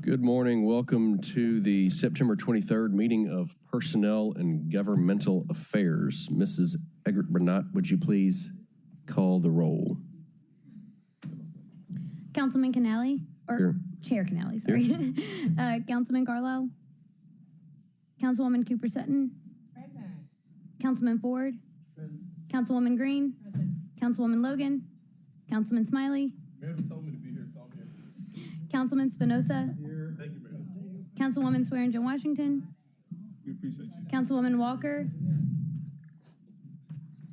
Good morning. Welcome to the September 23rd meeting of Personnel and Governmental Affairs. Mrs. Eggert-Burnett, would you please call the roll? Councilman Canali, or Here. Chair Canali, sorry. Councilman Carlisle. Councilwoman Cooper Sutton. Present. Councilman Ford. Present. Councilwoman Green. Present. Councilwoman Logan. Councilman Smiley. Madam told me to be here, so I'm here. Councilman Spinoza. Here. Thank you, madam. Councilwoman Swearingen Washington. We appreciate you. Councilwoman Walker.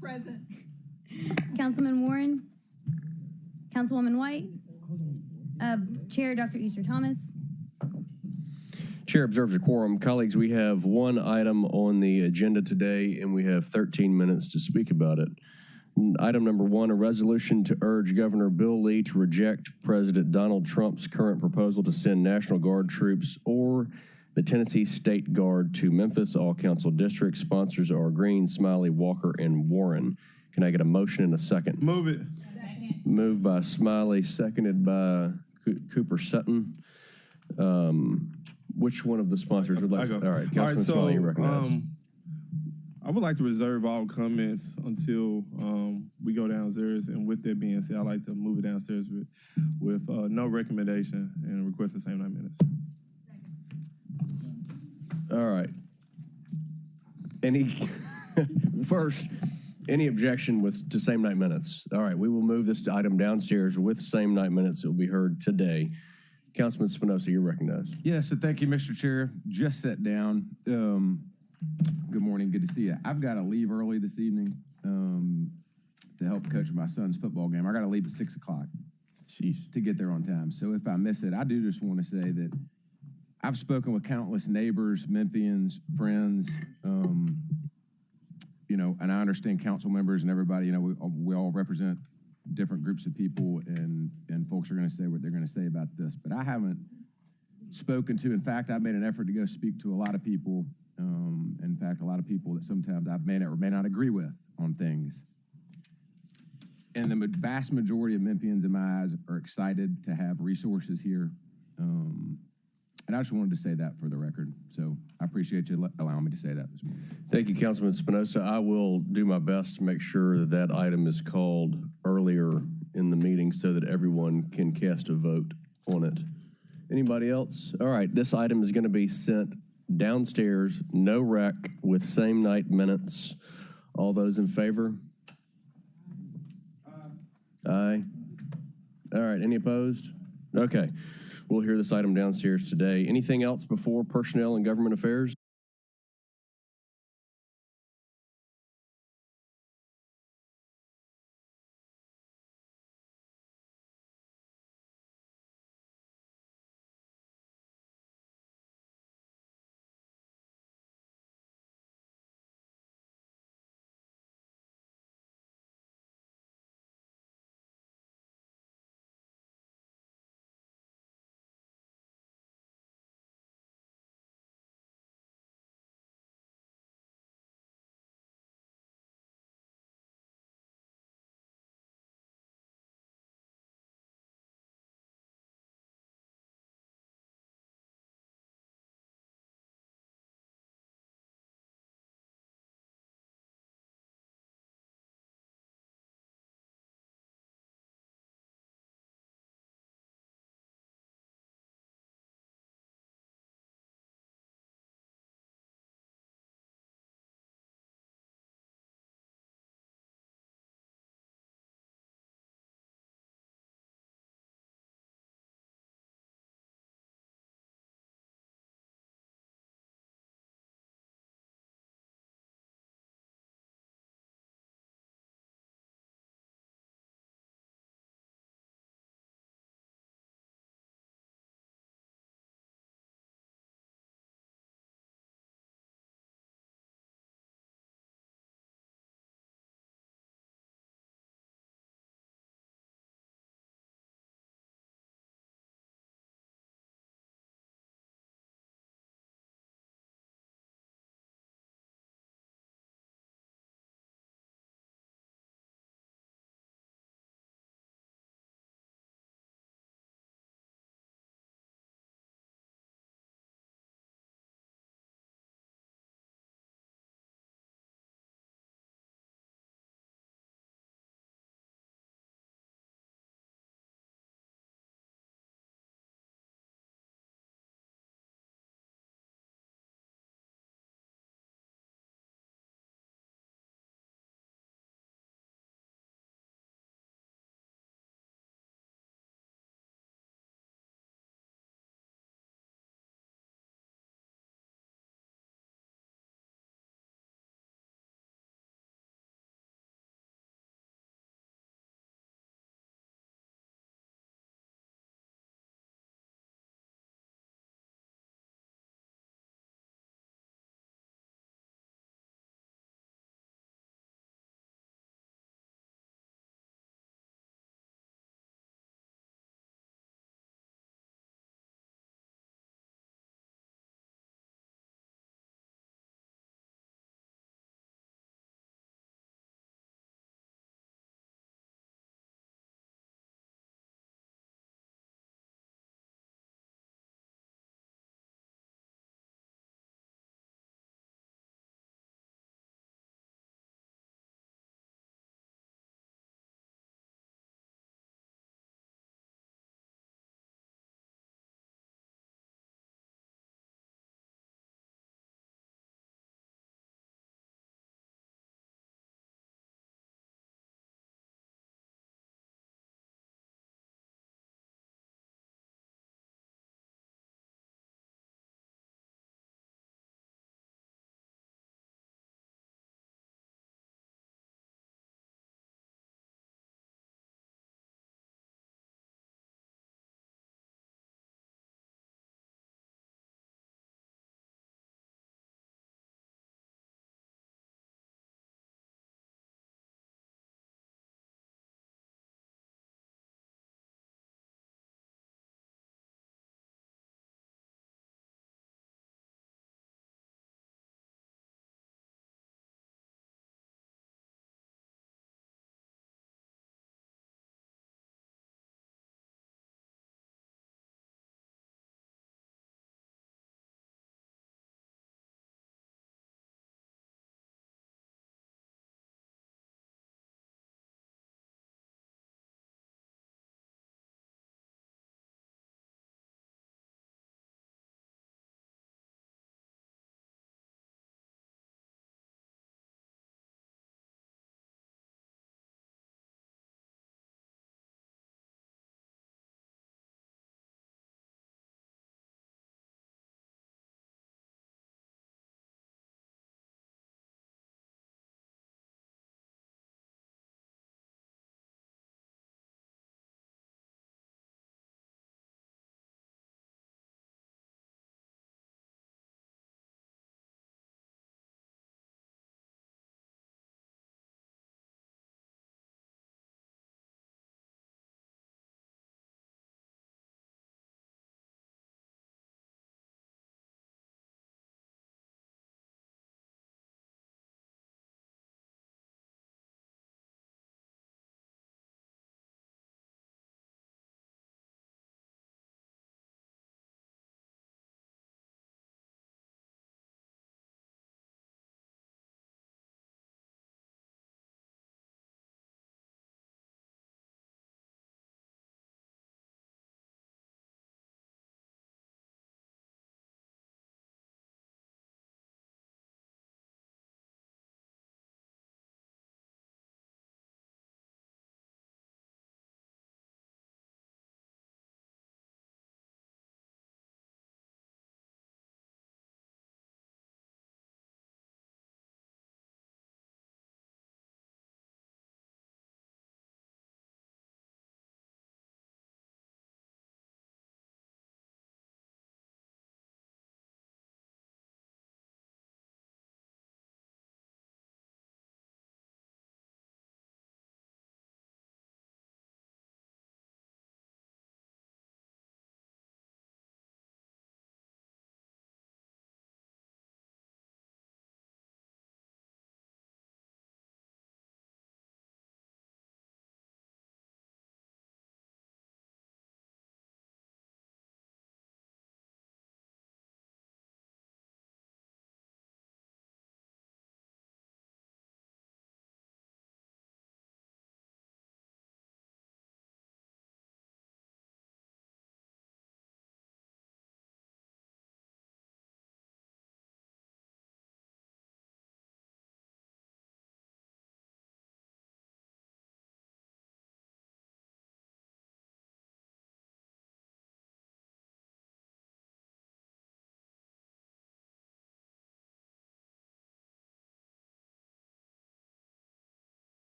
Present. Councilman Warren. Councilwoman White. Chair Dr. Easter Thomas. Chair observes a quorum. Colleagues, we have one item on the agenda today, and we have 13 minutes to speak about it. Item number one, a resolution to urge Governor Bill Lee to reject President Donald Trump's current proposal to send National Guard troops or the Tennessee State Guard to Memphis. All council districts. Sponsors are Green, Smiley, Walker, and Warren. Can I get a motion in a second? Move it. Second. Moved by Smiley, seconded by Cooper Sutton. Which one of the sponsors would like to? All right, Councilman Smiley, you recognize. I would like to reserve all comments until we go downstairs. And with that being said, I'd like to move it downstairs with no recommendation and request the same 9 minutes. All right. Any objection to same night minutes? All right, we will move this item downstairs with same night minutes. It will be heard today. Councilman Spinoza, you're recognized. Yes, so thank you, Mr. Chair. Just sat down. Good morning, good to see you. I've got to leave early this evening to help coach my son's football game. I got to leave at 6 o'clock to get there on time. So if I miss it, I do just want to say that I've spoken with countless neighbors, Memphians, friends, and I understand council members and everybody, we all represent different groups of people, and folks are going to say what they're going to say about this. But I haven't spoken to, in fact, I've made an effort to go speak to a lot of people, in fact, a lot of people that sometimes I may not agree with on things. And the vast majority of Memphians, in my eyes, are excited to have resources here. And I just wanted to say that for the record. So I appreciate you allowing me to say that this morning. Thank you, Councilman Spinoza. I will do my best to make sure that item is called earlier in the meeting so that everyone can cast a vote on it. Anybody else? All right, this item is going to be sent downstairs, no rec, with same night minutes. All those in favor? Aye. All right, any opposed? Okay. We'll hear this item downstairs today. Anything else before Personnel and Government Affairs?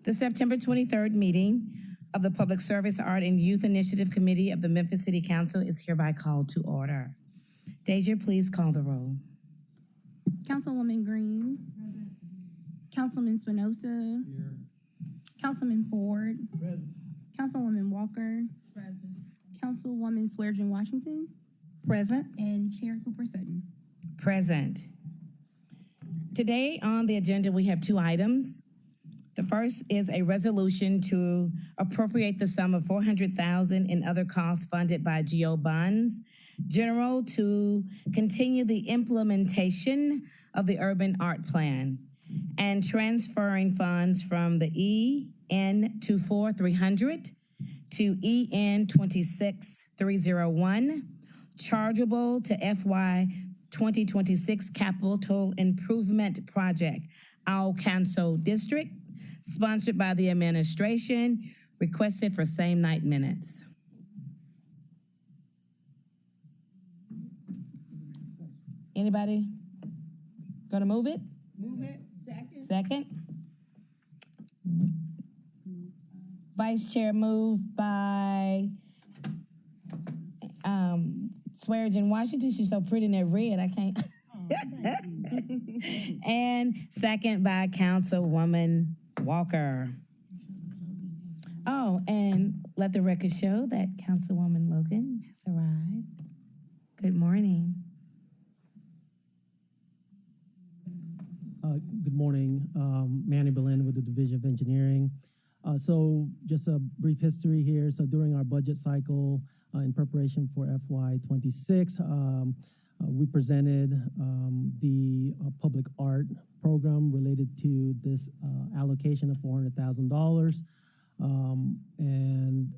The September 23rd meeting of the Public Service, Art, and Youth Initiative Committee of the Memphis City Council is hereby called to order. Deja, please call the roll. Councilwoman Green. Councilman Spinoza. Here. Councilman Ford. Present. Councilwoman Walker. Present. Councilwoman Swearengin Washington. Present. And Chair Cooper Sutton. Present. Today on the agenda, we have two items. The first is a resolution to appropriate the sum of $400,000 in other costs funded by GO Bonds General to continue the implementation of the Urban Art Plan and transferring funds from the EN 24300 to EN 26301, chargeable to FY 2026 Capital Improvement Project, Owl Council District, sponsored by the administration, requested for same night minutes. Anybody gonna move it? Move it. Second. Vice Chair moved by Swearengin Washington. She's so pretty in that red, I can't. And second by Councilwoman Walker. Oh, and let the record show that Councilwoman Logan has arrived. Good morning. Good morning, Manny Belen with the Division of Engineering. So just a brief history here. So during our budget cycle in preparation for FY26, we presented the public art program related to this allocation of $400,000. And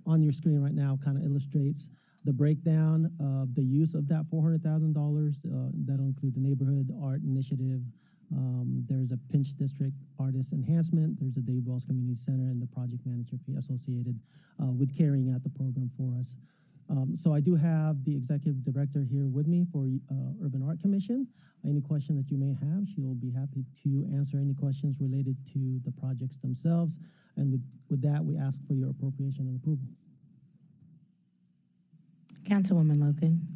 on your screen right now kind of illustrates the breakdown of the use of that $400,000. That'll include the neighborhood art initiative. There's a Pinch District Artist Enhancement. There's a Dave Wells Community Center and the project manager fee associated with carrying out the program for us. So I do have the executive director here with me for Urban Art Commission. Any question that you may have, she will be happy to answer any questions related to the projects themselves. And with that, we ask for your appropriation and approval. Councilwoman Logan.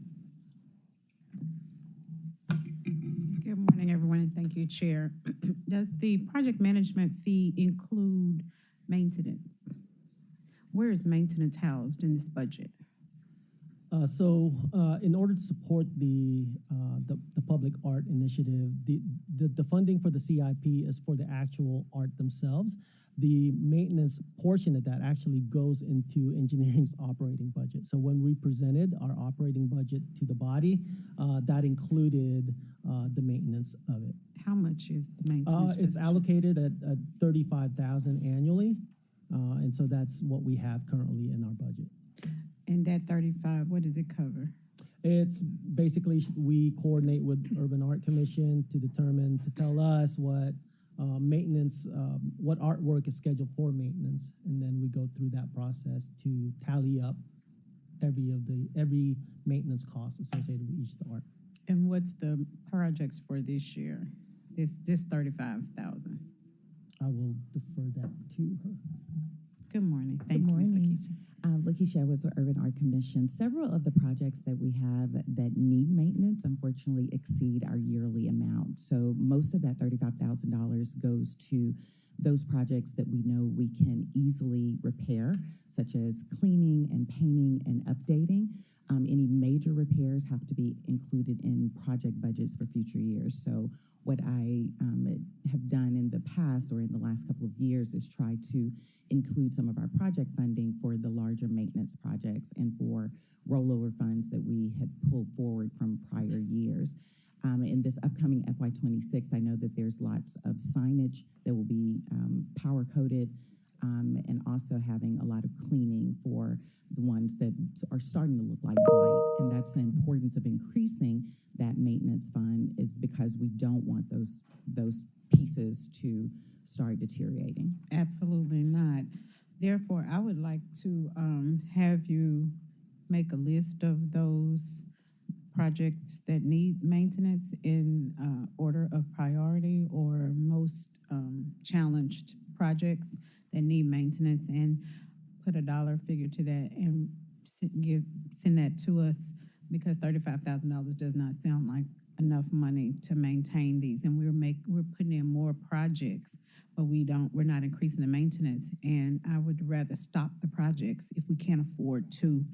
Good morning, everyone, and thank you, Chair. Does the project management fee include maintenance? Where is maintenance housed in this budget? So in order to support the public art initiative, the funding for the CIP is for the actual art themselves. The maintenance portion of that actually goes into engineering's operating budget. So when we presented our operating budget to the body, that included the maintenance of it. How much is the maintenance? It's allocated at $35,000 annually, and so that's what we have currently in our budget. And that 35, what does it cover? It's basically we coordinate with Urban Art Commission to tell us what maintenance, what artwork is scheduled for maintenance, and then we go through that process to tally up every maintenance cost associated with each art. And what's the projects for this year? This 35,000. I will defer that to her. Good morning. Thank you, Ms. Lakeisha. Lakeisha was with Urban Art Commission. Several of the projects that we have that need maintenance unfortunately exceed our yearly amount. So most of that $35,000 goes to those projects that we know we can easily repair, such as cleaning and painting and updating. Any major repairs have to be included in project budgets for future years. So what I have done in the past or in the last couple of years is try to include some of our project funding for the larger maintenance projects and for rollover funds that we had pulled forward from prior years. In this upcoming FY26, I know that there's lots of signage that will be power coded and also having a lot of cleaning for the ones that are starting to look like blight. And that's the importance of increasing that maintenance fund, is because we don't want those pieces to start deteriorating. Absolutely not. Therefore, I would like to have you make a list of those projects that need maintenance in order of priority or most challenged projects that need maintenance and put a dollar figure to that and send that to us, because $35,000 does not sound like enough money to maintain these. And we're putting in more projects, but we're not increasing the maintenance. And I would rather stop the projects if we can't afford to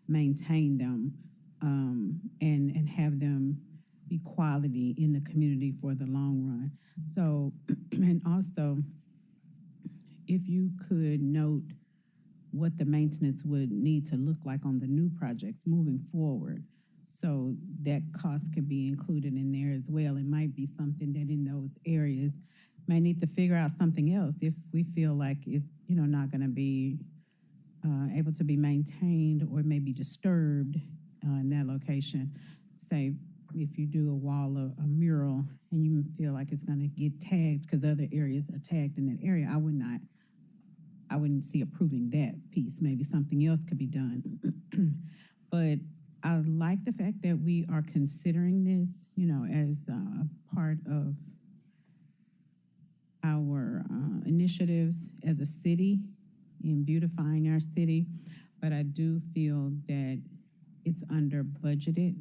maintain them, and have them be quality in the community for the long run. So, and also, if you could note what the maintenance would need to look like on the new projects moving forward, so that cost could be included in there as well. It might be something that in those areas may need to figure out something else if we feel like it's not going to be able to be maintained or maybe disturbed in that location. Say if you do a mural and you feel like it's going to get tagged because other areas are tagged in that area, I wouldn't see approving that piece. Maybe something else could be done. But I like the fact that we are considering this, as a part of our initiatives as a city in beautifying our city. But I do feel that it's under budgeted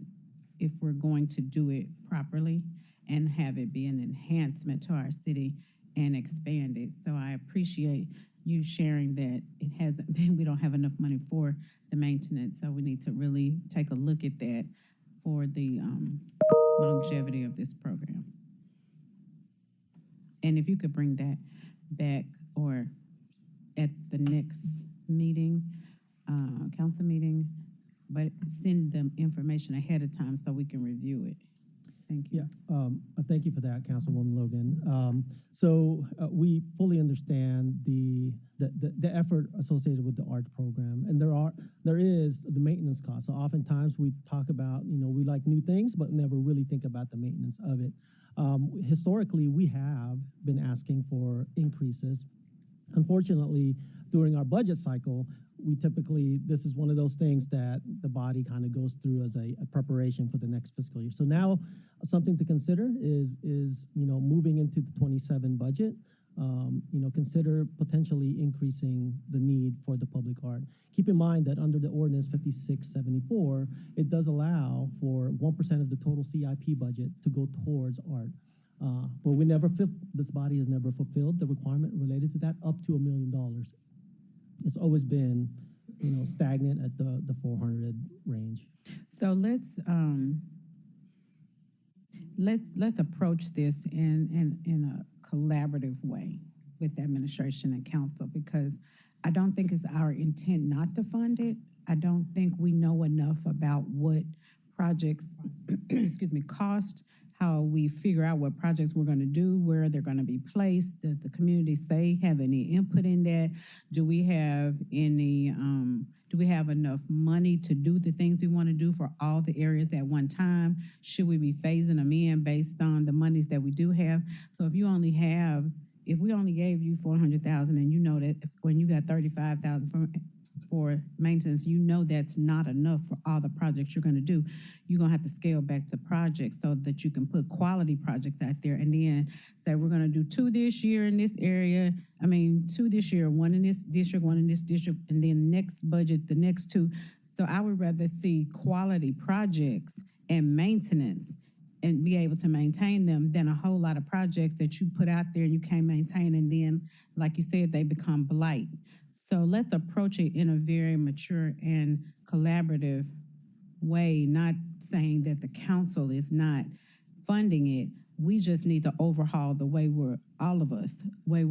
if we're going to do it properly and have it be an enhancement to our city and expand it. So I appreciate you sharing that we don't have enough money for the maintenance. So we need to really take a look at that for the longevity of this program. And if you could bring that back or at the next meeting, council meeting, but send them information ahead of time so we can review it. Thank you. Yeah, thank you for that, Councilwoman Logan. So we fully understand the effort associated with the art program, and there is the maintenance cost. So oftentimes we talk about, we like new things, but never really think about the maintenance of it. Historically, we have been asking for increases. Unfortunately, during our budget cycle, this is one of those things that the body kind of goes through as a preparation for the next fiscal year. So now something to consider is moving into the 27 budget, consider potentially increasing the need for the public art. Keep in mind that under the ordinance 5674, it does allow for 1% of the total CIP budget to go towards art. But this body has never fulfilled the requirement related to that up to $1 million. It's always been, stagnant at the 400 range. So let's approach this in a collaborative way with the administration and council, because I don't think it's our intent not to fund it. I don't think we know enough about what projects, cost, how we figure out what projects we're going to do, where they're going to be placed. Does the community have any input in that? Do we have enough money to do the things we want to do for all the areas at one time? Should we be phasing them in based on the monies that we do have? So if we only gave you $400,000 and that when you got $35,000 for maintenance, that's not enough for all the projects you're going to do. You're going to have to scale back the projects so that you can put quality projects out there, and then say we're going to do 2 this year in this area. 2 this year, 1 in this district, 1 in this district, and then next budget, the next 2. So I would rather see quality projects and maintenance and be able to maintain them than a whole lot of projects that you put out there and you can't maintain, and then, like you said, they become blight. So let's approach it in a very mature and collaborative way, not saying that the council is not funding it. We just need to overhaul the way we're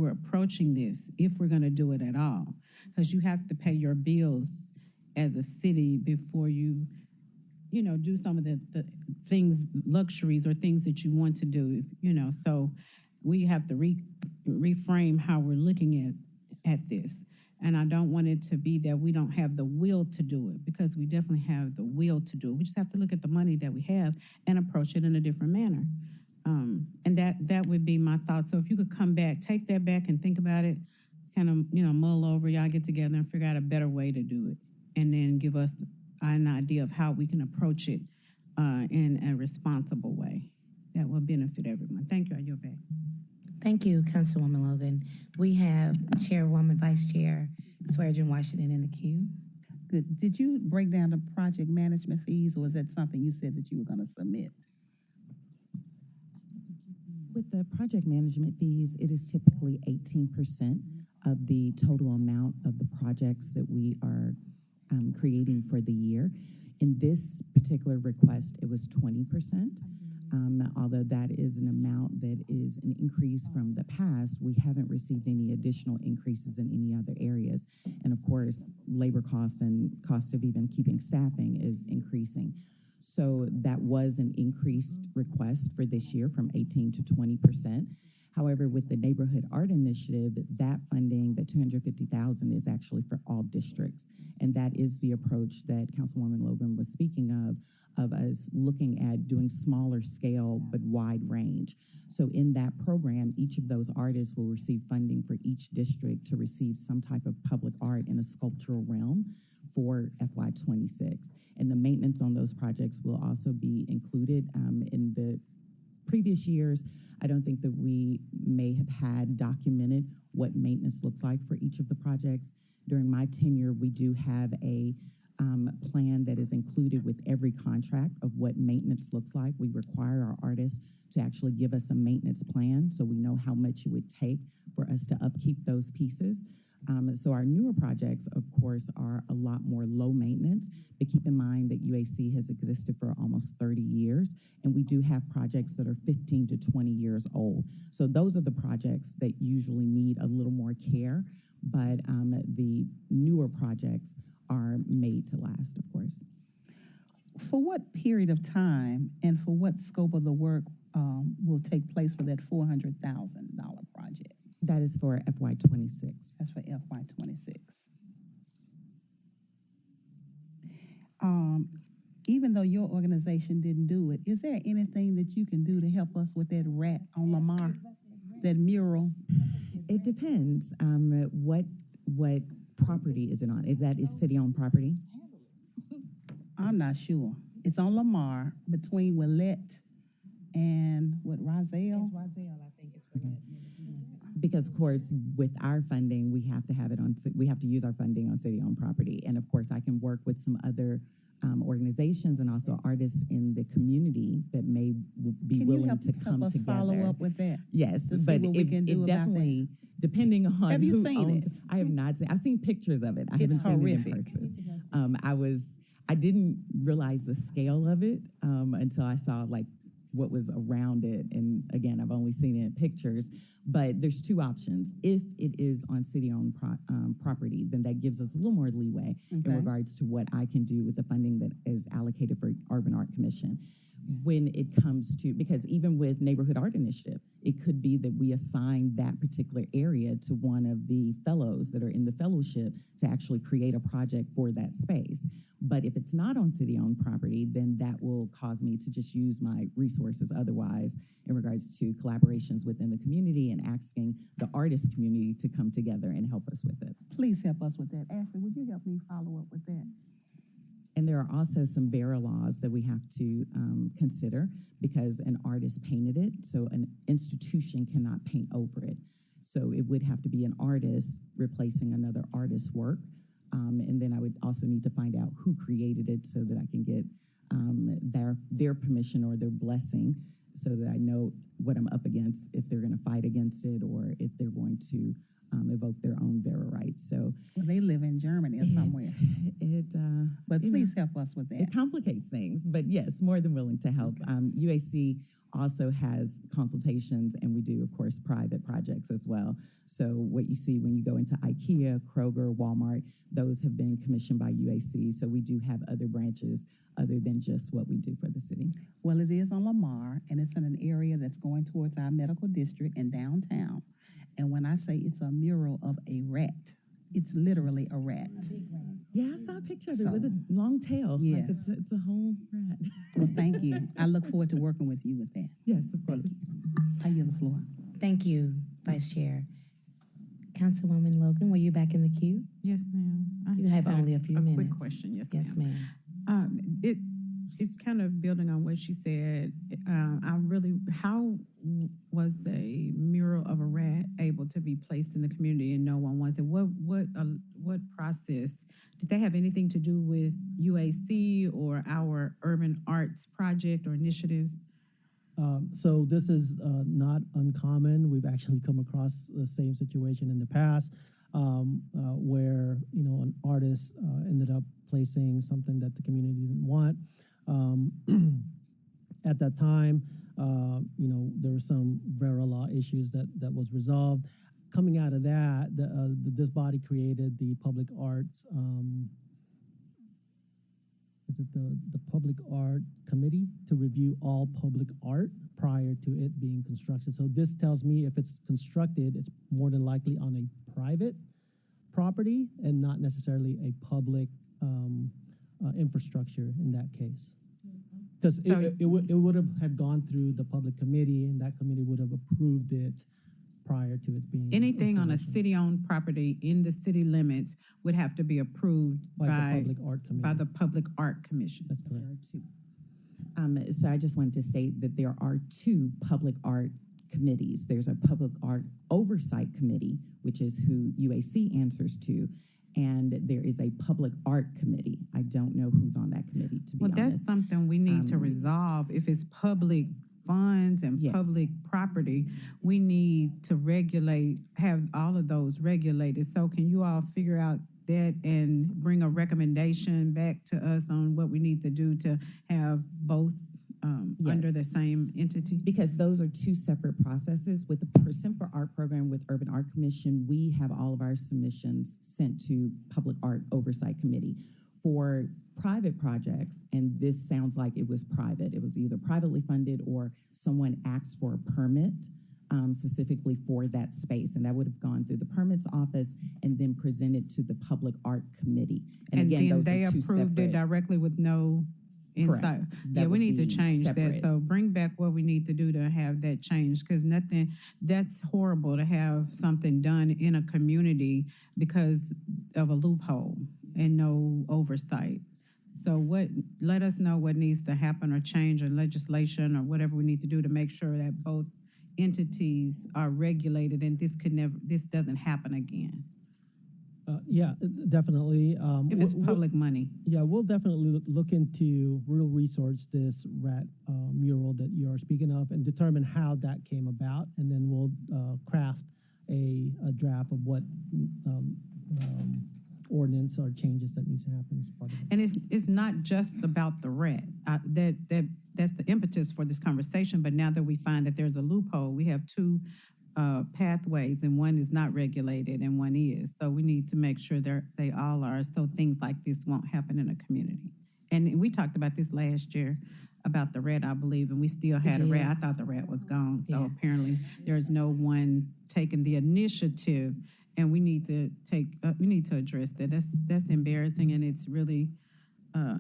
approaching this, if we're going to do it at all. Because you have to pay your bills as a city before you do some of the things, luxuries or things that you want to do, so we have to reframe how we're looking at this. And I don't want it to be that we don't have the will to do it, because we definitely have the will to do it. We just have to look at the money that we have and approach it in a different manner. And that would be my thought. So if you could come back, take that back and think about it, kind of, mull over, y'all get together and figure out a better way to do it. And then give us an idea of how we can approach it in a responsible way that will benefit everyone. Thank you. I yield back. Thank you, Councilwoman Logan. We have Chairwoman, Vice Chair Swearengin Washington in the queue. Good. Did you break down the project management fees, or was that something you said that you were going to submit? With the project management fees, it is typically 18% of the total amount of the projects that we are creating for the year. In this particular request, it was 20%. Although that is an amount that is an increase from the past, we haven't received any additional increases in any other areas. And of course, labor costs and cost of even keeping staffing is increasing. So that was an increased request for this year from 18 to 20%. However, with the Neighborhood Art Initiative, that funding, the $250,000, is actually for all districts. And that is the approach that Councilwoman Logan was speaking of us looking at doing smaller scale but wide range. So in that program, each of those artists will receive funding for each district to receive some type of public art in a sculptural realm for FY26. And the maintenance on those projects will also be included. In the previous years, I don't think that we may have had documented what maintenance looks like for each of the projects. During my tenure, we do have a plan that is included with every contract of what maintenance looks like. We require our artists to actually give us a maintenance plan so we know how much it would take for us to upkeep those pieces. So our newer projects, of course, are a lot more low maintenance, but keep in mind that UAC has existed for almost 30 years, and we do have projects that are 15 to 20 years old. So those are the projects that usually need a little more care, but the newer projects are made to last, of course. For what period of time and for what scope of the work will take place for that $400,000 project? That is for FY26. That's for FY26. Even though your organization didn't do it, is there anything that you can do to help us with that rat on Lamar, that mural? It depends. What property is it on? Is city-owned property? I'm not sure. It's on Lamar between Willette and Rozelle? It's Rozelle, I think it's for that. Because of course, with our funding, we have to use our funding on city-owned property. And of course, I can work with some other organizations and also artists in the community that may be willing to come together. Follow up with that? Yes, to see but what we can do about definitely, depending on have you who seen owns it? I have not seen. I've seen pictures of it. I It's haven't horrific. seen it in person. I didn't realize the scale of it until I saw like what was around it. And again, I've only seen it in pictures, but there's two options. If it is on city-owned property, then that gives us a little more leeway in regards to what I can do with the funding that is allocated for Urban Art Commission. When it comes to, because even with Neighborhood Art Initiative, it could be that we assign that particular area to one of the fellows that are in the fellowship to actually create a project for that space. But if it's not on city-owned property, then that will cause me to just use my resources otherwise in regards to collaborations within the community and asking the artist community to come together and help us with it. Please help us with that. Ashley, would you help me follow up with that? And there are also some VERA laws that we have to consider because an artist painted it, so an institution cannot paint over it. So it would have to be an artist replacing another artist's work. And then I would also need to find out who created it so that I can get their permission or their blessing so that I know what I'm up against, if they're going to fight against it or if they're going to evoke their own VERA rights. So well, they live in Germany or somewhere. But please help us with that. It complicates things, but yes, more than willing to help. UAC also has consultations, and we do, of course, private projects as well. So what you see when you go into IKEA, Kroger, Walmart, those have been commissioned by UAC. So we do have other branches other than just what we do for the city. Well, it is on Lamar, and it's in an area that's going towards our medical district and downtown. And when I say it's a mural of a rat, it's literally a rat. Yeah, I saw a picture of it with a long tail. Yes. Like it's a whole rat. Well, thank you. I look forward to working with you with that. Yes, of course. I yield the floor. Thank you, Vice Chair. Councilwoman Logan, were you back in the queue? Yes, ma'am. You have only a few minutes. Quick question, yes, Yes, ma'am. ma'am. it's kind of building on what she said. How was a mural of a rat able to be placed in the community and no one wants it? What process? Did they have anything to do with UAC or our urban arts project or initiatives? So this is not uncommon. We've actually come across the same situation in the past, where an artist ended up placing something that the community didn't want. At that time, there were some VERA law issues that was resolved. Coming out of that, this body created the public arts. Is it the public art committee to review all public art prior to it being constructed? So this tells me if it's constructed, it's more than likely on a private property and not necessarily a public infrastructure in that case. Because it would have had gone through the public committee, and that committee would have approved it prior to it being anything on a city-owned property in the city limits would have to be approved by the public art committee. By the Public Art Commission. That's correct. There are two. So I just wanted to state that there are two public art committees. There's a public art oversight committee, which is who UAC answers to, and there is a public art committee. I don't know who's on that committee, to be honest. Well, that's something we need to resolve. If it's public funds and Yes. public property, we need to have all of those regulated. So can you all figure out that and bring a recommendation back to us on what we need to do to have both Yes. under the same entity? Because those are two separate processes. With the Percent for Art program with Urban Art Commission, we have all of our submissions sent to Public Art Oversight Committee. For private projects, and this sounds like it was private, it was either privately funded or someone asked for a permit specifically for that space, and that would have gone through the permits office and then presented to the Public Art Committee. And again, then those they are two approved it separate. directly with no insight. Correct. Yeah, That we would need to be change that. separate. So bring back what we need to do to have that changed, because that's horrible to have something done in a community because of a loophole and no oversight. So let us know what needs to happen or change or legislation or whatever we need to do to make sure that both entities are regulated and this doesn't happen again. Yeah, definitely. If it's public money. Yeah, we'll definitely look into, we'll research this rat mural that you're speaking of and determine how that came about, and then we'll craft a draft of what ordinance or changes that needs to happen as part of it. And it's not just about the rat. That's the impetus for this conversation. But now that we find that there's a loophole, we have two pathways, and one is not regulated and one is. So we need to make sure they all are, so things like this won't happen in a community. And we talked about this last year about the rat, I believe, and we still had a rat. I thought the rat was gone. So apparently there's no one taking the initiative, and we need to address that. That's embarrassing, and it's really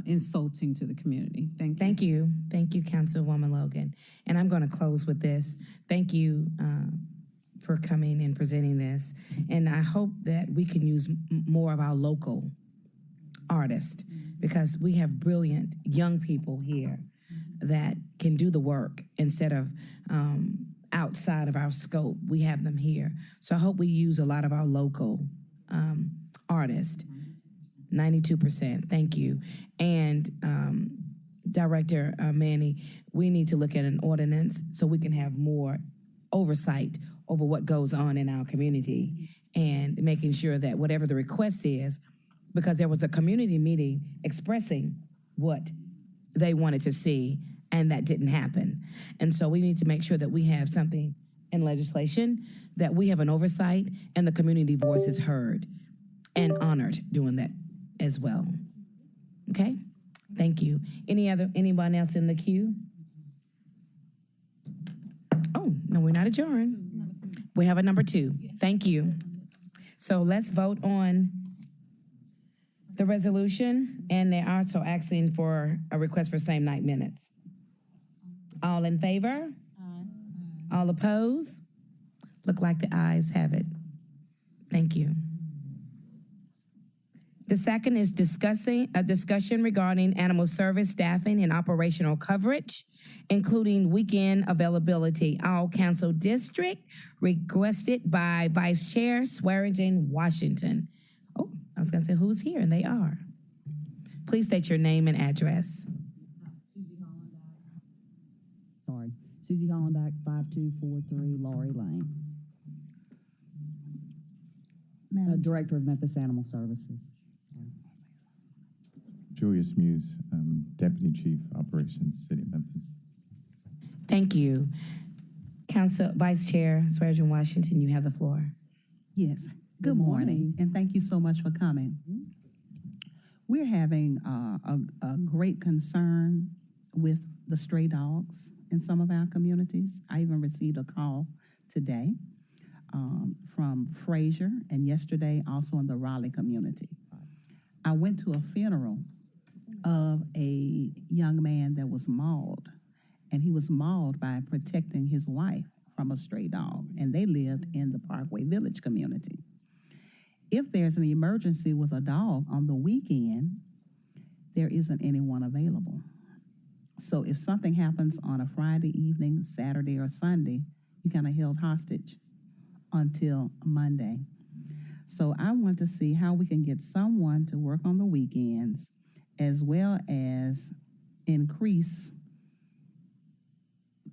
insulting to the community. Thank you. Thank you. Thank you, Councilwoman Logan. And I'm going to close with this. Thank you for coming and presenting this. And I hope that we can use more of our local artists, because we have brilliant young people here that can do the work instead of outside of our scope. We have them here. So I hope we use a lot of our local artists. 92%. Thank you. And Director Manny, we need to look at an ordinance so we can have more oversight over what goes on in our community and making sure that whatever the request is, because there was a community meeting expressing what they wanted to see, and that didn't happen. And so we need to make sure that we have something in legislation, that we have an oversight, and the community voice is heard and honored doing that as well. Okay? Thank you. Anyone else in the queue? Oh, no, we're not adjourned. We have a number 2. Thank you. So let's vote on the resolution, and they're also asking for a request for same night minutes. All in favor? Aye. All opposed? Look like the ayes have it. Thank you. The second is a discussion regarding animal service staffing and operational coverage, including weekend availability. All council district requested by Vice Chair Swearingen Washington. Oh, I was gonna say who's here, and they are. Please state your name and address. Susie Hollenbach, 5243 Laurie Lane. Director of Memphis Animal Services. Julius Muse, Deputy Chief Operations, City of Memphis. Thank you. Council Vice Chair Swearingen Washington, you have the floor. Yes. Good morning, and thank you so much for coming. We're having a great concern with the stray dogs in some of our communities. I even received a call today from Fraser, and yesterday also in the Raleigh community. I went to a funeral of a young man that was mauled, and he was mauled by protecting his wife from a stray dog, and they lived in the Parkway Village community. If there's an emergency with a dog on the weekend, there isn't anyone available. So if something happens on a Friday evening, Saturday, or Sunday, you're kind of held hostage until Monday. So I want to see how we can get someone to work on the weekends as well as increase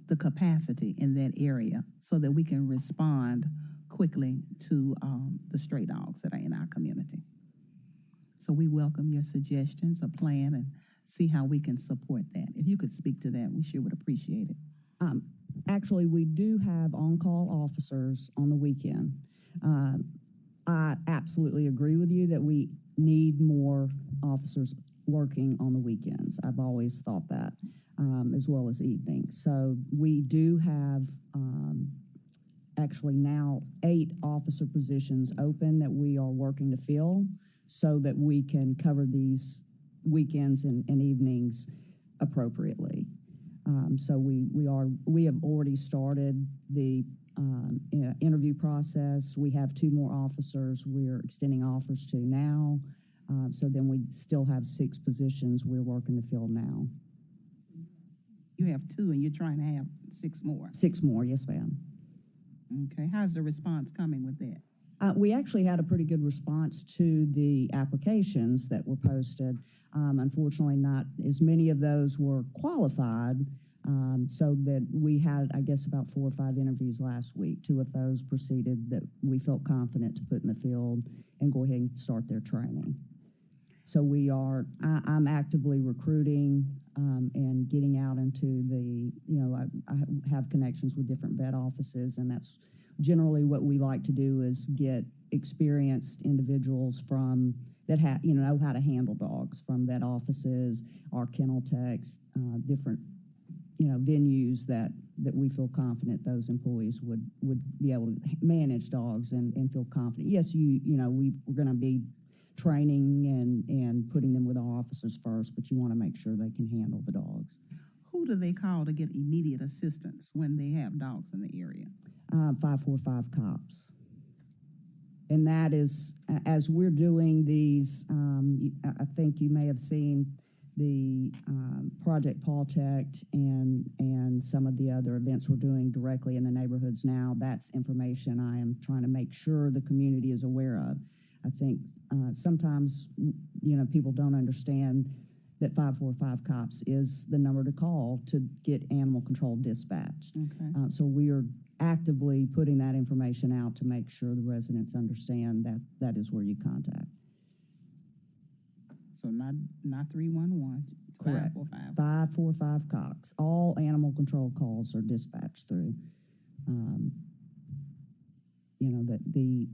the capacity in that area so that we can respond quickly to the stray dogs that are in our community. So we welcome your suggestions, a plan, and see how we can support that. If you could speak to that, we sure would appreciate it. Actually, we do have on-call officers on the weekend. I absolutely agree with you that we need more officers working on the weekends. I've always thought that, as well as evenings. So we do have actually now 8 officer positions open that we are working to fill so that we can cover these weekends and evenings appropriately. So we have already started the interview process. We have 2 more officers we're extending offers to now. So then we still have 6 positions we're working to fill now. You have 2 and you're trying to have 6 more. 6 more, yes, ma'am. Okay, how's the response coming with that? We actually had a pretty good response to the applications that were posted. Unfortunately, not as many of those were qualified, so that we had, I guess, about 4 or 5 interviews last week. 2 of those proceeded that we felt confident to put in the field and go ahead and start their training. So I'm actively recruiting and getting out into I have connections with different vet offices, and that's generally what we like to do is get experienced individuals from that know how to handle dogs from vet offices, our kennel techs, different venues that we feel confident those employees would be able to manage dogs and feel confident. Yes, we're going to be training and putting them with our officers first, but you want to make sure they can handle the dogs. Who do they call to get immediate assistance when they have dogs in the area? 545 cops. And that is, as we're doing these, I think you may have seen the Project Protect and some of the other events we're doing directly in the neighborhoods now. That's information I am trying to make sure the community is aware of. I think sometimes, people don't understand that 545 cops is the number to call to get animal control dispatched. Okay. So we are actively putting that information out to make sure the residents understand that that is where you contact. So not 311, Correct. 545. 545 Cox. All animal control calls are dispatched through, the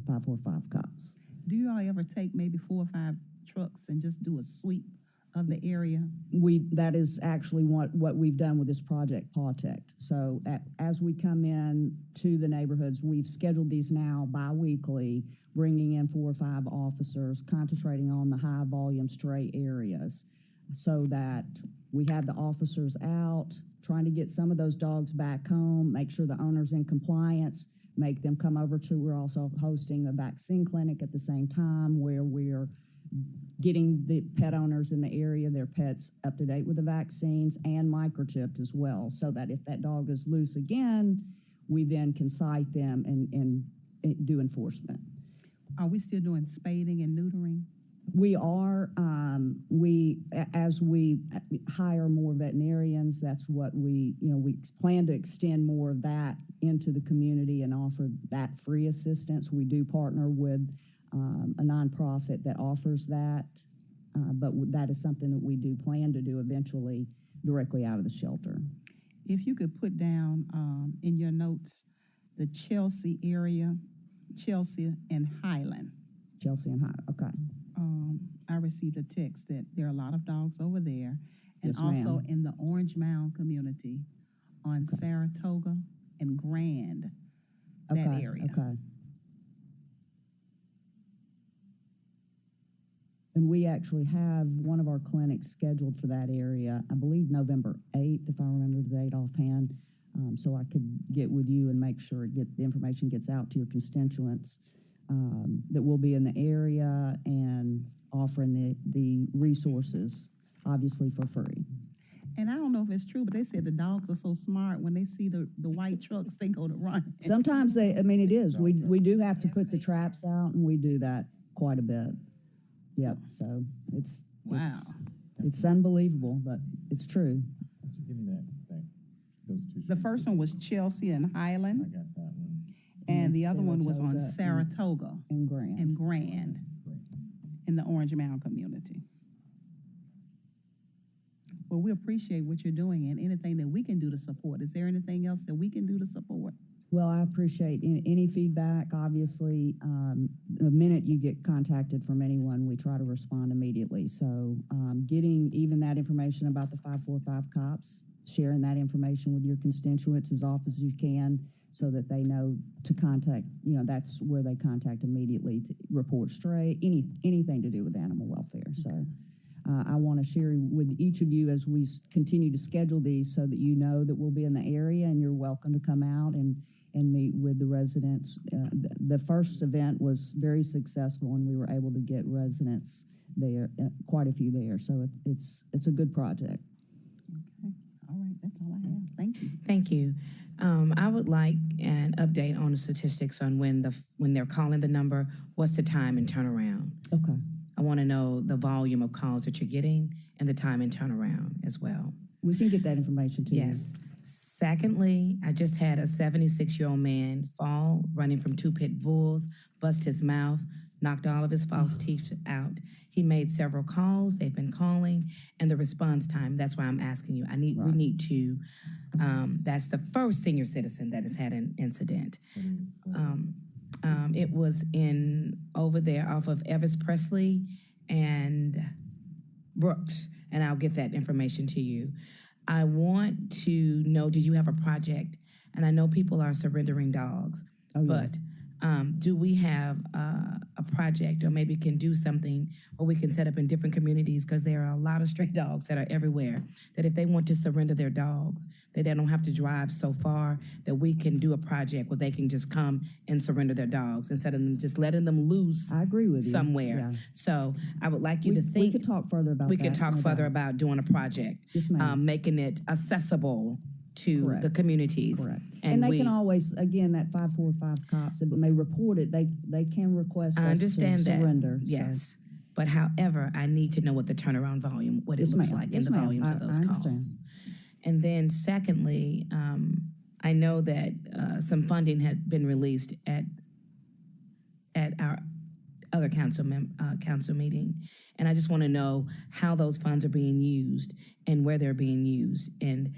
545 Cops. Do you all ever take maybe 4 or 5 trucks and just do a sweep of the area? That is actually what we've done with this Project Protect. So as we come in to the neighborhoods, we've scheduled these now bi-weekly, bringing in 4 or 5 officers, concentrating on the high volume stray areas so that we have the officers out, trying to get some of those dogs back home, make sure the owner's in compliance, make them come over to, we're also hosting a vaccine clinic at the same time where we're getting the pet owners in the area, their pets up to date with the vaccines and microchipped as well, so that if that dog is loose again, we then can cite them and do enforcement. Are we still doing spading and neutering? We are, as we hire more veterinarians, that's what we plan to extend more of that into the community and offer that free assistance. We do partner with a nonprofit that offers that, but that is something that we do plan to do eventually directly out of the shelter. If you could put down in your notes the Chelsea area, Chelsea and Highland. Chelsea and Highland, okay. I received a text that there are a lot of dogs over there, and Yes, also ma'am. in the Orange Mound community on Saratoga and Grand, that Okay, area. okay. And we actually have one of our clinics scheduled for that area, I believe November 8th, if I remember the date offhand. So I could get with you and make sure the information gets out to your constituents, that will be in the area and offering the resources, obviously for free. And I don't know if it's true, but they said the dogs are so smart. When they see the white trucks, they go to run. Sometimes it is. We do have to put the traps out, and we do that quite a bit. Yep, so Wow. it's unbelievable, but it's true. Give me those two. The first one was Chelsea and Highland, I got that one. and the other one was on Saratoga Saratoga and Grand. and Grand in the Orange Mound community. Well, we appreciate what you're doing and anything that we can do to support. Is there anything else that we can do to support? Well, I appreciate any feedback. Obviously, the minute you get contacted from anyone, we try to respond immediately. So getting even that information about the 545 cops, sharing that information with your constituents as often as you can so that they know to contact, that's where they contact immediately to report stray, anything to do with animal welfare. So I want to share with each of you as we continue to schedule these so that you know that we'll be in the area and you're welcome to come out and meet with the residents. The first event was very successful, and we were able to get residents there, quite a few there. So it's a good project. Okay. All right. That's all I have. Thank you. Thank you. I would like an update on the statistics on when they're calling the number, what's the time and turnaround? Okay. I want to know the volume of calls that you're getting and the time and turnaround as well. We can get that information to you. Yes. Secondly, I just had a 76-year-old man fall running from 2 pit bulls, bust his mouth, knocked all of his false teeth out. He made several calls. They've been calling, and the response time. That's why I'm asking you. We need to. That's the first senior citizen that has had an incident. It was over there off of Elvis Presley and Brooks, and I'll get that information to you. I want to know, do you have a project? And I know people are surrendering dogs, but do we have a project, or maybe can do something where we can set up in different communities, because there are a lot of stray dogs that are everywhere, that if they want to surrender their dogs, that they don't have to drive so far, that we can do a project where they can just come and surrender their dogs instead of them just letting them loose. I agree with you. Somewhere. Yeah. So I would like you to think. We could talk further about that. We could talk no further doubt. about doing a project, Yes, ma'am. making it accessible to Correct. the communities. Correct. And they can always, again, that 545 cops, when they report it, they can request I us understand to that. surrender. Yes. But however, I need to know what the turnaround volume, what Yes, it looks ma'am. like, Yes, and the ma'am. volumes of those I calls. understand. And then secondly, I know that some funding had been released at our other council meeting, and I just want to know how those funds are being used and where they're being used, and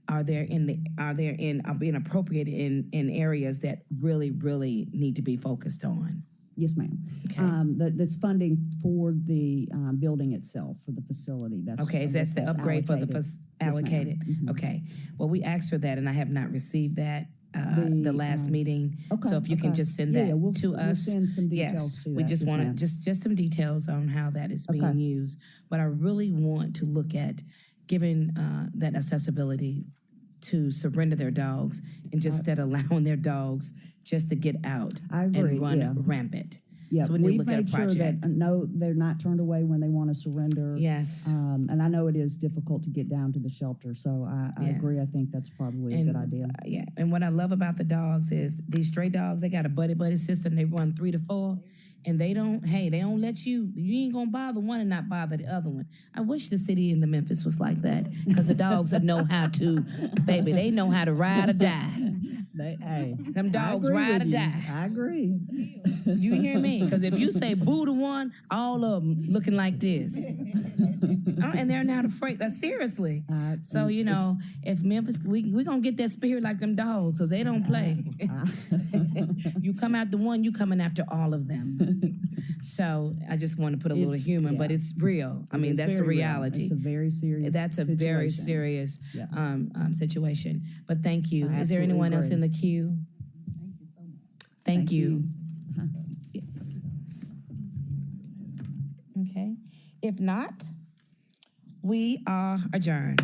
are being appropriated in areas that really need to be focused on. Yes, ma'am. Okay. That's funding for the building itself, for the facility. That's Okay, so that's the upgrade for the allocated. Yes, ma'am. Okay, well, we asked for that, and I have not received that the last meeting. Okay, So if you can okay. just send Yeah, that yeah, we'll to us. send some details Yes, to we that. just Yes, want ma'am. just some details on how that is being Okay. used. But I really want to look at giving that accessibility to surrender their dogs and just instead of allowing their dogs just to get out I agree, and run yeah. rampant. Yeah, So we need to we've look at a made sure project. that, no, they're not turned away when they want to surrender. Yes. And I know it is difficult to get down to the shelter, so I agree. I Yes. think that's probably a good idea. Yeah, and what I love about the dogs is these stray dogs, they got a buddy system. They run 3 to 4, and they don't let you ain't gonna bother one and not bother the other one. I wish the city in the Memphis was like that, because the dogs that know how to, baby, they know how to ride or die. Hey, Them dogs I agree ride or with you. die. I agree. You hear me? Because if you say boo to one, all of them looking like this. And they're not afraid. Seriously. So, if Memphis, we going to get that spirit like them dogs, because they don't play. You come after one, you coming after all of them. So I just want to put a little humor, but it's real. I mean, that's the reality. It's a very serious That's a very serious situation. But thank you. Is there absolutely anyone else agree. in the queue? Thank you. Uh-huh. Yes. Okay. If not, we are adjourned.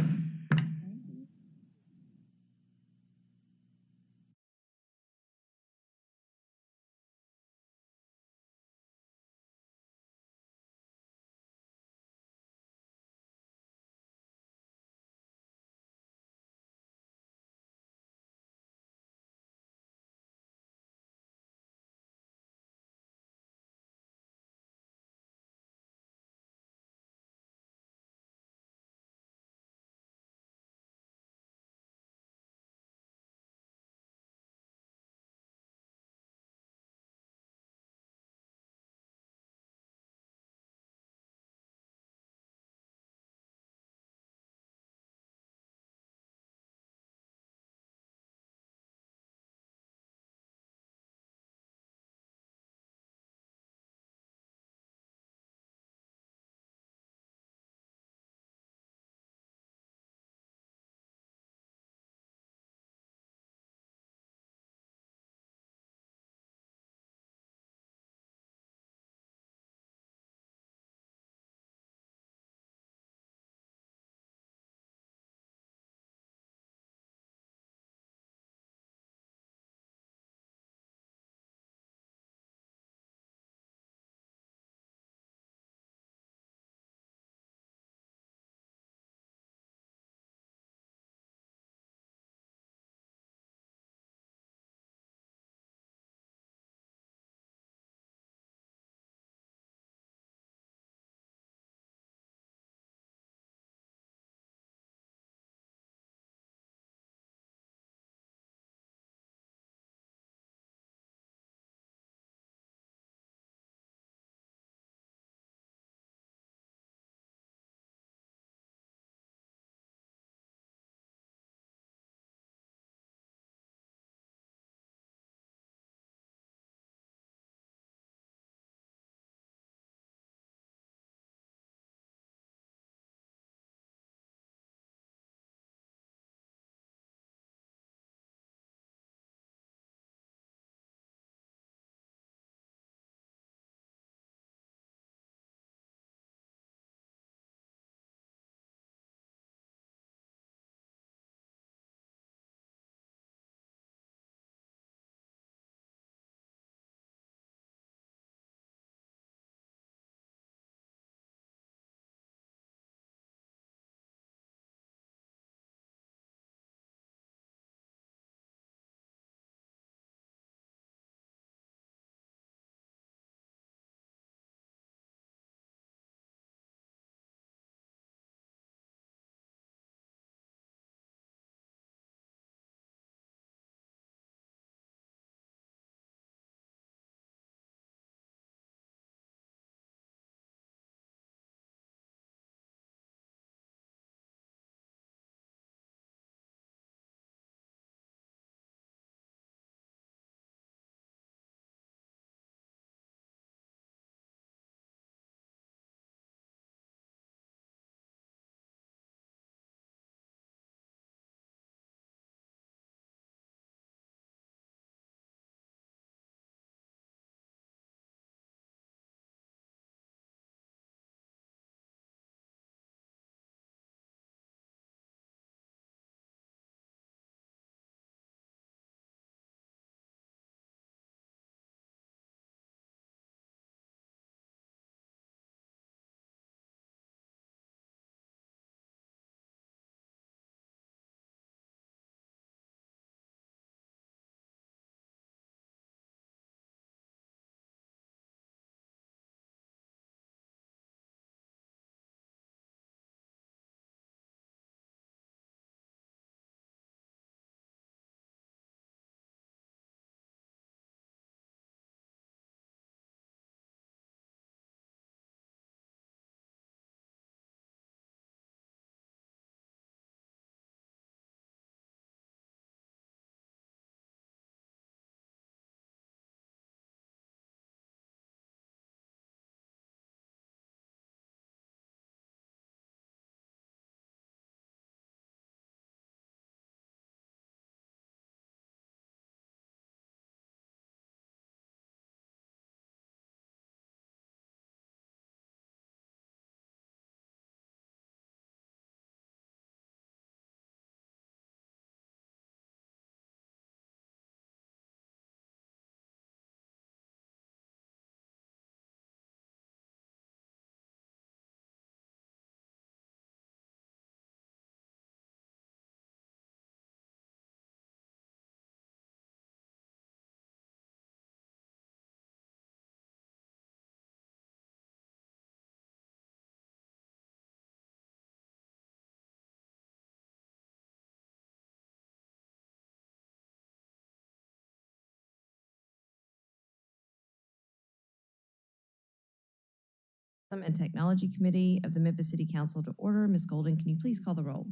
and Technology Committee of the Memphis City Council to order. Ms. Golden, can you please call the roll?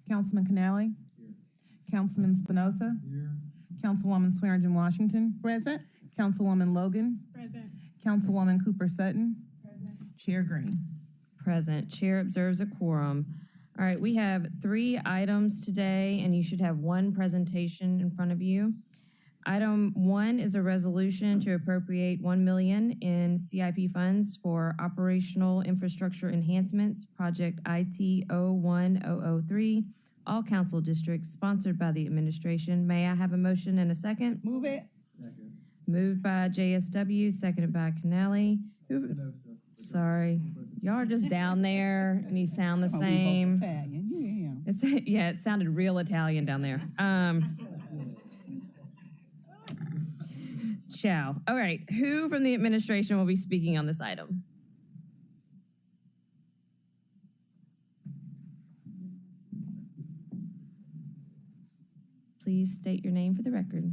Councilman Canale? Councilman Spinoza? Councilwoman Swearingen Washington? Present. Councilwoman Logan? Present. Councilwoman Cooper Sutton? Chair Green. Present. Chair observes a quorum. All right, we have 3 items today, and you should have 1 presentation in front of you. Item 1 is a resolution to appropriate $1 million in CIP funds for operational infrastructure enhancements, Project IT 01003, all council districts, sponsored by the administration. May I have a motion and a second? Move it. Moved by JSW, seconded by Canale. Sorry, y'all are just down there, and you sound the same. Italian. Yeah. Yeah, it sounded real Italian down there. Ciao. All right, who from the administration will be speaking on this item? Please state your name for the record.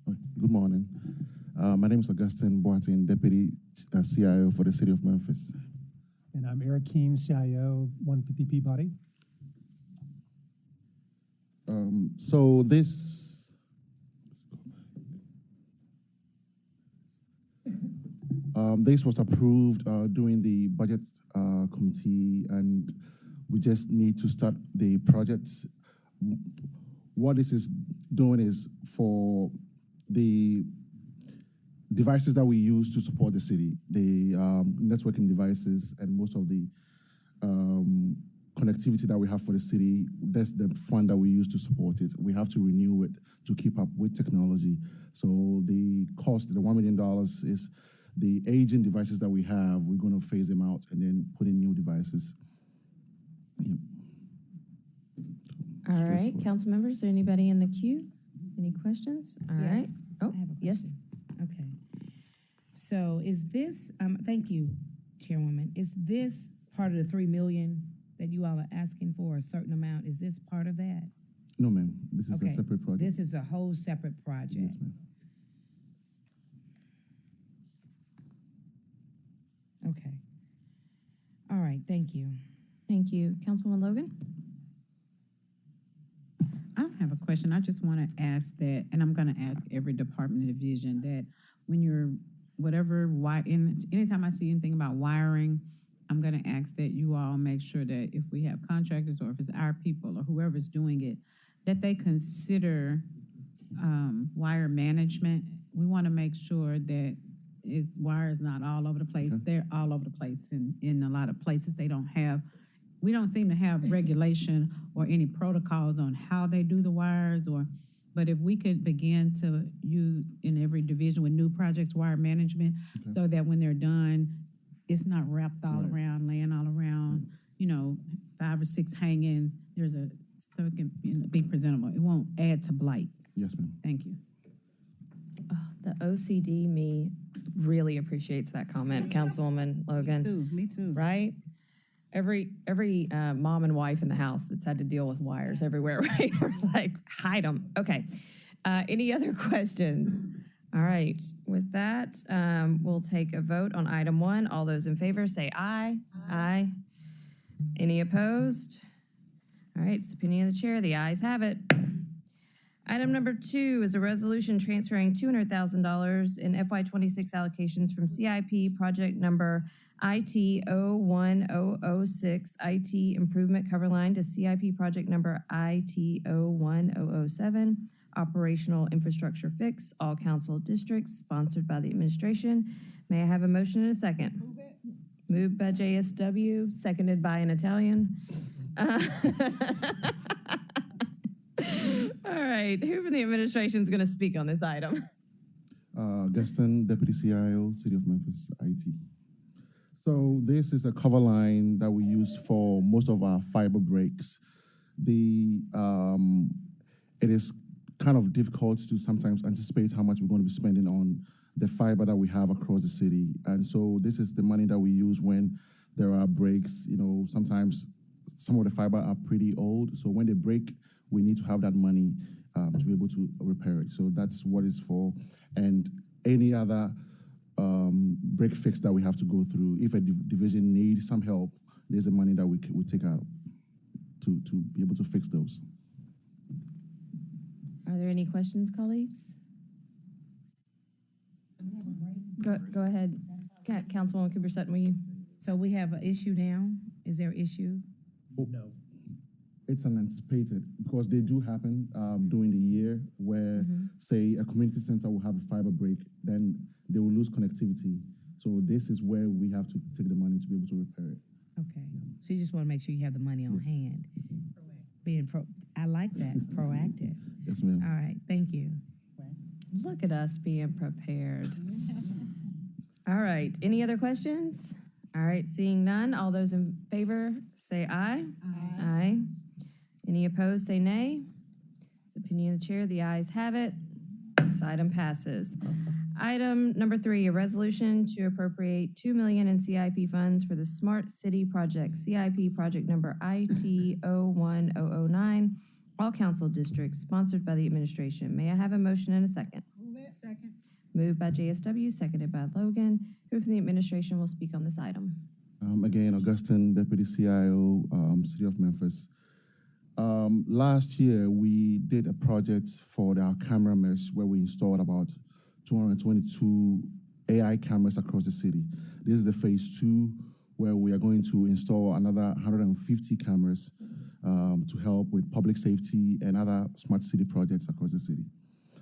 Good morning. My name is Augustine Boateng, Deputy CIO for the City of Memphis. And I'm Eric Keene, CIO, 150 Peabody. So this was approved during the budget committee, and we just need to start the project. What this is doing is for the devices that we use to support the city, the networking devices, and most of the connectivity that we have for the city, that's the fund that we use to support it. We have to renew it to keep up with technology. So the cost, the $1 million, is the aging devices that we have. We're going to phase them out and then put in new devices. Yeah. All right, council members, is there anybody in the queue? Any questions? All Yes. right. Oh, I have a yes. question. Okay. So is this, thank you, Chairwoman, is this part of the $3 million that you all are asking for, a certain amount? Is this part of that? No, ma'am. This is Okay. a separate project. This is a whole separate project. Yes, ma'am. Okay. All right, thank you. Thank you. Councilwoman Logan? I don't have a question. I just want to ask that, and I'm going to ask every department and division that when you're anytime I see anything about wiring, I'm going to ask that you all make sure that if we have contractors or if it's our people or whoever's doing it, that they consider wire management. We want to make sure that wire is not all over the place. Okay. They're all over the place. In a lot of places, we don't seem to have regulation or any protocols on how they do the wires, but if we could begin to use in every division with new projects, wire management, Okay. so that when they're done, it's not wrapped all Right. around, laying all around, 5 or 6 hanging. So it can be presentable. It won't add to blight. Yes, ma'am. Thank you. Oh, the OCD me really appreciates that comment, Councilwoman Logan. Me too. Right? Every mom and wife in the house that's had to deal with wires everywhere, right? We're like, hide them. Okay. Any other questions? All right. With that, we'll take a vote on item 1. All those in favor say aye. Aye. Any opposed? All right. It's the opinion of the chair. The ayes have it. Item number 2 is a resolution transferring $200,000 in FY26 allocations from CIP project number IT 01006 IT improvement cover line to CIP project number IT 01007 operational infrastructure fix, all council districts, sponsored by the administration. May I have a motion and a second? Move it. Moved by JSW, seconded by an Italian. All right, who from the administration is going to speak on this item? Gaston, Deputy CIO, City of Memphis, IT. So this is a cover line that we use for most of our fiber breaks. It is kind of difficult to sometimes anticipate how much we're going to be spending on the fiber that we have across the city. And so this is the money that we use when there are breaks. Sometimes some of the fiber are pretty old. So when they break, we need to have that money to be able to repair it. So that's what it's for. And any other break fix that we have to go through. If a division needs some help, there's the money that we take out to be able to fix those. Are there any questions, colleagues? Go ahead. Councilwoman Cooper Sutton, will you? So we have an issue now? Is there an issue? No. It's unanticipated because they do happen during the year where, say, a community center will have a fiber break, then they will lose connectivity. So this is where we have to take the money to be able to repair it. Okay. So you just want to make sure you have the money on hand. I like that, proactive. Yes, ma'am. All right, thank you. Look at us being prepared. All right, any other questions? All right, seeing none, all those in favor say aye. Aye. Any opposed say nay. It's the opinion of the chair, the ayes have it. This item passes. Item number 3, a resolution to appropriate $2 million in CIP funds for the Smart City Project, CIP project number IT 01009, all council districts, sponsored by the administration. May I have a motion and a second? Move it. Second. Moved by JSW, seconded by Logan. Who from the administration will speak on this item? Again, Augustine, Deputy CIO, City of Memphis. Last year, we did a project for our camera mesh where we installed about 222 AI cameras across the city. This is the phase 2 where we are going to install another 150 cameras to help with public safety and other smart city projects across the city.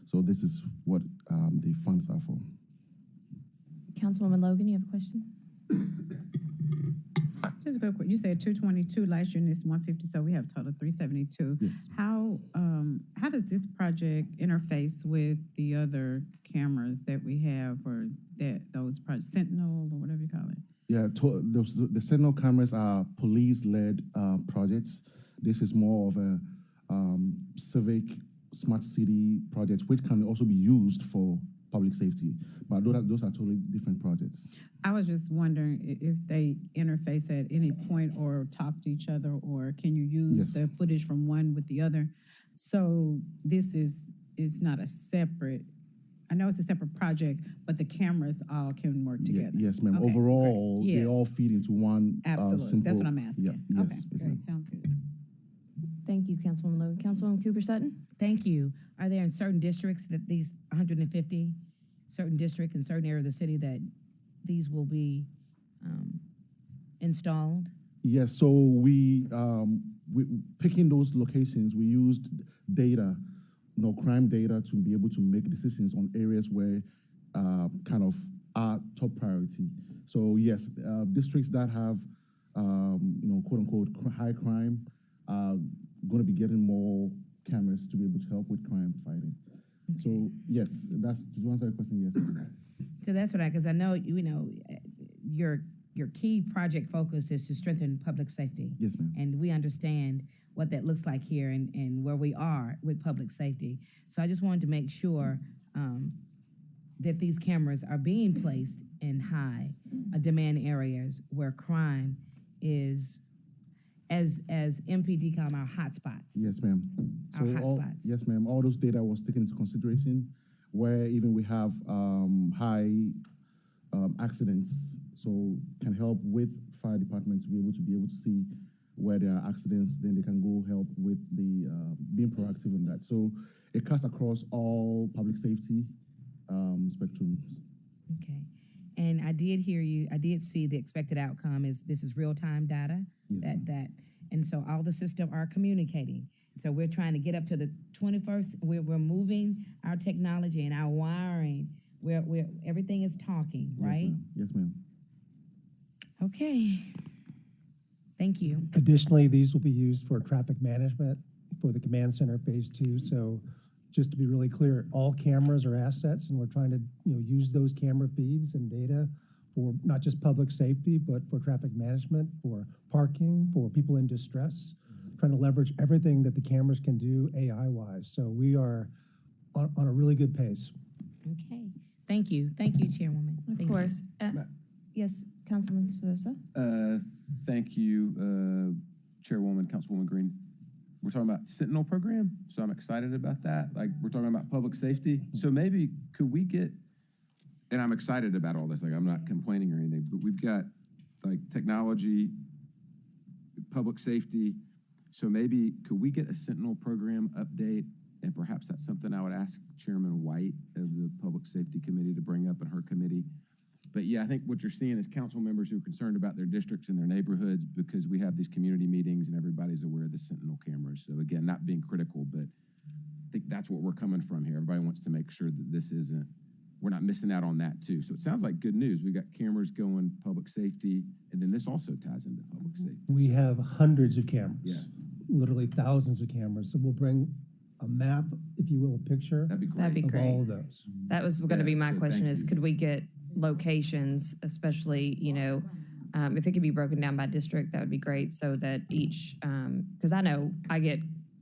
So this is what the funds are for. Councilwoman Logan, you have a question? Just real quick, you said 222 last year and it's 150, so we have a total of 372. Yes. How does this project interface with the other cameras that we have, or those projects, Sentinel or whatever you call it? Yeah, the Sentinel cameras are police-led projects. This is more of a civic smart city project, which can also be used for public safety. But those are totally different projects. I was just wondering if they interface at any point or talk to each other, or can you use the footage from one with the other? So this is not a separate, I know it's a separate project, but the cameras all can work together. Yes, ma'am. Okay, Overall, great. they all feed into one Absolutely. simple. That's what I'm asking. Yeah, Okay, yes, great. ma'am. Sounds good. Thank you, Councilwoman Logan. Councilwoman Cooper Sutton? Thank you. Are there in certain districts that these 150, certain district and certain area of the city that these will be installed? Yes, so we picking those locations, we used data, crime data, to be able to make decisions on areas where kind of are top priority. So yes, districts that have quote unquote high crime are going to be getting more cameras to be able to help with crime fighting. Okay. So yes, that's to answer your question. Yes. So that's what because I know your key project focus is to strengthen public safety. Yes, ma'am. And we understand what that looks like here and where we are with public safety. So I just wanted to make sure that these cameras are being placed in high demand areas where crime is, as MPD call them, our hotspots. Yes, ma'am. Our hotspots. Yes, ma'am. All those data was taken into consideration, where even we have high accidents, so can help with fire department to be able to see where there are accidents. Then they can go help with the being proactive on that. So it cuts across all public safety spectrums. Okay. And I did hear you, I did see the expected outcome is this is real-time data. Yes, And so all the systems are communicating. So we're trying to get up to the 21st, we're moving our technology and our wiring, we're everything is talking, right? Yes, ma'am. Okay. Thank you. Additionally, these will be used for traffic management for the command center phase 2. So just to be really clear, all cameras are assets, and we're trying to use those camera feeds and data for not just public safety, but for traffic management, for parking, for people in distress, trying to leverage everything that the cameras can do AI-wise. So we are on a really good pace. Okay. Thank you. Thank you, Chairwoman. Of course. Yes, Councilman Sposa. Thank you, Chairwoman, Councilwoman Green. We're talking about Sentinel program, so I'm excited about that. Like, we're talking about public safety. So maybe could we get and I'm excited about all this. Like, I'm not complaining or anything, but we've got like technology, public safety. So maybe could we get a Sentinel program update? And perhaps that's something I would ask Chairman White of the Public Safety Committee to bring up in her committee. But yeah, I think what you're seeing is council members who are concerned about their districts and their neighborhoods because we have these community meetings and everybody's aware of the Sentinel cameras. So again, not being critical, but I think that's what we're coming from here. Everybody wants to make sure that this isn't, we're not missing out on that too. So it sounds like good news. We got cameras going, public safety, and then this also ties into public safety. We have hundreds of cameras, Yeah. literally thousands of cameras. So we'll bring a map, if you will, a picture That'd be great. That'd be of great. all of those. That was going to be my so question thank is, you. could we get locations, especially, if it could be broken down by district, that would be great so that each, because I know I get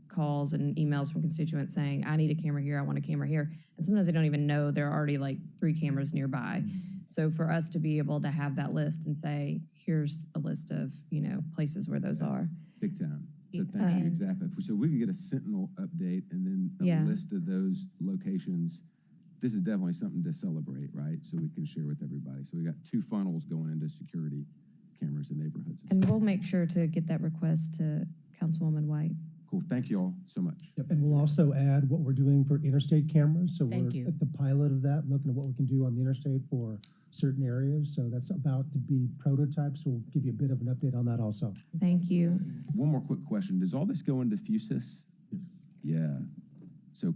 calls and emails from constituents saying, I need a camera here, I want a camera here. And sometimes they don't even know there are already like 3 cameras nearby. So for us to be able to have that list and say, here's a list of, places where those are. Big time. So thank you, exactly. So we could get a Sentinel update and then a Yeah. list of those locations. This is definitely something to celebrate, right? So we can share with everybody. So we got 2 funnels going into security cameras in neighborhoods. And we'll make sure to get that request to Councilwoman White. Cool. Thank you all so much. Yep, and we'll also add what we're doing for interstate cameras. So Thank we're you. at the pilot of that, looking at what we can do on the interstate for certain areas. So that's about to be prototypes. So we'll give you a bit of an update on that also. Thank you. One more quick question. Does all this go into FUSIS? Yeah. So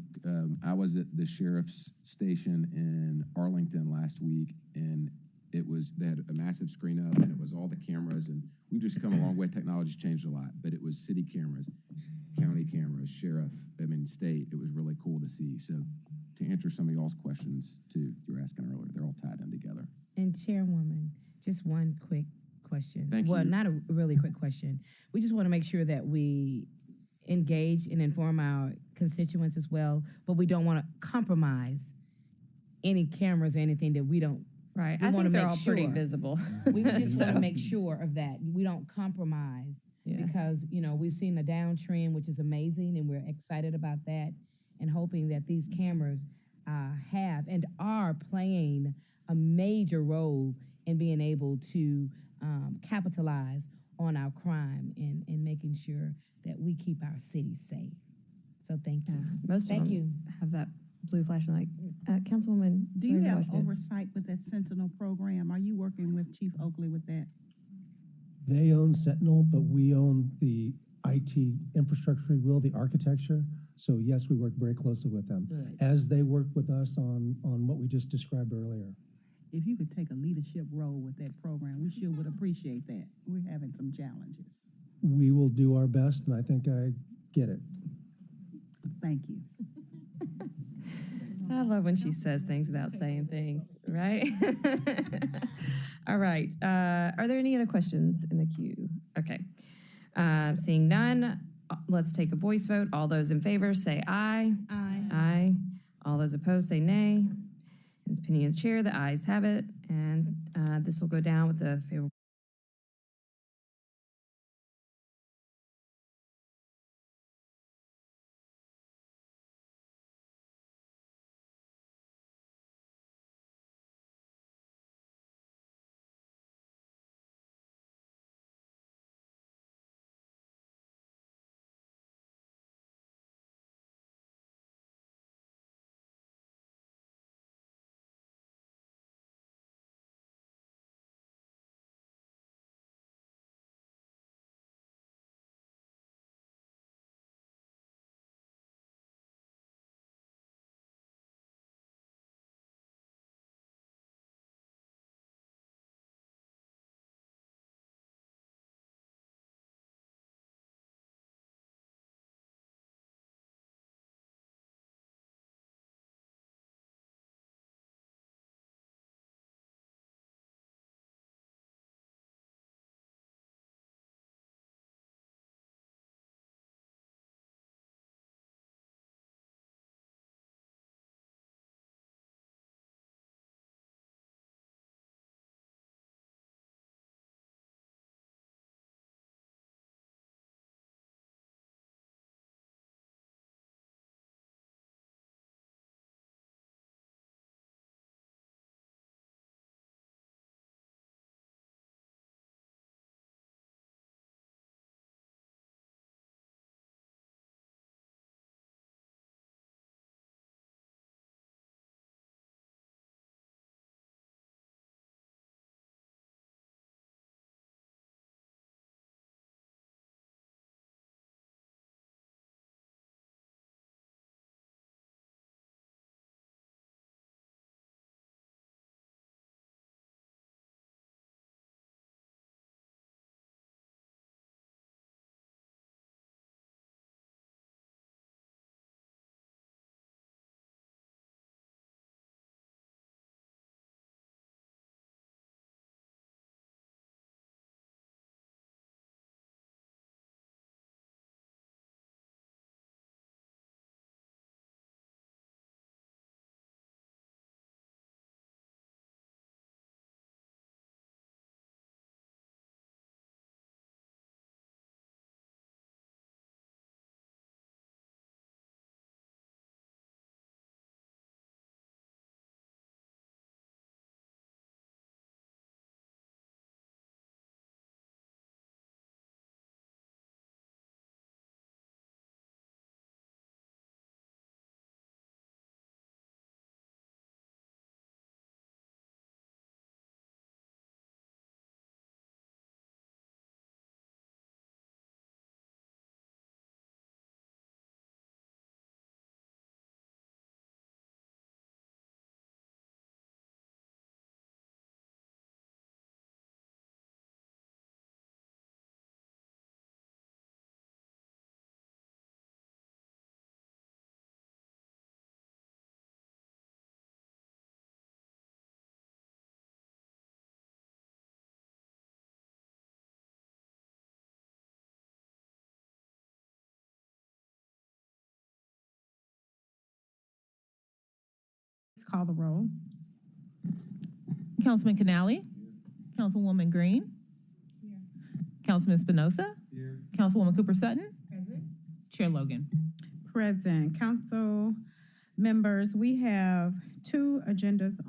I was at the sheriff's station in Arlington last week, and they had a massive screen up, and it was all the cameras, and we've just come a long way. Technology's changed a lot, but it was city cameras, county cameras, state. It was really cool to see. So to answer some of y'all's questions too, you were asking earlier, they're all tied in together. And Chairwoman, just one quick question. Thank Well, you. not a really quick question. We just want to make sure that we engage and inform our constituents as well, but we don't want to compromise any cameras or anything that we don't. Right. We I wanna think they're make all pretty sure. visible. We just want So- to make sure of that. We don't compromise because, we've seen a downtrend, which is amazing, and we're excited about that and hoping that these cameras have and are playing a major role in being able to capitalize on our crime and making sure that we keep our city safe. So thank you. Yeah, most Thank of them you. have that blue flashing light. Councilwoman. Do you sorry to have watch it. oversight with that Sentinel program? Are you working with Chief Oakley with that? They own Sentinel, but we own the IT infrastructure, if you will, the architecture. So yes, we work very closely with them Good. as they work with us on what we just described earlier. If you could take a leadership role with that program, we sure would appreciate that. We're having some challenges. We will do our best, and I think I get it. Thank you. I love when she says things without saying things, right? All right. Are there any other questions in the queue? Okay. Seeing none, let's take a voice vote. All those in favor say aye. Aye. Aye. All those opposed say nay. In its opinion of the chair, the ayes have it. And this will go down with the favorable call the roll. Councilman Canali? Councilwoman Green? Councilman Spinoza? Councilwoman Cooper Sutton? Chair Logan. Present. Council members, we have two items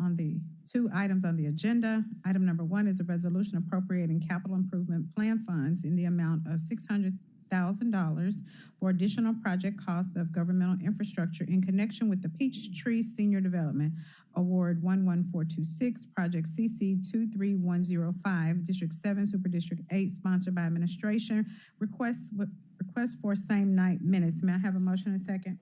on the agenda. Item number one is a resolution appropriating capital improvement plan funds in the amount of $600,000 for additional project costs of governmental infrastructure in connection with the Peachtree Senior Development Award 11426, Project CC 23105, District 7, Super District 8, sponsored by administration. Request for same night minutes. May I have a motion and a second?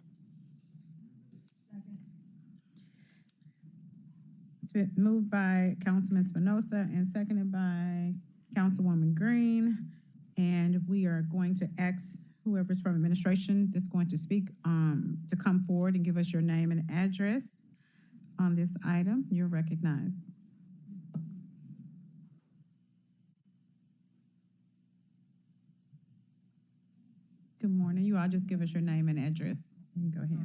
It's been moved by Councilman Spinoza and seconded by Councilwoman Green. And we are going to ask whoever's from administration that's going to speak to come forward and give us your name and address on this item. You're recognized. Good morning. You all just give us your name and address. You can go ahead.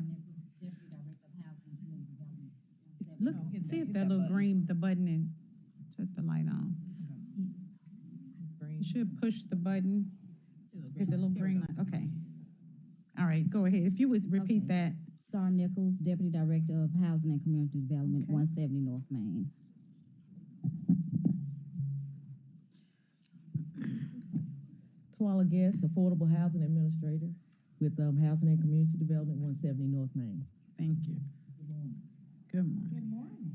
Look, see if that little green, the button, and turn the light on. You should push the button. Hit the little green light. Okay. All right, go ahead. If you would repeat that. Star Nichols, Deputy Director of Housing and Community Development, 170 North Main. Twala Guest, Affordable Housing Administrator with Housing and Community Development, 170 North Main. Thank you. Good morning. Good morning.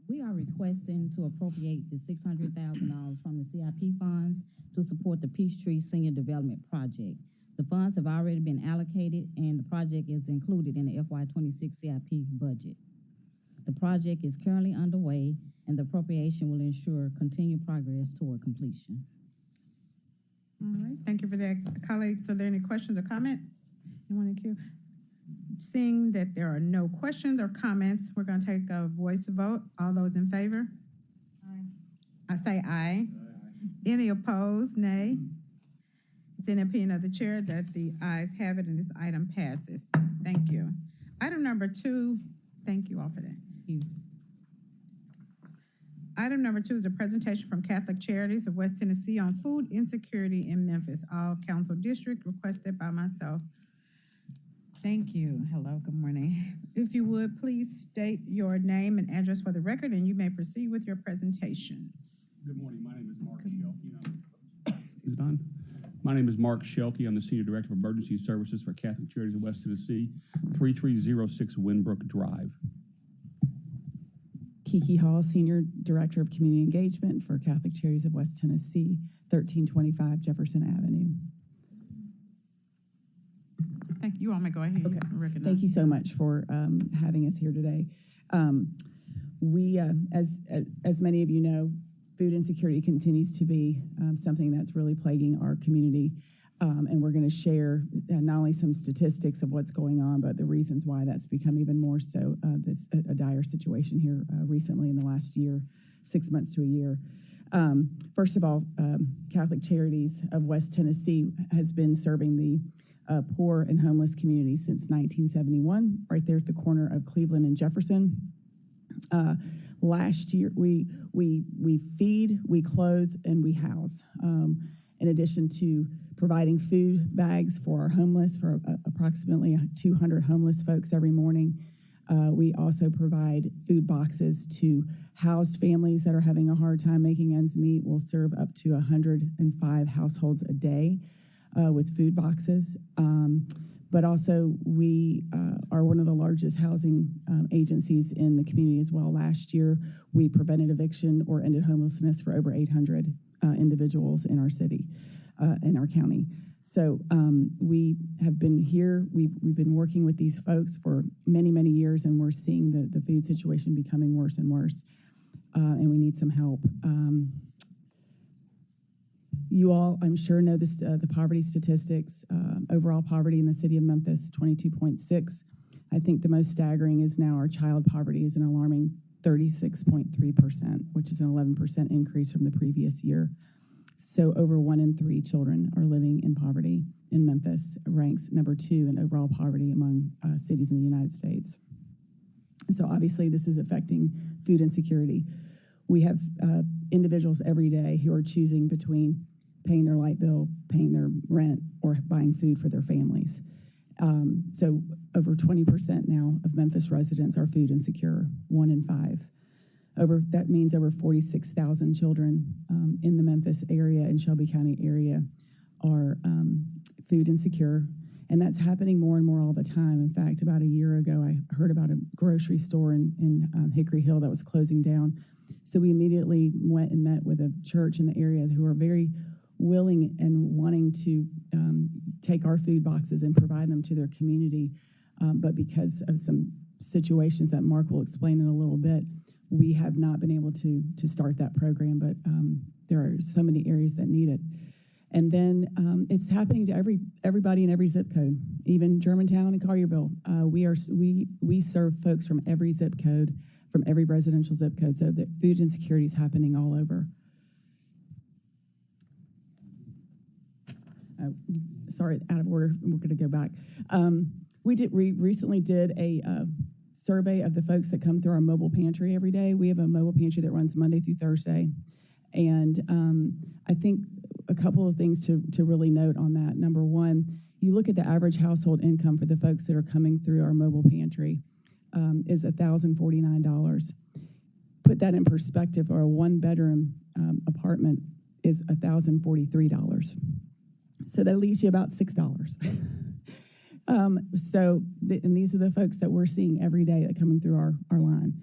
We are requesting to appropriate the $600,000 from the CIP funds to support the Peachtree Senior Development Project. The funds have already been allocated and the project is included in the FY26 CIP budget. The project is currently underway and the appropriation will ensure continued progress toward completion. All right, thank you for that, colleagues. Are there any questions or comments? Anyone in queue? Seeing that there are no questions or comments, we're going to take a voice vote. All those in favor? Aye. I say aye. Aye. Any opposed? Nay. It's in the opinion of the chair that the ayes have it and this item passes. Thank you. Item number two, thank you all for that. Thank you. Item number two is a presentation from Catholic Charities of West Tennessee on food insecurity in Memphis, all council district, requested by myself. Thank you. Hello, good morning. If you would, please state your name and address for the record, and you may proceed with your presentations. Good morning. My name is Mark Shelkey. Is it on? My name is Mark Shelkey. I'm the Senior Director of Emergency Services for Catholic Charities of West Tennessee, 3306 Winbrook Drive. Kiki Hall, Senior Director of Community Engagement for Catholic Charities of West Tennessee, 1325 Jefferson Avenue. Thank you. You all may go ahead. Okay. Thank you so much for having us here today. We, as many of you know, food insecurity continues to be something that's really plaguing our community. And we're going to share not only some statistics of what's going on, but the reasons why that's become even more so a dire situation here recently in the last year, 6 months to a year. First of all, Catholic Charities of West Tennessee has been serving the poor and homeless community since 1971, right there at the corner of Cleveland and Jefferson. Last year, we feed, we clothe, and we house. In addition to providing food bags for our homeless, for approximately 200 homeless folks every morning, we also provide food boxes to housed families that are having a hard time making ends meet. We'll serve up to 105 households a day with food boxes. But also, we are one of the largest housing agencies in the community as well. Last year, we prevented eviction or ended homelessness for over 800 individuals in our city, in our county. So we have been here. We've been working with these folks for many, many years, and we're seeing the food situation becoming worse and worse, and we need some help. You all, I'm sure, know this, the poverty statistics. Overall poverty in the city of Memphis, 22.6. I think the most staggering is now our child poverty is an alarming 36.3%, which is an 11% increase from the previous year. So over 1 in 3 children are living in poverty in Memphis, ranks number 2 in overall poverty among cities in the United States. And so obviously this is affecting food insecurity. We have individuals every day who are choosing between paying their light bill, paying their rent, or buying food for their families. So over 20% now of Memphis residents are food insecure, 1 in 5. That means over 46,000 children in the Memphis area and Shelby County area are food insecure. And that's happening more and more all the time. In fact, about a year ago, I heard about a grocery store in Hickory Hill that was closing down. So we immediately went and met with a church in the area who are very willing and wanting to take our food boxes and provide them to their community. But because of some situations that Mark will explain in a little bit, we have not been able to start that program, but there are so many areas that need it. And then it's happening to everybody in every zip code, even Germantown and Collierville. We serve folks from every zip code, from every residential zip code, so the food insecurity is happening all over. Sorry, out of order, we're going to go back. We recently did a survey of the folks that come through our mobile pantry every day. We have a mobile pantry that runs Monday through Thursday. And I think a couple of things to really note on that. Number one, you look at the average household income for the folks that are coming through our mobile pantry is $1,049. Put that in perspective, or a one-bedroom apartment is $1,043. So that leaves you about $6. And these are the folks that we're seeing every day that coming through our line.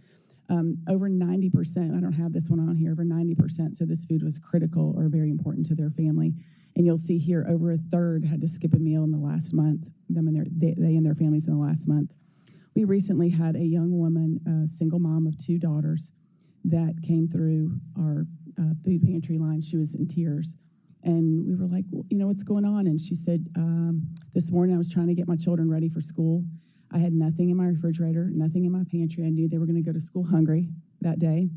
Over 90%, I don't have this one on here, over 90% said this food was critical or very important to their family. And you'll see here over a third had to skip a meal in the last month, they and their families in the last month. We recently had a young woman, a single mom of 2 daughters, that came through our food pantry line. She was in tears. And we were like, well, what's going on? And she said, this morning I was trying to get my children ready for school. I had nothing in my refrigerator, nothing in my pantry. I knew they were going to go to school hungry that day.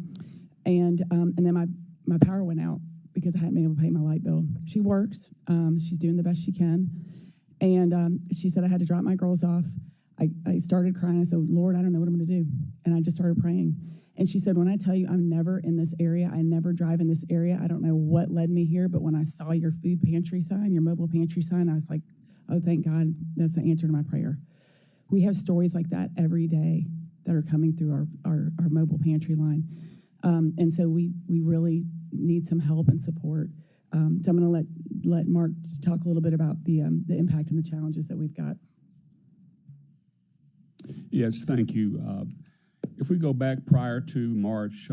And then my power went out because I hadn't been able to pay my light bill. She works. She's doing the best she can. And she said, I had to drop my girls off. I started crying. I said, Lord, I don't know what I'm going to do. And I just started praying. And she said, when I tell you I'm never in this area, I never drive in this area, I don't know what led me here, but when I saw your food pantry sign, your mobile pantry sign, I was like, oh, thank God, that's the answer to my prayer. We have stories like that every day that are coming through our mobile pantry line. And so we really need some help and support. So I'm going to let Mark talk a little bit about the impact and the challenges that we've got. Yes, thank you. If we go back prior to March,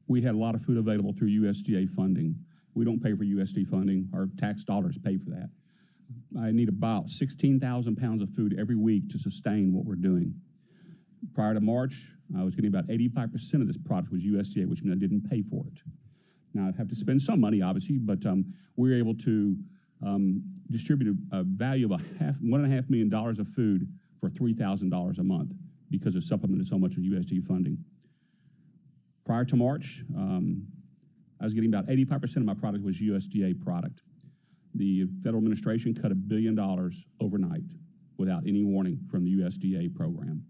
we had a lot of food available through USDA funding. We don't pay for USDA funding. Our tax dollars pay for that. I need about 16,000 pounds of food every week to sustain what we're doing. Prior to March, I was getting about 85% of this product was USDA, which means I didn't pay for it. Now, I'd have to spend some money, obviously, but we were able to distribute a value of $1.5 million of food for $3,000 a month because it supplemented so much of USDA funding. Prior to March, I was getting about 85% of my product was USDA product. The federal administration cut $1 billion overnight without any warning from the USDA program.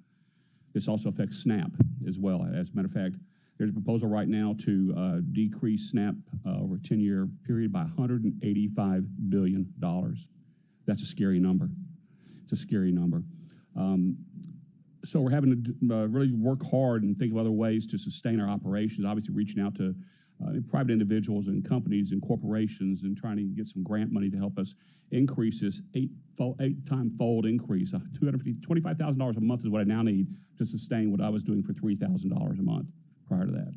This also affects SNAP as well. As a matter of fact, there's a proposal right now to decrease SNAP over a 10-year period by $185 billion. That's a scary number. It's a scary number. So we're having to really work hard and think of other ways to sustain our operations, obviously reaching out to private individuals and companies and corporations and trying to get some grant money to help us increase this eight-time fold increase. $25,000 a month is what I now need to sustain what I was doing for $3,000 a month prior to that.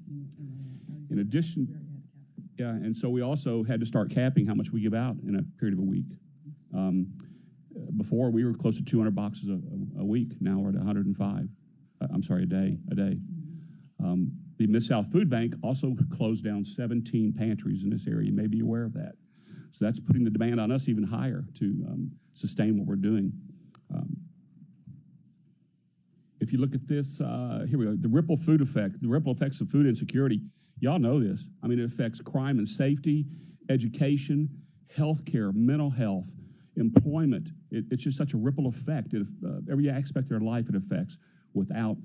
In addition, and so we also had to start capping how much we give out in a period of a week. Before, we were close to 200 boxes a week. Now we're at 105. A day. The Mid-South Food Bank also closed down 17 pantries in this area. You may be aware of that. So that's putting the demand on us even higher to sustain what we're doing. If you look at this, here we go, the ripple effects of food insecurity. Y'all know this. I mean, it affects crime and safety, education, healthcare, mental health, employment. It's just such a ripple effect. Every aspect of their life it affects. without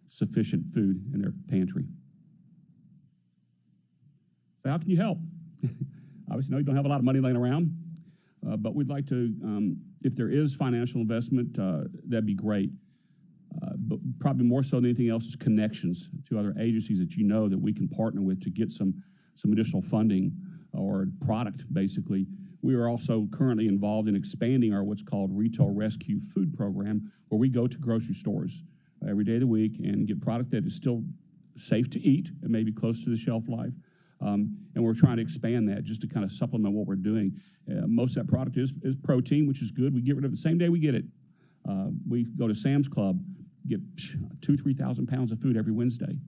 sufficient food in their pantry. So how can you help? Obviously, no, you don't have a lot of money laying around, but we'd like to, if there is financial investment, that'd be great. But probably more so than anything else is connections to other agencies that you know that we can partner with to get some additional funding or product, basically. We are also currently involved in expanding our what's called Retail Rescue Food Program, where we go to grocery stores every day of the week and get product that is still safe to eat and maybe close to the shelf life. And we're trying to expand that just to kind of supplement what we're doing. Most of that product is protein, which is good. We get rid of it the same day we get it. We go to Sam's Club, get 2,000-3,000 pounds of food every Wednesday.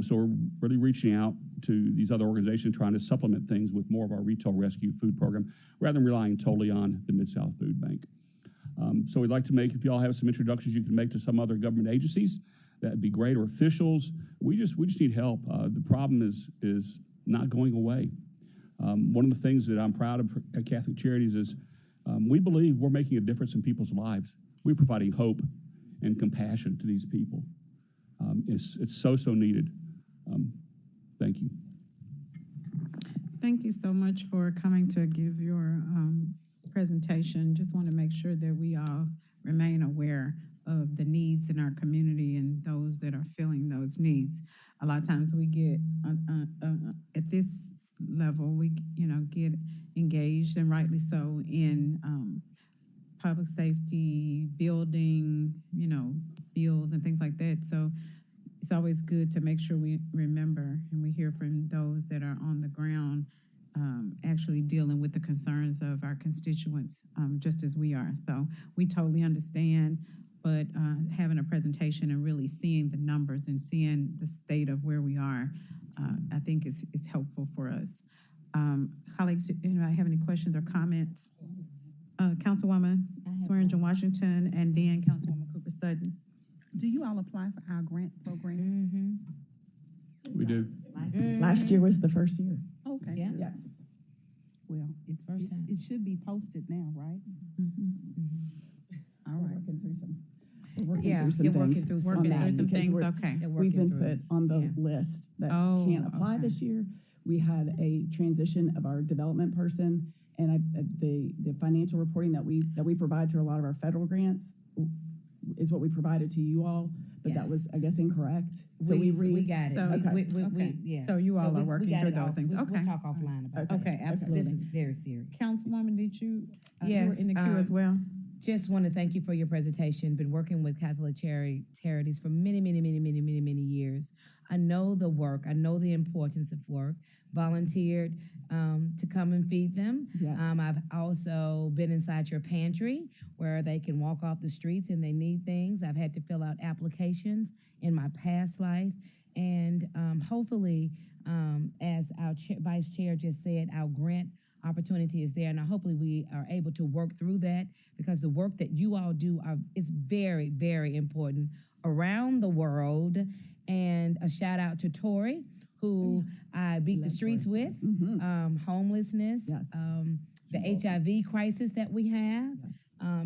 So we're really reaching out to these other organizations, trying to supplement things with more of our Retail Rescue Food Program, rather than relying totally on the Mid-South Food Bank. So we'd like to make, if you all have some introductions you can make to some other government agencies, that'd be great, or officials. We just need help. The problem is not going away. One of the things that I'm proud of at Catholic Charities is we believe we're making a difference in people's lives. We're providing hope and compassion to these people. It's so needed. Thank you. Thank you so much for coming to give your presentation. Just want to make sure that we all remain aware of the needs in our community and those that are filling those needs. A lot of times we get at this level, we get engaged, and rightly so, in public safety, building, bills and things like that. So it's always good to make sure we remember and we hear from those that are on the ground, actually dealing with the concerns of our constituents, just as we are. So we totally understand, but having a presentation and really seeing the numbers and seeing the state of where we are, I think is helpful for us. Colleagues, anybody have any questions or comments? Councilwoman Swearingen Washington, and then Councilwoman Cooper Sutton. Do you all apply for our grant program? We do. Last year was the first year. Okay. Yeah. Yes. Well, it should be posted now, right? All right. We're working Yeah, through some you're things. working through some on that things. because Things, we're- okay. They're We've working been through. put on the Yeah. list that Oh, can't apply okay. this year. We had a transition of our development person, and the financial reporting that we provide to a lot of our federal grants is what we provided to you all, but that Yes. was, I guess, incorrect. So we got it. So- We Okay. So you all are working got through it those off. things. We'll Okay. talk offline about Okay. it. Okay, absolutely. This is very serious. Councilwoman, did you, you Yes, were in the queue as well? Just want to thank you for your presentation. Been working with Catholic Charities for many years. I know the work. I know the importance of work. Volunteered to come and feed them. Yes. I've also been inside your pantry where they can walk off the streets and they need things. I've had to fill out applications in my past life. And hopefully, as our vice chair just said, our grant opportunity is there, and hopefully we are able to work through that, because the work that you all do is very, very important around the world. And a shout out to Tori, who I beat the streets with, homelessness, Yes. the HIV crisis that we have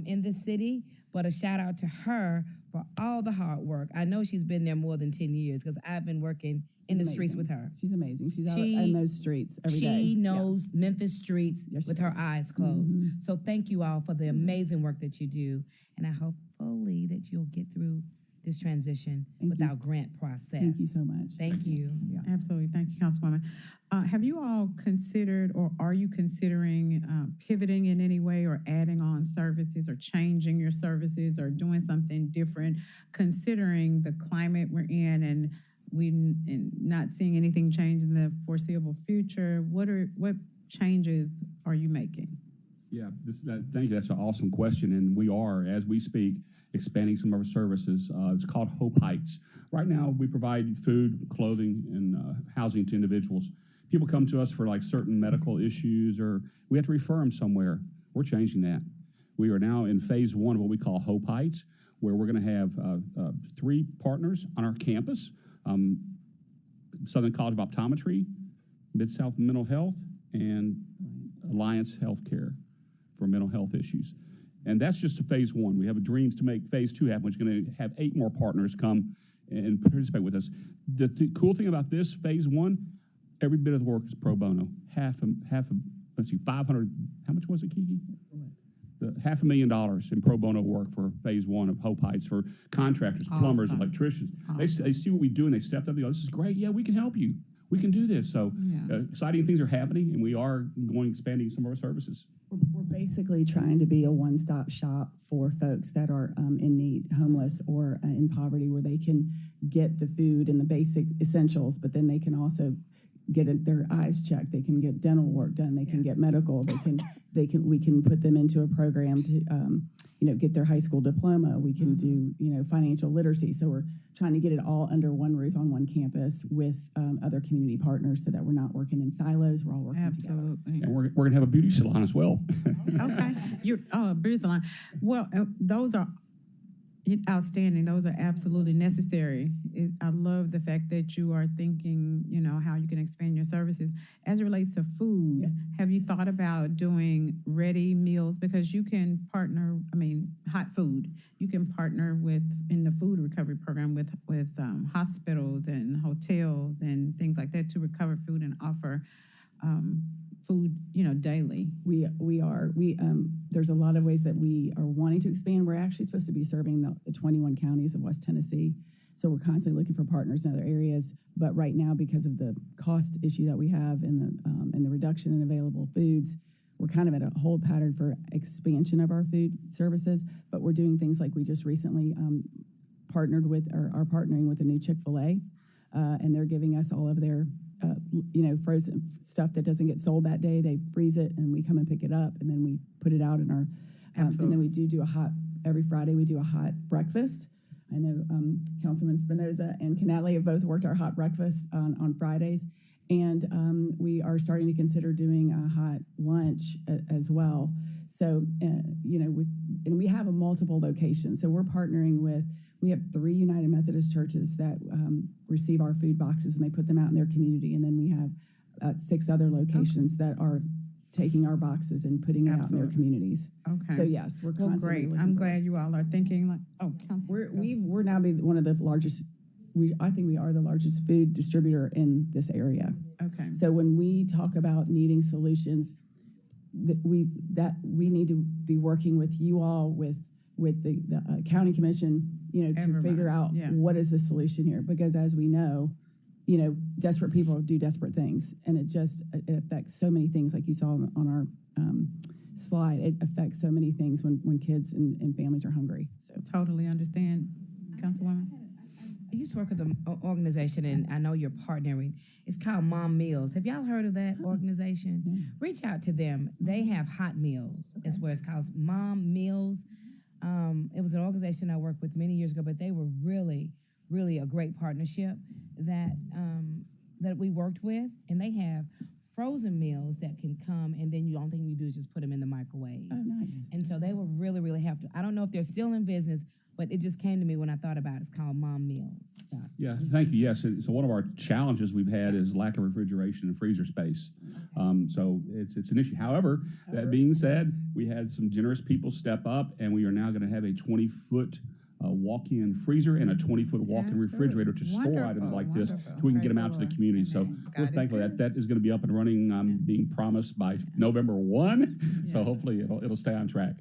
in the city. But a shout out to her for all the hard work. I know she's been there more than 10 years because I've been working in the streets with her. She's amazing. She's out in those streets every day. She knows Memphis streets Yes, she with her does. eyes closed. So thank you all for the amazing work that you do. And I hopefully that you'll get through this transition with our grant process. Thank you so much. Thank you. Absolutely. Thank you, Councilwoman. Have you all considered, or are you considering pivoting in any way, or adding on services, or changing your services, or doing something different, considering the climate we're in and not seeing anything change in the foreseeable future? What changes are you making? Yeah, thank you. That's an awesome question, and we are, as we speak, expanding some of our services. It's called Hope Heights. Right now, we provide food, clothing, and housing to individuals. People come to us for like certain medical issues, or we have to refer them somewhere. We're changing that. We are now in phase one of what we call Hope Heights, where we're going to have 3 partners on our campus: Southern College of Optometry, Mid-South Mental Health, and Alliance Healthcare for mental health issues. And that's just a phase one. We have dreams to make phase two happen, which is going to have 8 more partners come and participate with us. The cool thing about this phase one, every bit of the work is pro bono. Let's see, 500, how much was it, Kiki? $500,000 in pro bono work for phase one of Hope Heights for contractors, plumbers, electricians. They see what we do and they stepped up. They go, this is great. Yeah, we can help you. We can do this. So exciting things are happening, and we are expanding some of our services. We're basically trying to be a one-stop shop for folks that are in need, homeless or in poverty, where they can get the food and the basic essentials, but then they can also get their eyes checked. They can get dental work done. They can get medical. We can put them into a program to, get their high school diploma. We can do, financial literacy. So we're trying to get it all under one roof on one campus with other community partners, so that we're not working in silos. We're all working together. And we're going to have a beauty salon as well. Okay. Beauty salon. Well, those are outstanding. Those are absolutely necessary. I love the fact that you are thinking, how you can expand your services. As it relates to food, have you thought about doing ready meals? Because you can partner, hot food. You can partner in the food recovery program with hospitals and hotels and things like that to recover food and offer food, daily. We are. There's a lot of ways that we are wanting to expand. We're actually supposed to be serving the 21 counties of West Tennessee. So we're constantly looking for partners in other areas. But right now, because of the cost issue that we have and the reduction in available foods, we're kind of at a hold pattern for expansion of our food services. But we're doing things like we just recently partnered with, or are partnering with a new Chick-fil-A, and they're giving us all of their frozen stuff that doesn't get sold that day. They freeze it, and we come and pick it up, and then we put it out in our. And then we do every Friday we do a hot breakfast. I know Councilman Espinoza and Canale have both worked our hot breakfast on Fridays, and we are starting to consider doing a hot lunch as well. So, and we have a multiple locations. So we're partnering with. We have 3 United Methodist churches that receive our food boxes, and they put them out in their community. And then we have 6 other locations that are taking our boxes and putting it out in their communities. Okay. So yes, we're constantly. Great. I'm glad you all are thinking like, We're now one of the largest. I think we are the largest food distributor in this area. Okay. So when we talk about needing solutions, we need to be working with you all, with the county commission, to figure out what is the solution here. Because as we know, desperate people do desperate things, and it affects so many things. Like you saw on our slide, it affects so many things when kids and families are hungry. So totally understand, Councilwoman. I used to work with an organization, and I know you're partnering. It's called Mom Meals. Have y'all heard of that organization? Yeah. Reach out to them. They have hot meals. Okay. Is what it's called, Mom Meals. It was an organization I worked with many years ago, but they were really, really a great partnership that we worked with, and they have frozen meals that can come, and then the only thing you do is just put them in the microwave. Oh, nice. And so they were really, really helpful. I don't know if they're still in business, but it just came to me when I thought about it. It's called Mom Meals. Yeah, thank you. Yes, so one of our challenges we've had is lack of refrigeration and freezer space. So it's an issue. However, that being said, we had some generous people step up, and we are now going to have a 20-foot walk-in freezer and a 20-foot walk-in refrigerator to store items like this, so we can get them out to the community. So we're thankful that is going to be up and running, being promised by November 1. So hopefully it'll stay on track.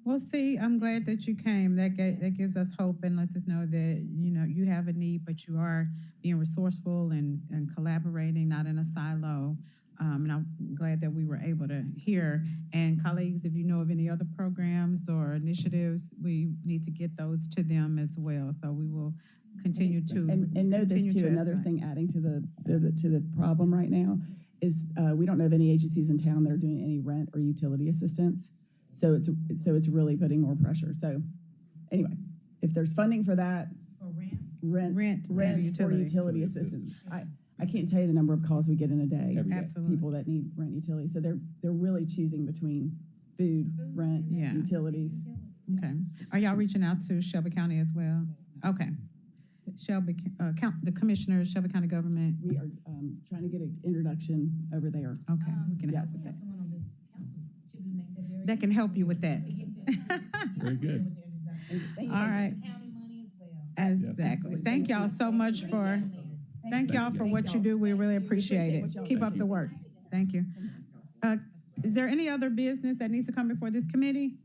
Well, see, I'm glad that you came. That gives us hope and lets us know that, you have a need, but you are being resourceful and collaborating, not in a silo. And I'm glad that we were able to hear. And colleagues, if you know of any other programs or initiatives, we need to get those to them as well. So we will continue to and know this too. Another thing, adding to the problem right now is we don't know of any agencies in town that are doing any rent or utility assistance. So it's really putting more pressure. So anyway, if there's funding for that, for rent or utility assistance, I can't tell you the number of calls we get in a day. Absolutely. People that need rent, utility. So they're really choosing between food, rent, utilities. Okay. Are y'all reaching out to Shelby County as well? Okay. Shelby, the commissioners, Shelby County government. We are trying to get an introduction over there. Okay. We can help with that. That can help you with that. Very good. All right. Exactly. Thank y'all so much for, thank y'all for what you do. We really appreciate it. Keep up the work. Thank you. Is there any other business that needs to come before this committee?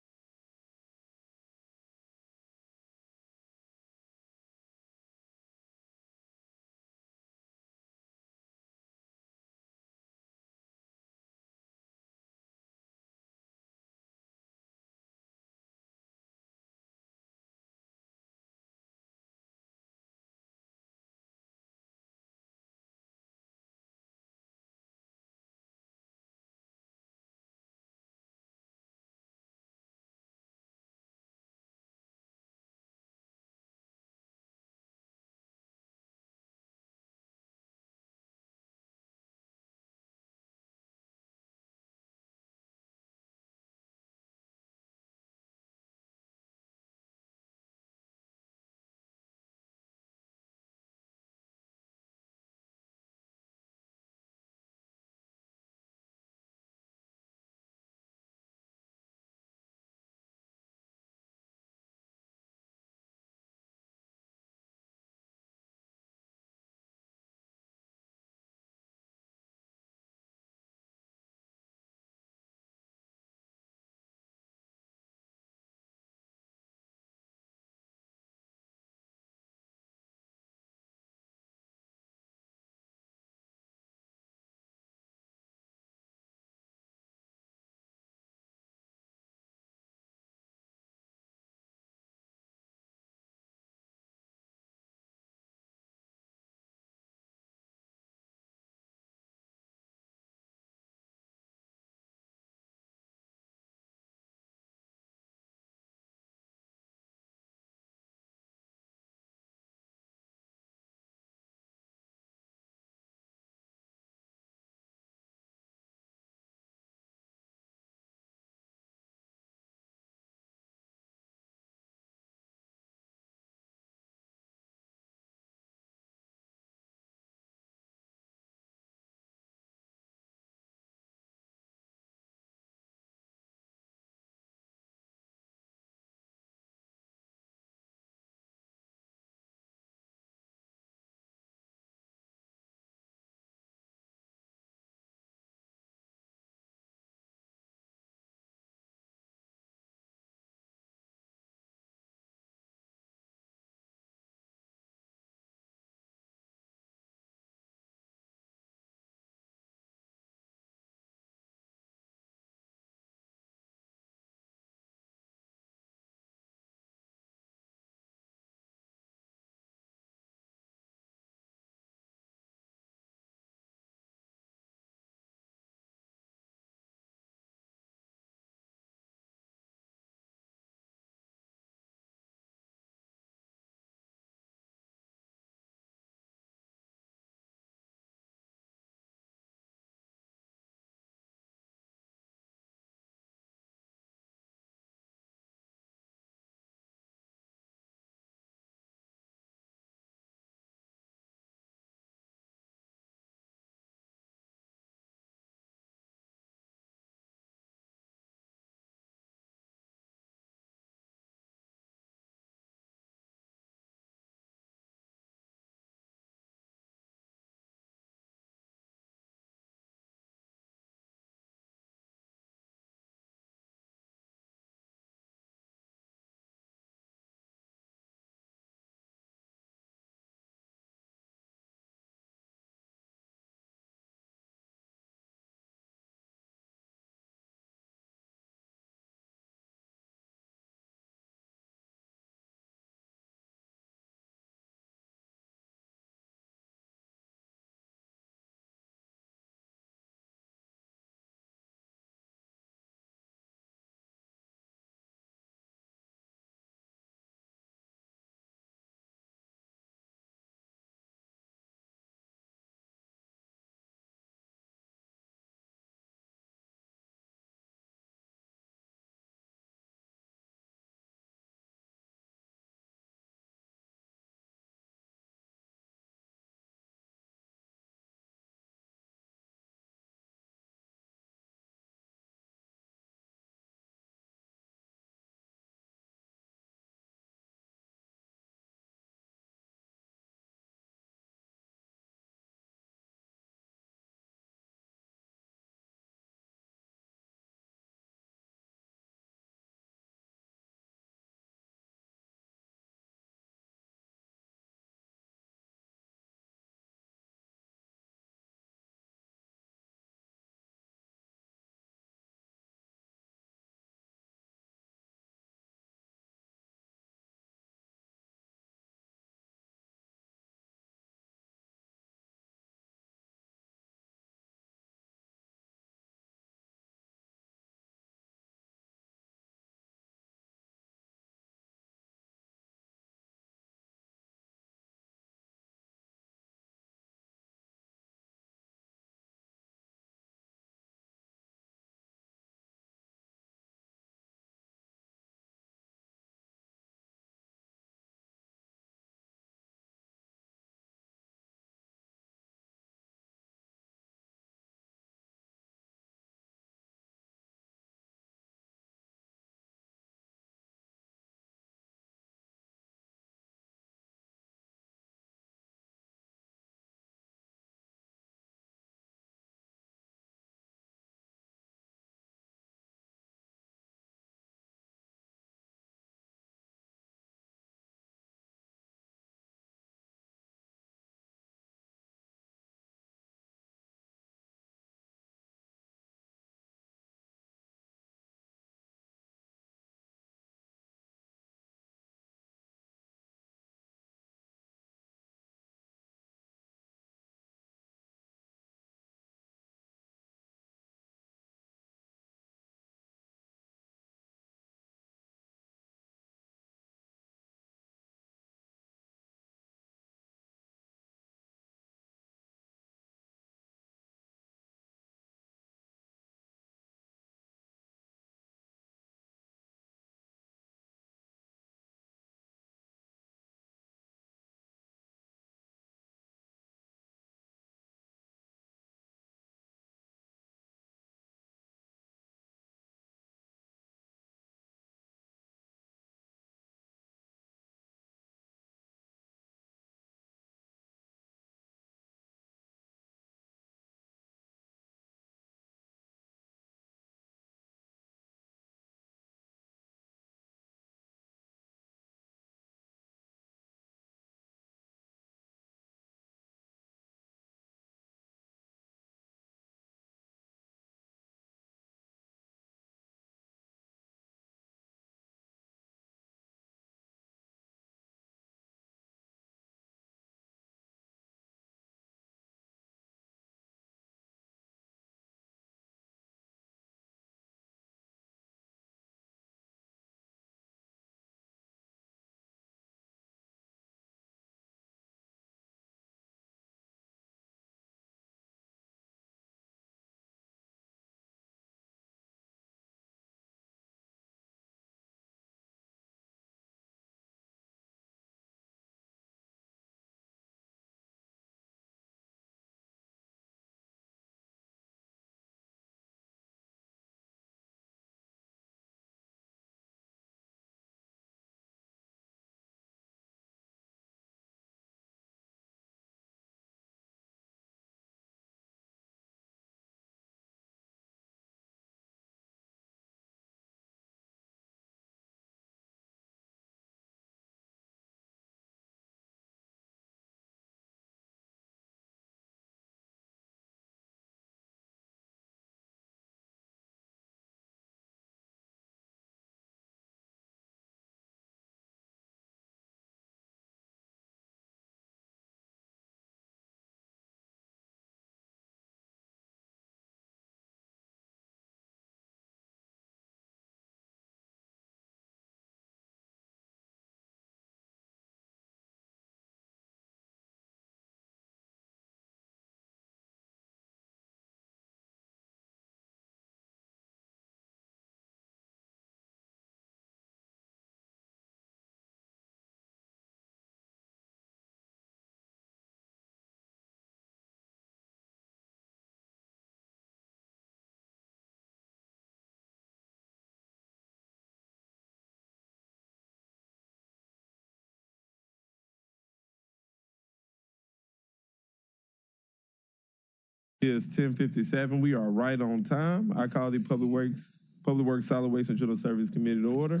It's 10:57. We are right on time. I call the Public Works, Solid Waste, and General Service Committee to order.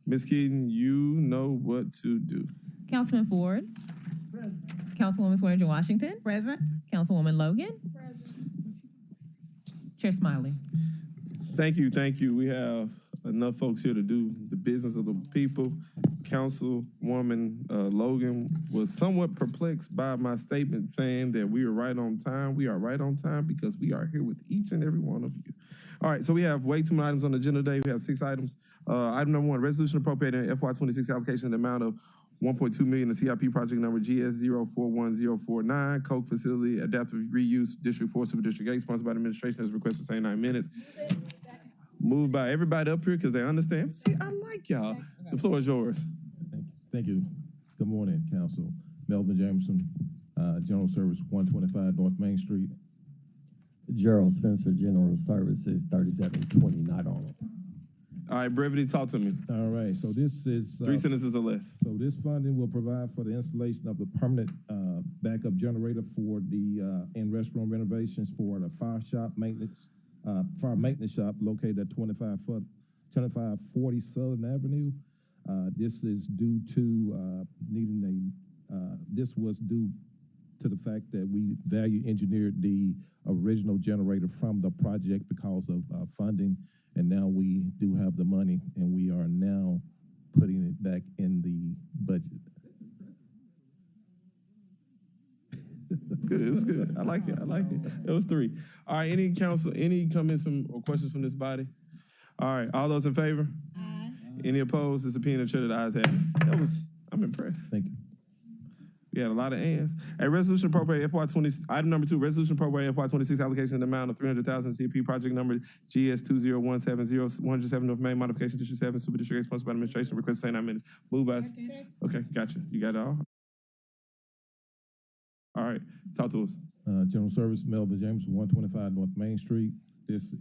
Ms. Keaton, you know what to do. Councilman Ford. Present. Councilwoman Swearingen Washington. Present. Councilwoman Logan. Present. Chair Smiley. Thank you, thank you. We have enough folks here to do the business of the people. Councilwoman Logan was somewhat perplexed by my statement saying that we are right on time. We are right on time because we are here with each and every one of you. All right, so we have way too many items on the agenda today. We have 6 items. Item number 1, resolution appropriating FY26 allocation in the amount of $1.2 million to CIP project number GS041049, Coke Facility Adaptive Reuse, District 4, Super District 8, sponsored by the administration as requested for 9 minutes. Moved by everybody up here because they understand. See, I like y'all. The floor is yours. Thank you. Good morning, Council. Melvin Jameson, General Service 125 North Main Street. Gerald Spencer, General Services 3720 Night Arnold. All right, brevity, talk to me. All right, so this is 3 sentences or less. So this funding will provide for the installation of the permanent backup generator for the in-restaurant renovations for the fire maintenance shop located at 2540 Southern Avenue. This is due to this was due to the fact that we value engineered the original generator from the project because of funding, and now we do have the money, and we are now putting it back in the budget. It's good. It was good. I like it. It was 3. All right. Any comments or questions from this body? All right. All those in favor? Aye. Any opposed? It's a opinion of the chair that the ayes have it. I'm impressed. Thank you. We had a lot of ands. A resolution appropriate FY20. Item number 2. Resolution appropriate FY26 allocation in the amount of $300,000 CP project number GS20170 107 North Main modification District 7 Super District 8 sponsored by the administration. Request to 9 minutes. Move us. Okay. Gotcha. You got it all. All right, talk to us. General Service, Melvin James, 125 North Main Street. This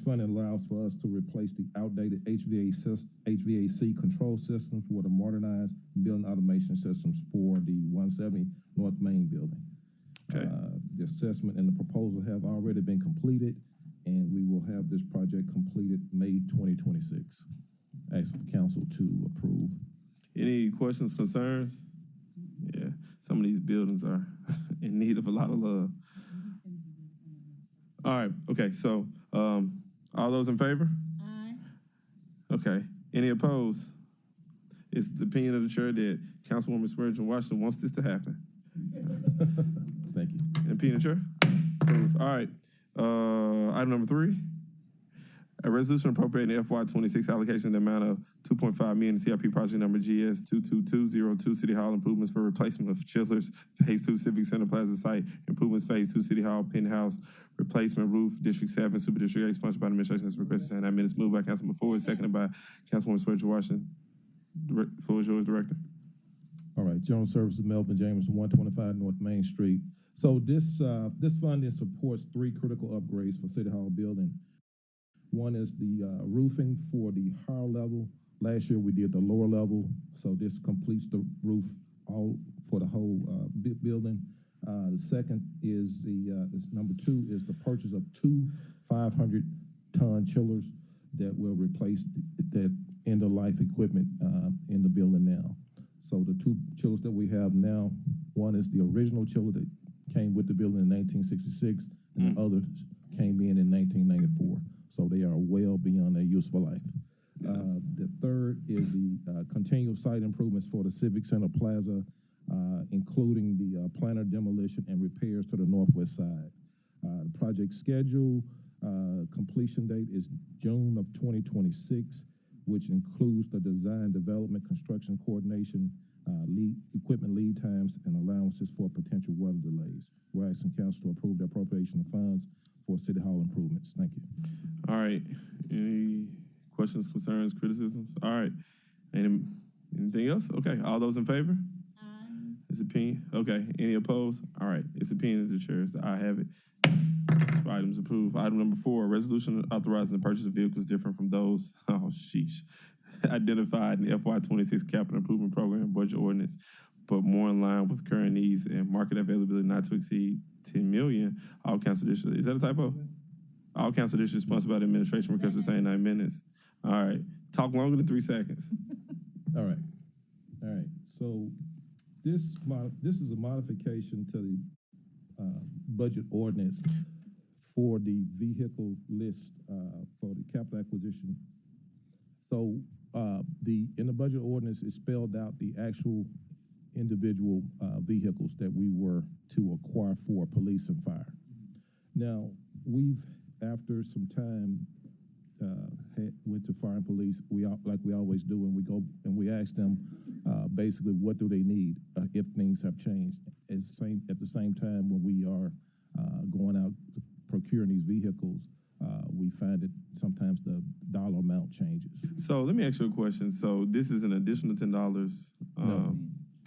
funding allows for us to replace the outdated HVAC control systems for the modernized building automation systems for the 170 North Main building. Okay. The assessment and the proposal have already been completed, and we will have this project completed May 2026. Ask the council to approve. Any questions, concerns? Yeah, some of these buildings are in need of a lot of love. All right, okay, so all those in favor? Aye. Okay, any opposed? It's the opinion of the chair that Councilwoman Swearingen Washington wants this to happen. Thank you. And opinion of the chair? Approve. All right, item number 3. A resolution appropriating FY26 allocation in the amount of $2.5 million to CIP project number GS22202 City Hall improvements for replacement of Childers Phase 2 Civic Center Plaza site improvements Phase 2 City Hall Penthouse replacement roof District 7 Super District 8 sponsored by the administration as requested. 9 minutes. Moved by Councilman Ford, seconded by Councilwoman Swearingen Washington. Floor is yours, Director. All right, General Services, Melvin James, 125 North Main Street. So this funding supports 3 critical upgrades for City Hall building. One is the roofing for the higher level. Last year we did the lower level, so this completes the roof all for the whole building. The second is number 2 is the purchase of 2 500-ton chillers that will replace that end-of-life equipment in the building now. So the 2 chillers that we have now, one is the original chiller that came with the building in 1966, and the other came in 1994. So they are well beyond their useful life. The third is the continual site improvements for the Civic Center Plaza, including the planner demolition and repairs to the northwest side. The project schedule completion date is June of 2026, which includes the design, development, construction coordination, equipment lead times, and allowances for potential weather delays. We're asking council to approve the appropriation of funds for City Hall improvements. Thank you. All right. Any questions, concerns, criticisms? All right. Anything else? Okay. All those in favor? Aye. It's opinion. Okay. Any opposed? All right. It's opinion of the chairs. I have it. So items approved. Item number 4, resolution authorizing the purchase of vehicles different from those, identified in the FY26 Capital Improvement Program budget ordinance but more in line with current needs and market availability not to exceed 10 million. All council districts, is that a typo? All council districts sponsored by the administration request the same 9 minutes. All right, talk longer than 3 seconds. All right. So this is a modification to the budget ordinance for the vehicle list for the capital acquisition. So in the budget ordinance, it spelled out the actual individual vehicles that we were to acquire for police and fire. Now, we've, after some time, went to fire and police, like we always do, and we go and we ask them basically what do they need if things have changed. At the same time, when we are going out procuring these vehicles, we find that sometimes the dollar amount changes. So let me ask you a question. So this is an additional $10. No.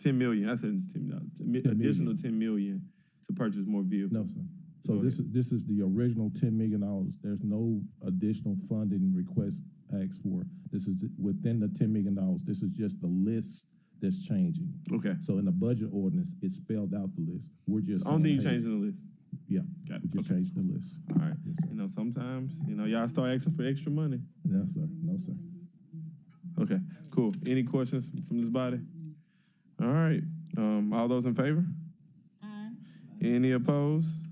10 million. I said $10. Additional 10 million to purchase more vehicles. No, sir. So this is the original $10 million. There's no additional funding request asked for. This is within the $10 million. This is just the list that's changing. Okay. So in the budget ordinance, it's spelled out the list. We're just Only thing you saying, changing the list. Yeah, Got it. we just changed the list. All right. Sometimes, y'all start asking for extra money. No, sir. No, sir. Okay, cool. Any questions from this body? All right. All those in favor? Aye. Any opposed?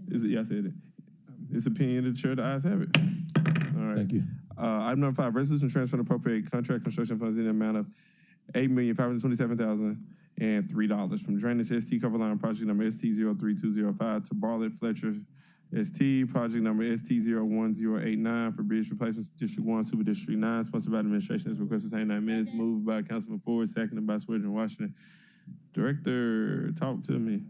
Is it? Yeah, I said it. It's opinion of the chair. The ayes have it. All right. Thank you. Item number 5, resolution transfer and appropriate contract construction funds in the amount of $8,527,003 from Drainage ST Cover Line Project number ST03205 to Bartlett Fletcher ST Project number ST01089 for bridge replacements District 1, Super District 9, sponsored by the administration as requested the same 9 minutes, moved by Councilman Ford, seconded by Swedron Washington. Director, talk to me.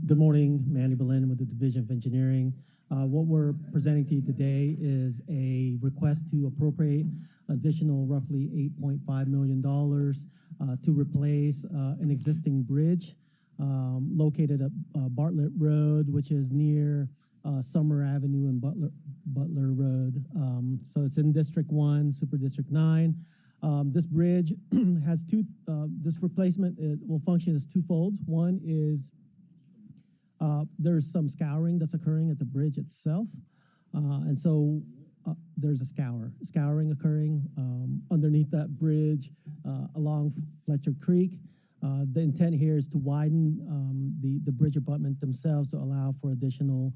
Good morning, Manny Belen with the Division of Engineering. What we're presenting to you today is a request to appropriate additional roughly $8.5 million to replace an existing bridge located at Bartlett Road, which is near Summer Avenue and Butler Road. So it's in District 1, Super District 9. This bridge has this replacement will function as twofolds. One is there's some scouring that's occurring at the bridge itself. And so there's a scouring occurring underneath that bridge along Fletcher Creek. The intent here is to widen the bridge abutment themselves to allow for additional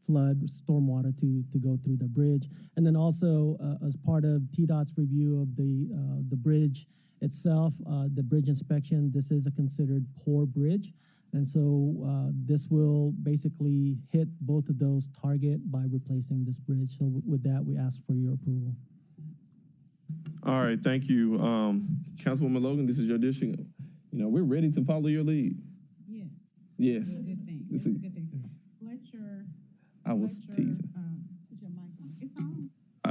flood stormwater to go through the bridge. And then also as part of TDOT's review of the bridge itself, the bridge inspection, this is a considered poor bridge. And so this will basically hit both of those target by replacing this bridge. So with that, we ask for your approval. All right, thank you. Councilwoman Logan, this is your district. We're ready to follow your lead. Yes. Yes. Good thing. That's a good thing. Fletcher. I was teasing. Put your mic on. It's on.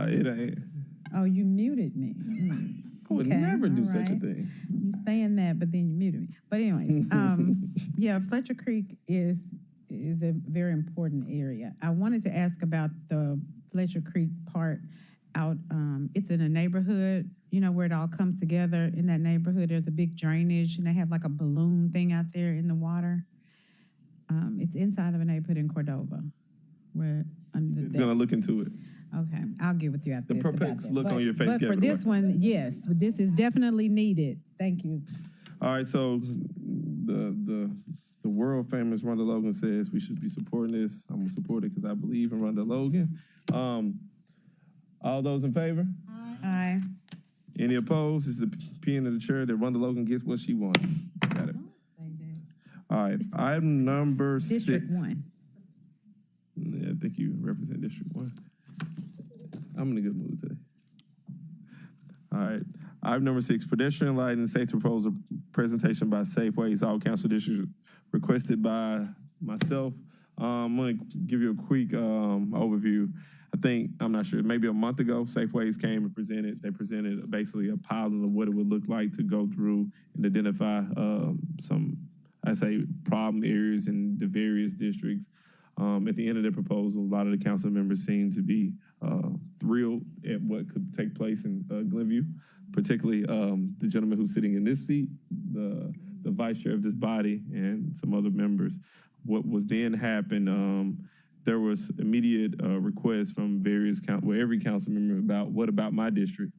It ain't. Oh, you muted me. I would never do such a thing. You saying that, but then you muted me. But anyway, yeah, Fletcher Creek is a very important area. I wanted to ask about the Fletcher Creek part out. It's in a neighborhood, where it all comes together. In that neighborhood, there's a big drainage, and they have like a balloon thing out there in the water. It's inside of a neighborhood in Cordova. We're gonna look into it. Okay, I'll get with you after The this about perplexed that. look on your face. But for this one, yes, this is definitely needed. Thank you. All right, so the world famous Rhonda Logan says we should be supporting this. I'm gonna support it because I believe in Rhonda Logan. All those in favor? Aye. Any opposed? This is a opinion of the chair that Rhonda Logan gets what she wants. Got it. All right, item number 6. District 1. Yeah, I think you represent District 1. I'm in a good mood today. All right. Item number 6, pedestrian lighting and safety proposal presentation by Safeways, all council districts requested by myself. I'm going to give you a quick overview. I'm not sure, maybe a month ago, Safeways came and presented. They presented basically a pilot of what it would look like to go through and identify some, problem areas in the various districts. At the end of the proposal, a lot of the council members seem to be thrilled at what could take place in Glenview, particularly the gentleman who's sitting in this seat, the vice chair of this body, and some other members. What was then happened, there was immediate requests from every council member about what about my district?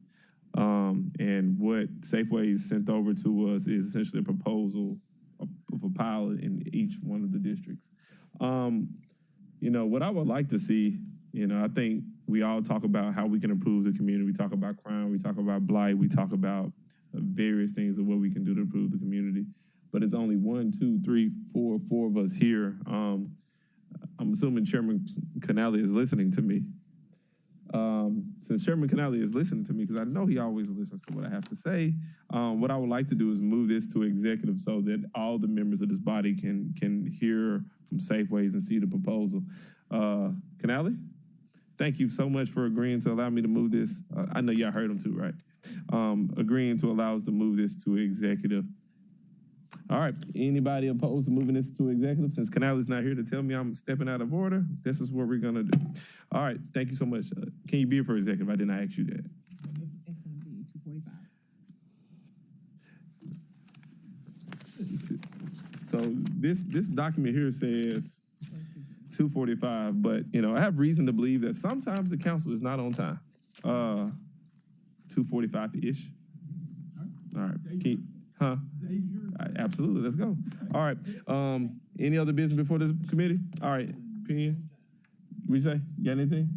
And what Safeway sent over to us is essentially a proposal of a pilot in each one of the districts. What I would like to see, I think we all talk about how we can improve the community. We talk about crime, we talk about blight, we talk about various things of what we can do to improve the community. But it's only 1, 2, 3, 4 of us here. I'm assuming Chairman Canale is listening to me. Since Chairman Canale is listening to me, because I know he always listens to what I have to say, what I would like to do is move this to executive so that all the members of this body can hear from Safeways and see the proposal. Canale, thank you so much for agreeing to allow me to move this. I know y'all heard him too, right? Agreeing to allow us to move this to executive. All right, anybody opposed to moving this to executive? Since Canale's not here to tell me I'm stepping out of order, this is what we're gonna do. All right, thank you so much. Can you be here for executive? I did not ask you that. It's gonna be 2:45. So this document here says 2:45, but I have reason to believe that sometimes the council is not on time. 2:45-ish. All right. Huh? Absolutely. Let's go. All right. Any other business before this committee? All right. Opinion? We say? You got anything?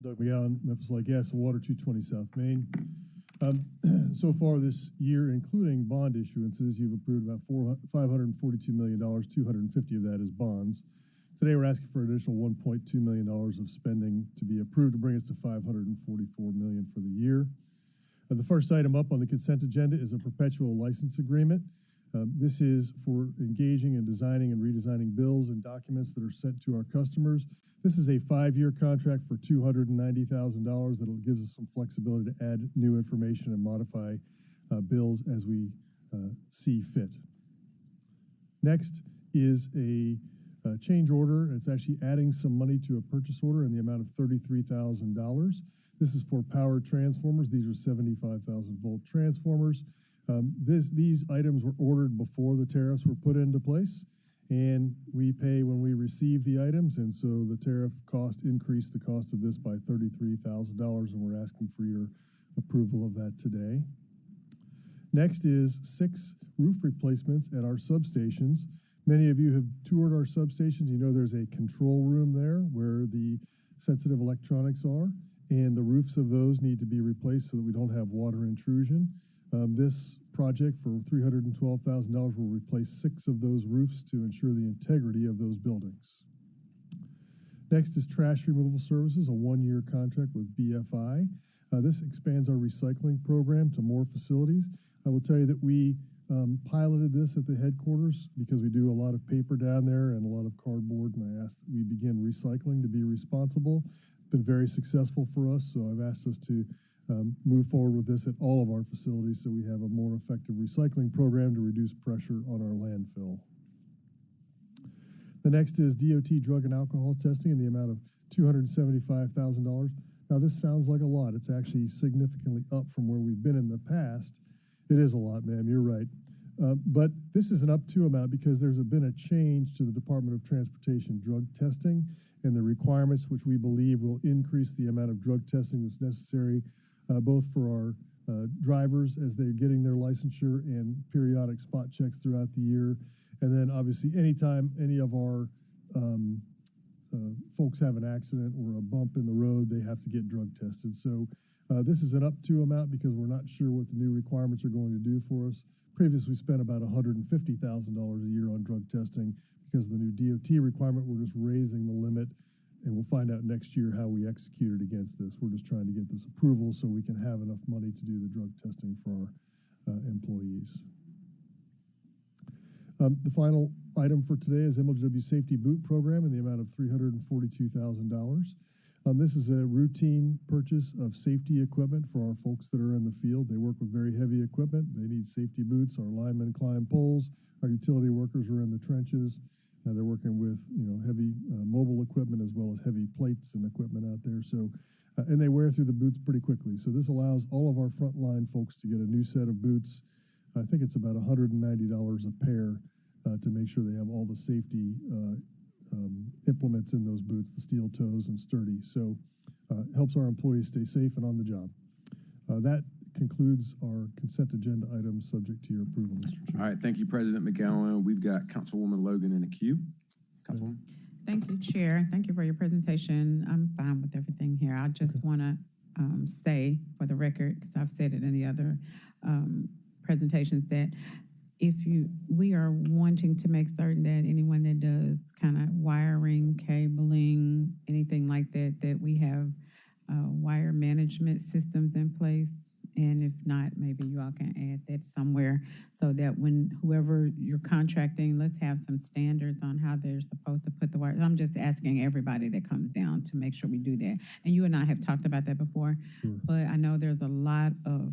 Doug McGowan, Memphis Light Gas and Water, 220 South Main. So far this year, including bond issuances, you've approved about $542 million. 250 of that is bonds. Today, we're asking for an additional $1.2 million of spending to be approved to bring us to $544 million for the year. The first item up on the consent agenda is a perpetual license agreement. This is for engaging in designing and redesigning bills and documents that are sent to our customers. This is a 5-year contract for $290,000 that gives us some flexibility to add new information and modify bills as we see fit. Next is a change order. It's actually adding some money to a purchase order in the amount of $33,000. This is for power transformers. These are 75,000 volt transformers. These items were ordered before the tariffs were put into place, and we pay when we receive the items, and so the tariff cost increased the cost of this by $33,000, and we're asking for your approval of that today. Next is 6 roof replacements at our substations. Many of you have toured our substations. You know there's a control room there where the sensitive electronics are, and the roofs of those need to be replaced so that we don't have water intrusion. This project for $312,000 will replace 6 of those roofs to ensure the integrity of those buildings. Next is trash removal services, a 1-year contract with BFI. This expands our recycling program to more facilities. I will tell you that we piloted this at the headquarters because we do a lot of paper down there and a lot of cardboard, and I asked that we begin recycling to be responsible. It's been very successful for us, so I've asked us to move forward with this at all of our facilities so we have a more effective recycling program to reduce pressure on our landfill. The next is DOT drug and alcohol testing in the amount of $275,000. Now this sounds like a lot. It's actually significantly up from where we've been in the past. It is a lot, ma'am, you're right. But this is an up to amount because there's been a change to the Department of Transportation drug testing and the requirements, which we believe will increase the amount of drug testing that's necessary both for our drivers as they're getting their licensure and periodic spot checks throughout the year. And then obviously anytime any of our folks have an accident or a bump in the road, they have to get drug tested. So this is an up to amount because we're not sure what the new requirements are going to do for us. Previously, we spent about $150,000 a year on drug testing because of the new DOT requirement. We're just raising the limit, and we'll find out next year how we executed against this. We're just trying to get this approval so we can have enough money to do the drug testing for our employees. The final item for today is MLW Safety Boot Program in the amount of $342,000. This is a routine purchase of safety equipment for our folks that are in the field. They work with very heavy equipment. They need safety boots. Our linemen climb poles. Our utility workers are in the trenches. They're working with heavy mobile equipment as well as heavy plates and equipment out there. So, and they wear through the boots pretty quickly. So this allows all of our frontline folks to get a new set of boots. I think it's about $190 a pair to make sure they have all the safety implements in those boots, the steel toes and sturdy. So helps our employees stay safe and on the job. That concludes our consent agenda items subject to your approval, Mr. Chair. All right, thank you, President McGowan. We've got Councilwoman Logan in the queue. Councilwoman. Thank you, Chair. Thank you for your presentation. I'm fine with everything here. I just want to say for the record, because I've said it in the other presentations, that we are wanting to make certain that anyone that does kind of wiring, cabling, anything like that, that we have wire management systems in place. And if not, maybe you all can add that somewhere so that when whoever you're contracting, let's have some standards on how they're supposed to put the wires. I'm just asking everybody that comes down to make sure we do that. And you and I have talked about that before, but I know there's a lot of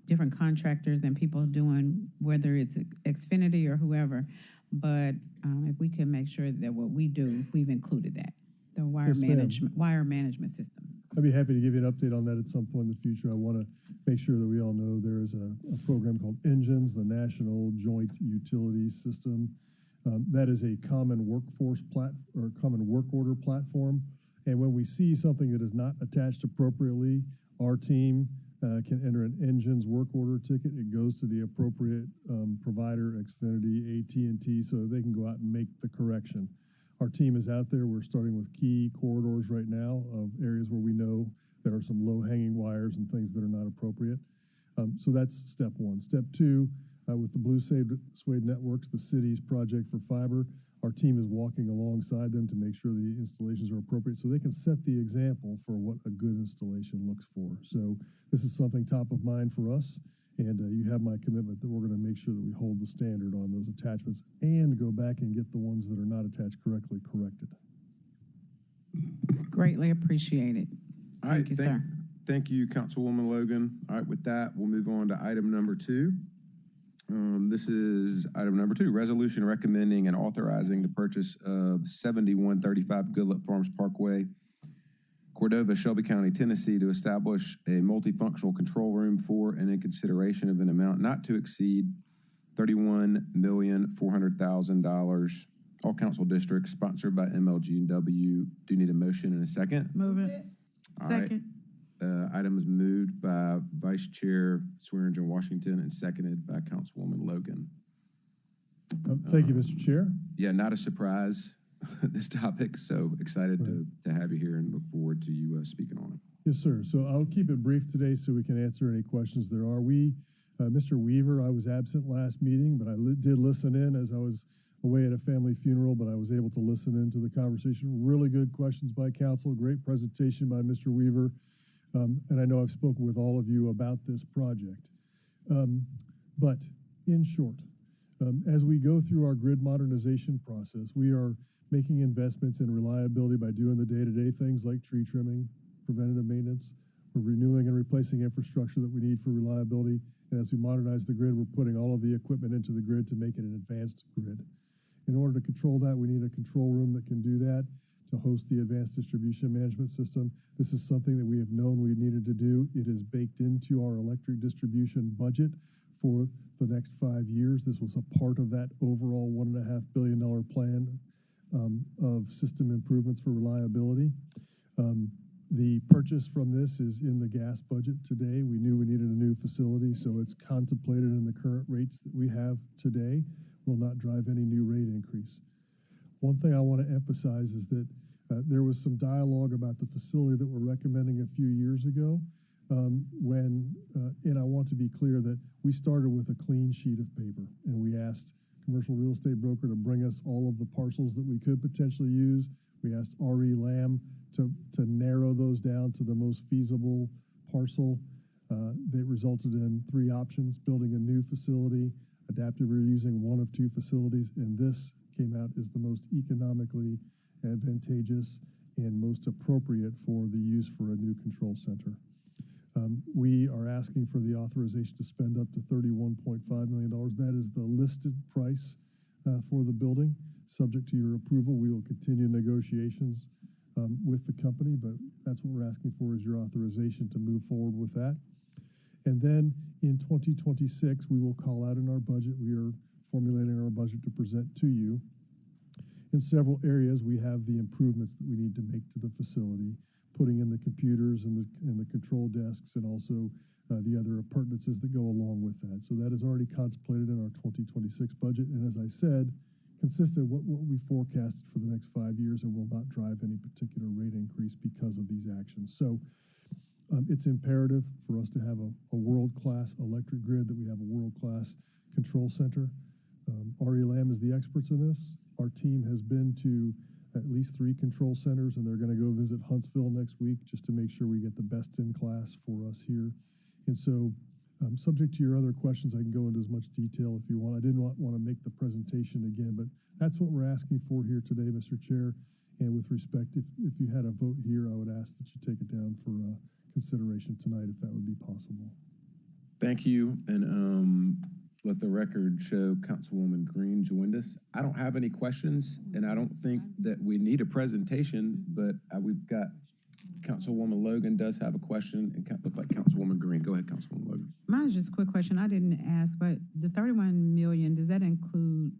different contractors and people doing, whether it's Xfinity or whoever, but if we can make sure that what we do, we've included that, the wire management system. I'd be happy to give you an update on that at some point in the future. I want to make sure that we all know there is a program called Engines, the National Joint Utility System. That is a common workforce common work order platform. And when we see something that is not attached appropriately, our team can enter an Engines work order ticket. It goes to the appropriate provider, Xfinity, AT&T, so they can go out and make the correction. Our team is out there. We're starting with key corridors right now of areas where we know there are some low-hanging wires and things that are not appropriate. So that's step one. Step two, with the Blue Suede Networks, the city's project for fiber, our team is walking alongside them to make sure the installations are appropriate so they can set the example for what a good installation looks for. So this is something top of mind for us, and you have my commitment that we're going to make sure that we hold the standard on those attachments and go back and get the ones that are not attached correctly corrected. Greatly appreciated. All right, Thank you, sir. Thank you, Councilwoman Logan. All right, with that, we'll move on to item number 2. This is item number 2, resolution recommending and authorizing the purchase of 7135 Goodluck Farms Parkway, Cordova, Shelby County, Tennessee, to establish a multifunctional control room for and in consideration of an amount not to exceed $31,400,000. All council districts, sponsored by MLG&W. Do you need a motion and a second? Move it. All right. Second. Item is moved by Vice Chair Swearingen Washington and seconded by Councilwoman Logan. Thank you, Mr. Chair. Yeah, not a surprise, this topic, so excited to have you here and look forward to you speaking on it. Yes, sir. So I'll keep it brief today so we can answer any questions there are. Mr. Weaver, I was absent last meeting, but I did listen in as I was away at a family funeral, but I was able to listen into the conversation. Really good questions by council, great presentation by Mr. Weaver. And I know I've spoken with all of you about this project. But in short, as we go through our grid modernization process, we are making investments in reliability by doing the day-to-day things like tree trimming, preventative maintenance. We're renewing and replacing infrastructure that we need for reliability. And as we modernize the grid, we're putting all of the equipment into the grid to make it an advanced grid. In order to control that, we need a control room that can do that, to host the advanced distribution management system. This is something that we have known we needed to do. It is baked into our electric distribution budget for the next 5 years. This was a part of that overall $1.5 billion plan of system improvements for reliability. The purchase from this is in the gas budget today. We knew we needed a new facility, so it's contemplated in the current rates that we have today. Will not drive any new rate increase. One thing I want to emphasize is that there was some dialogue about the facility that we're recommending a few years ago and I want to be clear that we started with a clean sheet of paper and we asked commercial real estate broker to bring us all of the parcels that we could potentially use. We asked RE Lamb to narrow those down to the most feasible parcel. That resulted in 3 options: building a new facility, adaptive reusing one of 2 facilities, and this came out as the most economically advantageous and most appropriate for the use for a new control center. We are asking for the authorization to spend up to $31.5 million. That is the listed price for the building. Subject to your approval, we will continue negotiations with the company, but that's what we're asking for, is your authorization to move forward with that. And then in 2026, we will call out in our budget. We are formulating our budget to present to you. In several areas, we have the improvements that we need to make to the facility, putting in the computers and the control desks, and also the other appurtenances that go along with that. So that is already contemplated in our 2026 budget. And as I said, consistent with what we forecasted for the next 5 years, and will not drive any particular rate increase because of these actions. So it's imperative for us to have a world-class electric grid, that we have a world-class control center. RE Lamb is the experts in this. Our team has been to at least 3 control centers, and they're going to go visit Huntsville next week just to make sure we get the best in class for us here. And so, subject to your other questions, I can go into as much detail if you want. I didn't want to make the presentation again, but that's what we're asking for here today, Mr. Chair. And with respect, if you had a vote here, I would ask that you take it down for consideration tonight, if that would be possible. Thank you, and let the record show Councilwoman Green joined us. I don't have any questions, and I don't think that we need a presentation, but we've got Councilwoman Logan does have a question, and look like Councilwoman Green. Go ahead, Councilwoman Logan. Mine is just a quick question. I didn't ask, but the 31 million, does that include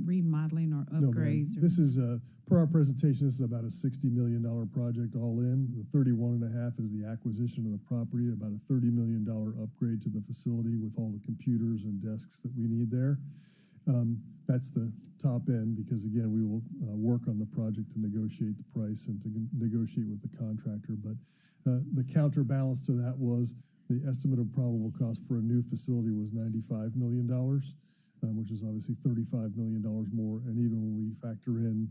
remodeling or upgrades? No, this is, per our presentation, this is about a $60 million project all in. The 31.5 is the acquisition of the property, about a $30 million upgrade to the facility with all the computers and desks that we need there. That's the top end because again, we will work on the project to negotiate the price and to negotiate with the contractor. But the counterbalance to that was the estimate of probable cost for a new facility was $95 million, which is obviously $35 million more. And even when we factor in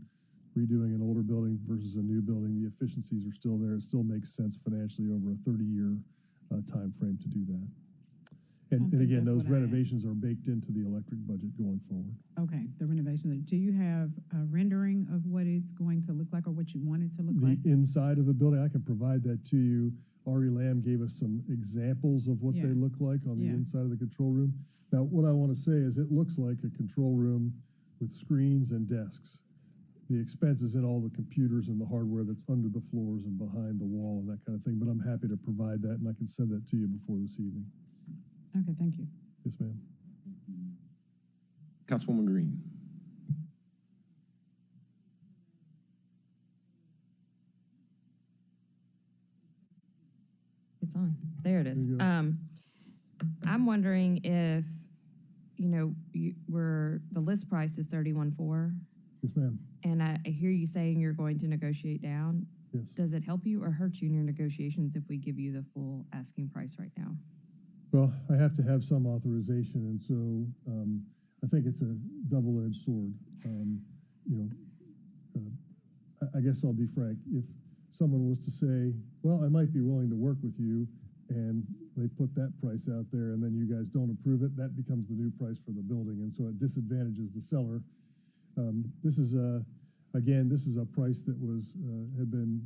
redoing an older building versus a new building, the efficiencies are still there. It still makes sense financially over a 30-year time frame to do that. And again, those renovations are baked into the electric budget going forward. Okay, the renovation. Do you have a rendering of what it's going to look like or what you want it to look like? The inside of the building, I can provide that to you. Ari Lamb gave us some examples of what they look like on the inside of the control room. Now, what I want to say is it looks like a control room with screens and desks. The expense is in all the computers and the hardware that's under the floors and behind the wall and that kind of thing. But I'm happy to provide that, and I can send that to you before this evening. Okay, thank you. Yes, ma'am. Councilwoman Green. It's on. There it is. I'm wondering if, the list price is 31.4. Yes, ma'am. And I hear you saying you're going to negotiate down. Yes. Does it help you or hurt you in your negotiations if we give you the full asking price right now? Well, I have to have some authorization, and so I think it's a double-edged sword. I guess I'll be frank. If someone was to say, well, I might be willing to work with you, and they put that price out there, and then you guys don't approve it, that becomes the new price for the building, and so it disadvantages the seller. This is a price that had been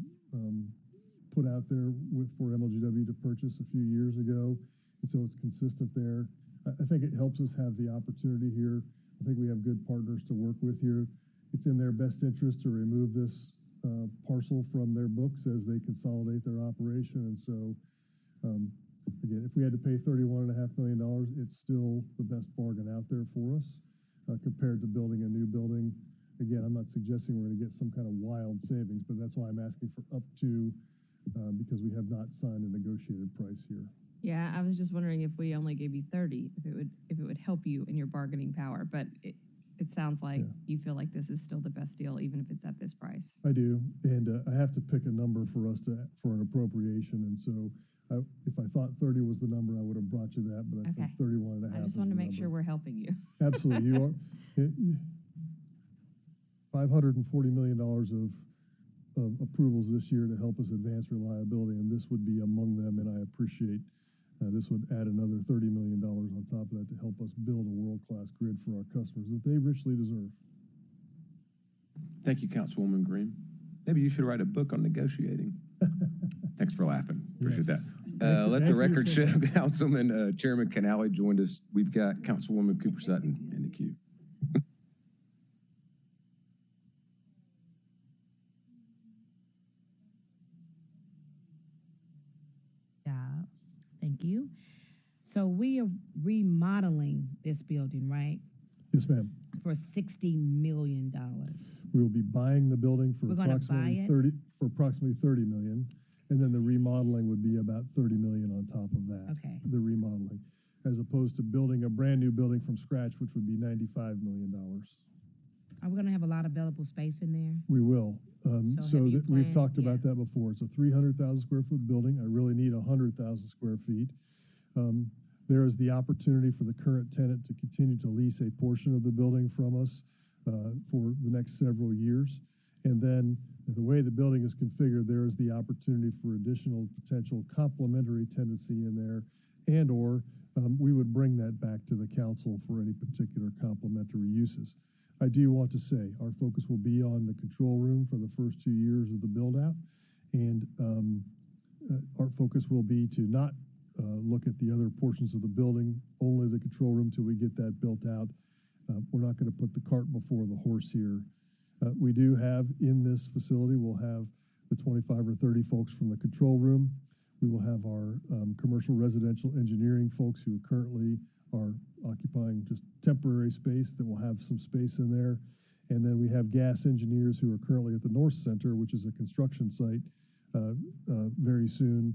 put out there for MLGW to purchase a few years ago. And so it's consistent there. I think it helps us have the opportunity here. I think we have good partners to work with here. It's in their best interest to remove this parcel from their books as they consolidate their operation. And so, again, if we had to pay $31.5 million, it's still the best bargain out there for us compared to building a new building. Again, I'm not suggesting we're going to get some kind of wild savings, but that's why I'm asking for up to, because we have not signed a negotiated price here. Yeah, I was just wondering if we only gave you 30, if it would help you in your bargaining power. But it sounds like you feel like this is still the best deal, even if it's at this price. I do, and I have to pick a number for us for an appropriation. And so, if I thought 30 was the number, I would have brought you that. But I think 31.5. I just want to make sure we're helping you. Absolutely, you are. $540 million of approvals this year to help us advance reliability, and this would be among them. And I appreciate. This would add another $30 million on top of that to help us build a world-class grid for our customers that they richly deserve. Thank you, Councilwoman Green. Maybe you should write a book on negotiating. Thanks for laughing. Appreciate that. Let the record show Councilman Chairman Canale joined us. We've got Councilwoman Cooper Sutton in the queue. Thank you. So we are remodeling this building, right? Yes, ma'am. For $60 million. We will be buying the building for approximately $30 million, and then the remodeling would be about $30 million on top of that. Okay. The remodeling, as opposed to building a brand new building from scratch, which would be $95 million. Are we going to have a lot of available space in there? We will. We've talked Yeah. about that before. It's a 300,000 square foot building. I really need 100,000 square feet. There is the opportunity for the current tenant to continue to lease a portion of the building from us for the next several years. And then the way the building is configured, there is the opportunity for additional potential complementary tenancy in there, and or we would bring that back to the council for any particular complementary uses. I do want to say our focus will be on the control room for the first 2 years of the build out, and our focus will be to not look at the other portions of the building, only the control room till we get that built out. We're not going to put the cart before the horse here. We do have in this facility, we'll have the 25 or 30 folks from the control room. We will have our commercial residential engineering folks who currently are occupying just temporary space that will have some space in there. And then we have gas engineers who are currently at the North Center, which is a construction site very soon,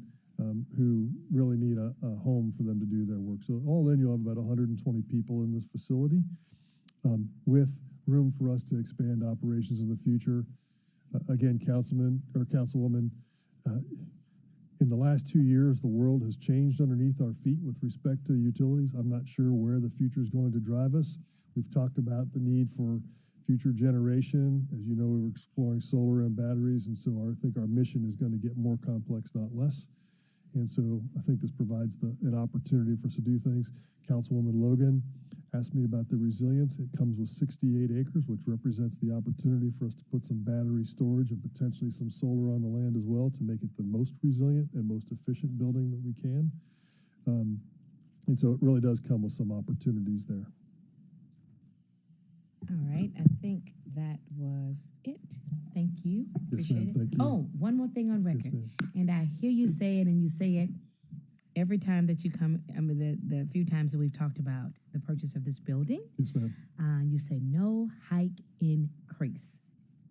who really need a home for them to do their work. So all in, you'll have about 120 people in this facility. with room for us to expand operations in the future. Again, Councilman or Councilwoman, in the last 2 years, the world has changed underneath our feet with respect to utilities. I'm not sure where the future is going to drive us. We've talked about the need for future generation. As you know, we were exploring solar and batteries, and so I think our mission is going to get more complex, not less. And so I think this provides an opportunity for us to do things. Councilwoman Logan asked me about the resilience. It comes with 68 acres, which represents the opportunity for us to put some battery storage and potentially some solar on the land as well to make it the most resilient and most efficient building that we can. And so it really does come with some opportunities there. All right, I think that was it. Thank you. Yes, Appreciate ma'am. it. Thank you. Oh, one more thing on record. ma'am. And I hear you say it, and you say it every time that you come. I mean, the few times that we've talked about the purchase of this building. Yes, ma'am. You say no hike increase.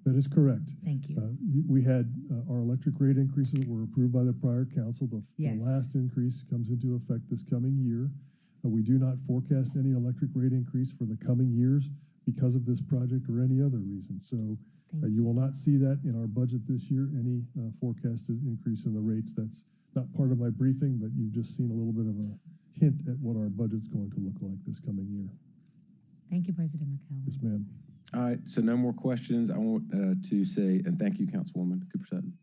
That is correct. Thank you. We had our electric rate increases that were approved by the prior council. The Yes. last increase comes into effect this coming year. We do not forecast any electric rate increase for the coming years because of this project or any other reason. So you will not see that in our budget this year, any forecasted increase in the rates. That's not part of my briefing, but you've just seen a little bit of a hint at what our budget's going to look like this coming year. Thank you, President McCallum. Yes, ma'am. All right, so no more questions. I want to say, and thank you, Councilwoman Cooper Sutton.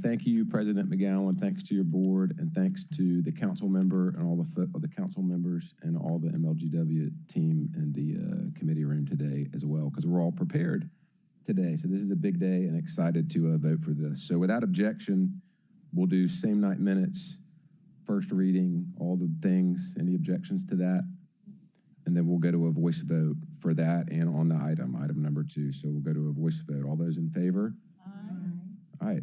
Thank you, President McGowan. Thanks to your board, and thanks to the council member and all the council members and all the MLGW team in the committee room today as well, because we're all prepared today. So this is a big day, and excited to vote for this. So without objection, we'll do same night minutes, first reading, all the things. Any objections to that? And then we'll go to a voice vote for that and on the item number 2. So we'll go to a voice vote. All those in favor? Aye. All right.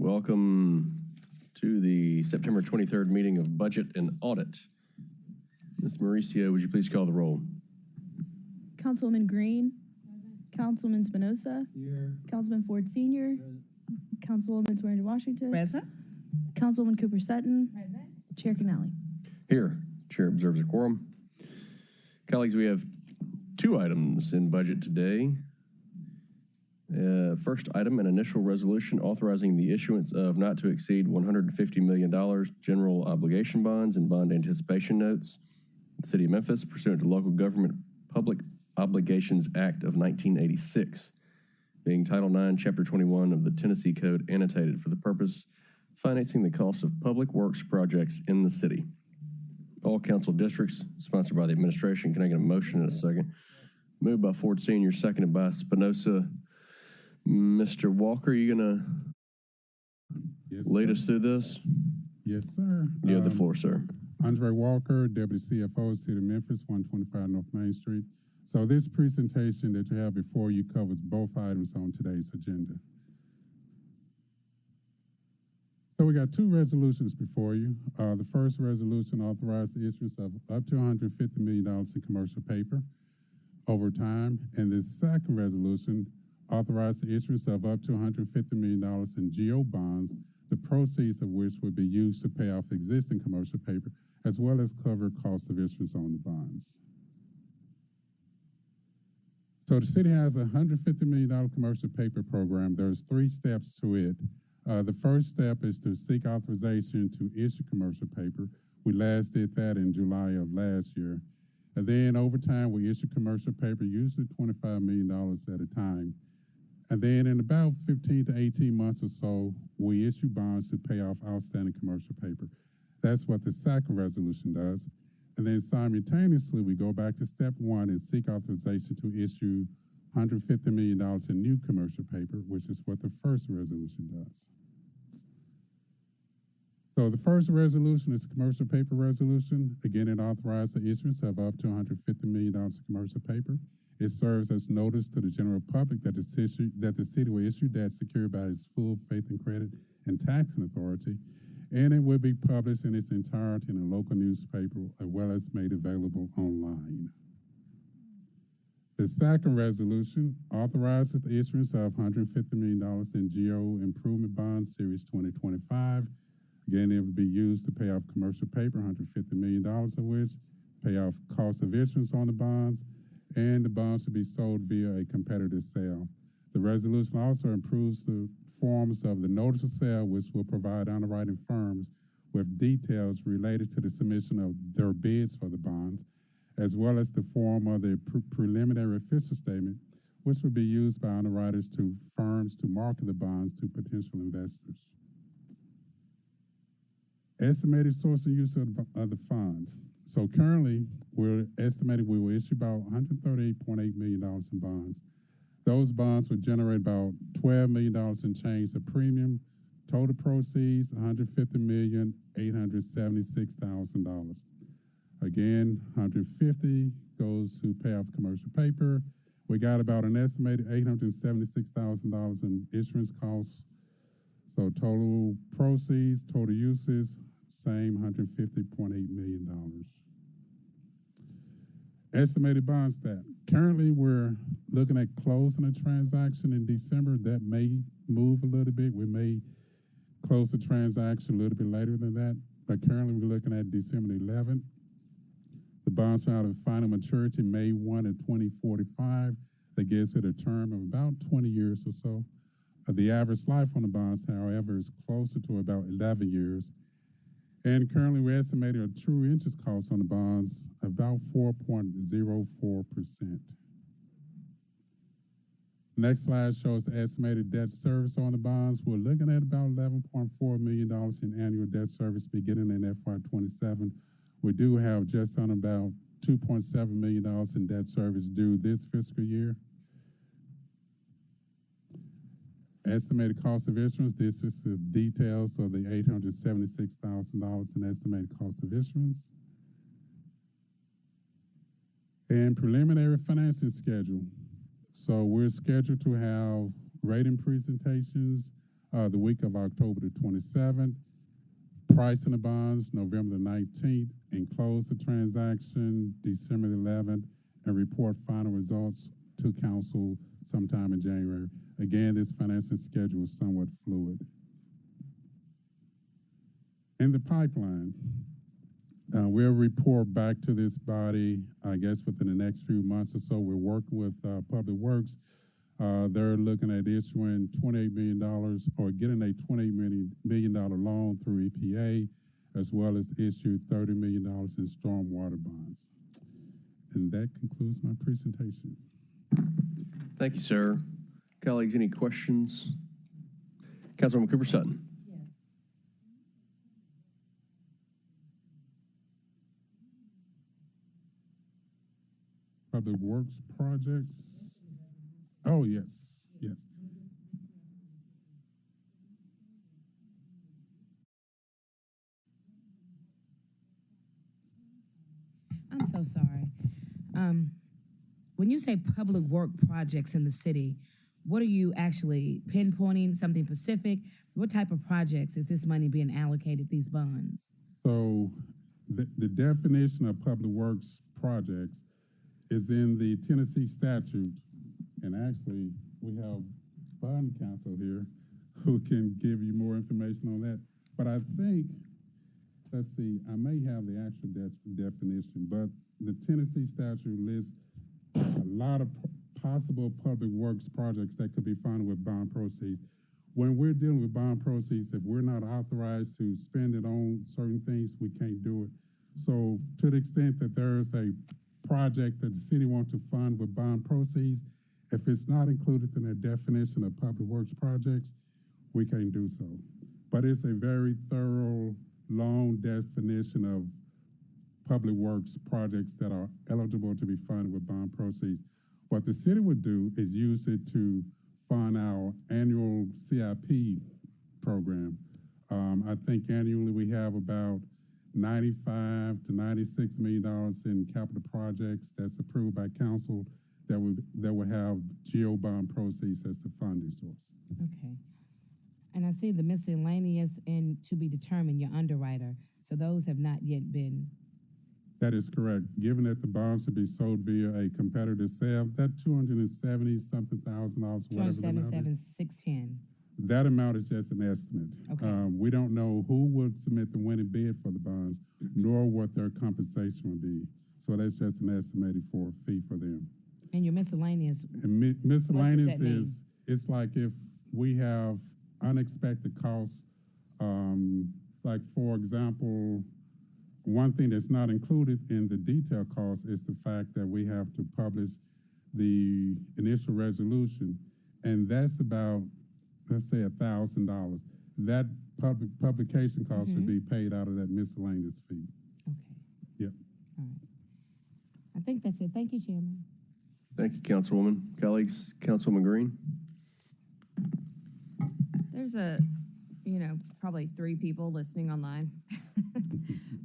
Welcome to the September 23rd meeting of Budget and Audit. Ms. Mauricio, would you please call the roll? Councilwoman Green. Councilman Spinoza. Here. Councilman Ford Sr. Councilwoman Swearingen Washington. Present. Councilwoman Cooper Sutton. Present. Chair Canali. Here. Chair observes a quorum. Colleagues, we have 2 items in budget today. First item, an initial resolution authorizing the issuance of not to exceed $150 million general obligation bonds and bond anticipation notes in the City of Memphis pursuant to Local Government Public Obligations Act of 1986, being Title IX, Chapter 21 of the Tennessee Code, annotated for the purpose of financing the cost of public works projects in the city. All council districts, sponsored by the administration. Can I get a motion in a second? Moved by Ford Sr., seconded by Spinoza. Mr. Walker, you gonna lead us through this? Yes, sir. You have the floor, sir. Andre Walker, Deputy CFO, City of Memphis, 125 North Main Street. So this presentation that you have before you covers both items on today's agenda. So we got 2 resolutions before you. The first resolution authorized the issuance of up to $150 million in commercial paper over time. And the second resolution authorized the issuance of up to $150 million in GO bonds, the proceeds of which would be used to pay off existing commercial paper, as well as cover costs of issuance on the bonds. So the city has a $150 million commercial paper program. There's 3 steps to it. The first step is to seek authorization to issue commercial paper. We last did that in July of last year. And then over time, we issue commercial paper, usually $25 million at a time. And then in about 15 to 18 months or so, we issue bonds to pay off outstanding commercial paper. That's what the second resolution does. And then simultaneously, we go back to step 1 and seek authorization to issue $150 million in new commercial paper, which is what the first resolution does. So the first resolution is a commercial paper resolution. Again, it authorizes the issuance of up to $150 million in commercial paper. It serves as notice to the general public that the city will issue debt secured by its full faith and credit and taxing authority, and it will be published in its entirety in a local newspaper as well as made available online. The second resolution authorizes the issuance of $150 million in GO Improvement Bonds Series 2025. Again, it will be used to pay off commercial paper, $150 million of which pay off cost of issuance on the bonds, and the bonds to be sold via a competitive sale. The resolution also improves the forms of the notice of sale, which will provide underwriting firms with details related to the submission of their bids for the bonds, as well as the form of the preliminary official statement, which will be used by underwriters to firms to market the bonds to potential investors. Estimated source and use of the funds. So currently, we're estimating we will issue about $138.8 million in bonds. Those bonds would generate about $12 million in change of premium. Total proceeds, $150,876,000. Again, $150 goes to pay off commercial paper. We got about an estimated $876,000 in issuance costs. So total proceeds, total uses, same $150.8 million. Estimated bond stat. Currently, we're looking at closing a transaction in December. That may move a little bit. We may close the transaction a little bit later than that, but currently we're looking at December 11th. The bonds will have a final maturity May 1 of 2045. That gives it a term of about 20 years or so. The average life on the bonds, however, is closer to about 11 years. And currently, we estimated a true interest cost on the bonds of about 4.04%. Next slide shows the estimated debt service on the bonds. We're looking at about $11.4 million in annual debt service beginning in FY27. We do have just on about $2.7 million in debt service due this fiscal year. Estimated cost of issuance, this is the details of the $876,000 in estimated cost of issuance. And preliminary financing schedule. So we're scheduled to have rating presentations the week of October the 27th. Pricing the bonds November the 19th, and close the transaction December the 11th, and report final results to council sometime in January. Again, this financing schedule is somewhat fluid. In the pipeline, we'll report back to this body, I guess, within the next few months or so. We're working with Public Works. They're looking at issuing $28 million or getting a $28 million loan through EPA, as well as issue $30 million in stormwater bonds. And that concludes my presentation. Thank you, sir. Colleagues, any questions? Councilwoman Cooper Sutton. Public Works projects. Oh, yes, yes. I'm so sorry. When you say public work projects in the city, what are you actually pinpointing, something specific? What type of projects is this money being allocated, these bonds? So the definition of public works projects is in the Tennessee statute. And actually, we have bond counsel here who can give you more information on that. But I think, let's see, I may have the actual definition, but the Tennessee statute lists a lot of possible public works projects that could be funded with bond proceeds. When we're dealing with bond proceeds, if we're not authorized to spend it on certain things, we can't do it. So to the extent that there is a project that the city wants to fund with bond proceeds, if it's not included in the definition of public works projects, we can't do so. But it's a very thorough, long definition of public works projects that are eligible to be funded with bond proceeds. What the city would do is use it to fund our annual CIP program. I think annually we have about $95 to $96 million in capital projects that's approved by council that would have GO bond proceeds as the funding source. Okay. And I see the miscellaneous and to be determined, your underwriter. So those have not yet been. That is correct. Given that the bonds to be sold via a competitive sale, that $270-something thousand, whatever the amount is, $277,610. that amount is just an estimate. Okay. We don't know who would submit the winning bid for the bonds, nor what their compensation would be. So that's just an estimated fee for them. And your miscellaneous. And miscellaneous what does that mean? it's like if we have unexpected costs, like for example, one thing that's not included in the detailed cost is the fact that we have to publish the initial resolution, and that's about, let's say, $1,000. That publication cost should be paid out of that miscellaneous fee. Okay. Yep. All right. I think that's it. Thank you, Chairman. Thank you, Councilwoman. Colleagues, Councilwoman Green. There's probably 3 people listening online.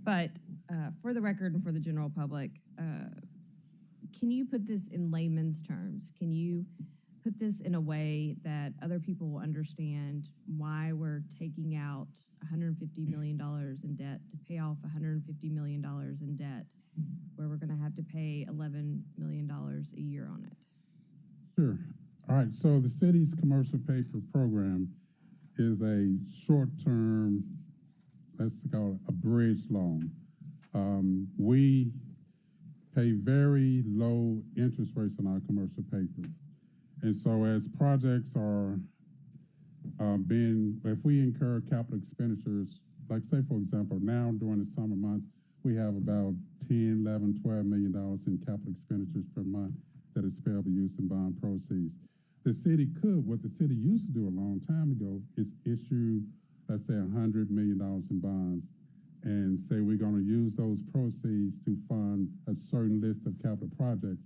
But for the record and for the general public, can you put this in layman's terms? Can you put this in a way that other people will understand why we're taking out $150 million in debt to pay off $150 million in debt, where we're going to have to pay $11 million a year on it? Sure. All right. So the city's commercial paper program is a short-term, let's call it a bridge loan. We pay very low interest rates on our commercial paper. And so as projects are if we incur capital expenditures, like say, for example, now during the summer months, we have about $10, $11, $12 million in capital expenditures per month that is payable use in bond proceeds. The city what the city used to do a long time ago is issue, let's say, $100 million in bonds and say we're going to use those proceeds to fund a certain list of capital projects.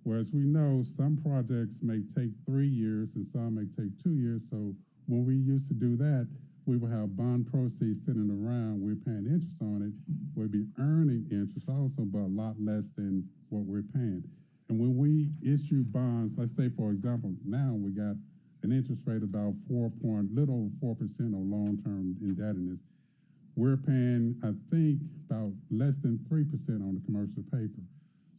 Whereas we know some projects may take 3 years and some may take 2 years. So when we used to do that, we would have bond proceeds sitting around. We're paying interest on it. We'd be earning interest also, but a lot less than what we're paying. And when we issue bonds, let's say, for example, now we got an interest rate about little over 4% on long-term indebtedness. We're paying, I think, about less than 3% on the commercial paper.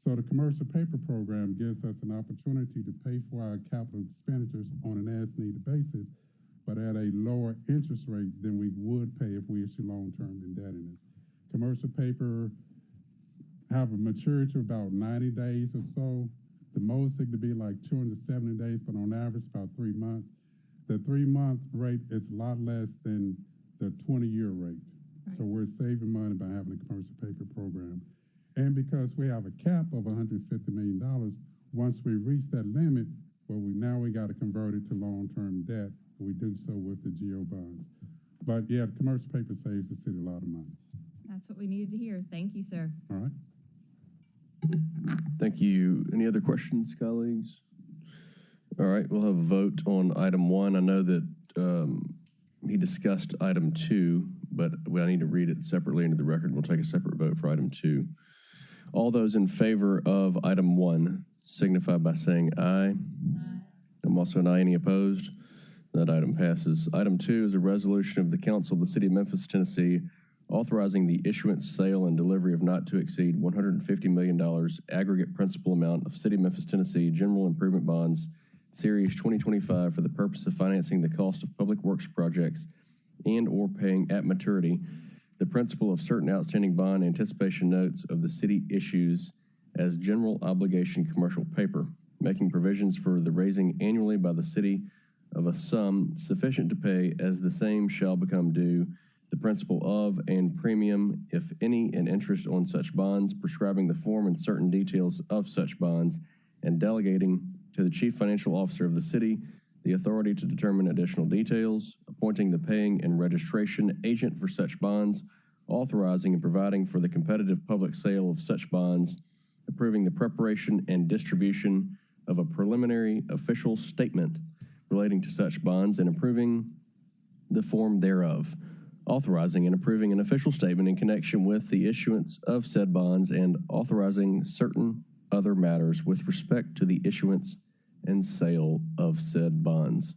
So the commercial paper program gives us an opportunity to pay for our capital expenditures on an as-needed basis, but at a lower interest rate than we would pay if we issue long-term indebtedness. Commercial paper have a maturity of about 90 days or so. The most it could be like 270 days, but on average about 3 months. The 3-month rate is a lot less than the 20-year rate. Right. So we're saving money by having a commercial paper program. And because we have a cap of $150 million, once we reach that limit, we got to convert it to long-term debt. We do so with the GO bonds. But yeah, the commercial paper saves the city a lot of money. That's what we needed to hear. Thank you, sir. All right. Thank you. Any other questions, colleagues? All right, we'll have a vote on item 1. I know that he discussed item 2, but I need to read it separately into the record. We'll take a separate vote for item 2. All those in favor of item 1 signify by saying aye. I'm also an aye. Any opposed? That item passes. Item 2 is a resolution of the Council of the City of Memphis, Tennessee, authorizing the issuance, sale, and delivery of not to exceed $150 million aggregate principal amount of City of Memphis, Tennessee general improvement bonds, Series 2025, for the purpose of financing the cost of public works projects and or paying at maturity the principal of certain outstanding bond anticipation notes of the city issues as general obligation commercial paper, making provisions for the raising annually by the city of a sum sufficient to pay as the same shall become due the principal of and premium, if any, and interest on such bonds, prescribing the form and certain details of such bonds, and delegating to the chief financial officer of the city the authority to determine additional details, appointing the paying and registration agent for such bonds, authorizing and providing for the competitive public sale of such bonds, approving the preparation and distribution of a preliminary official statement relating to such bonds, and approving the form thereof, authorizing and approving an official statement in connection with the issuance of said bonds, and authorizing certain other matters with respect to the issuance and sale of said bonds.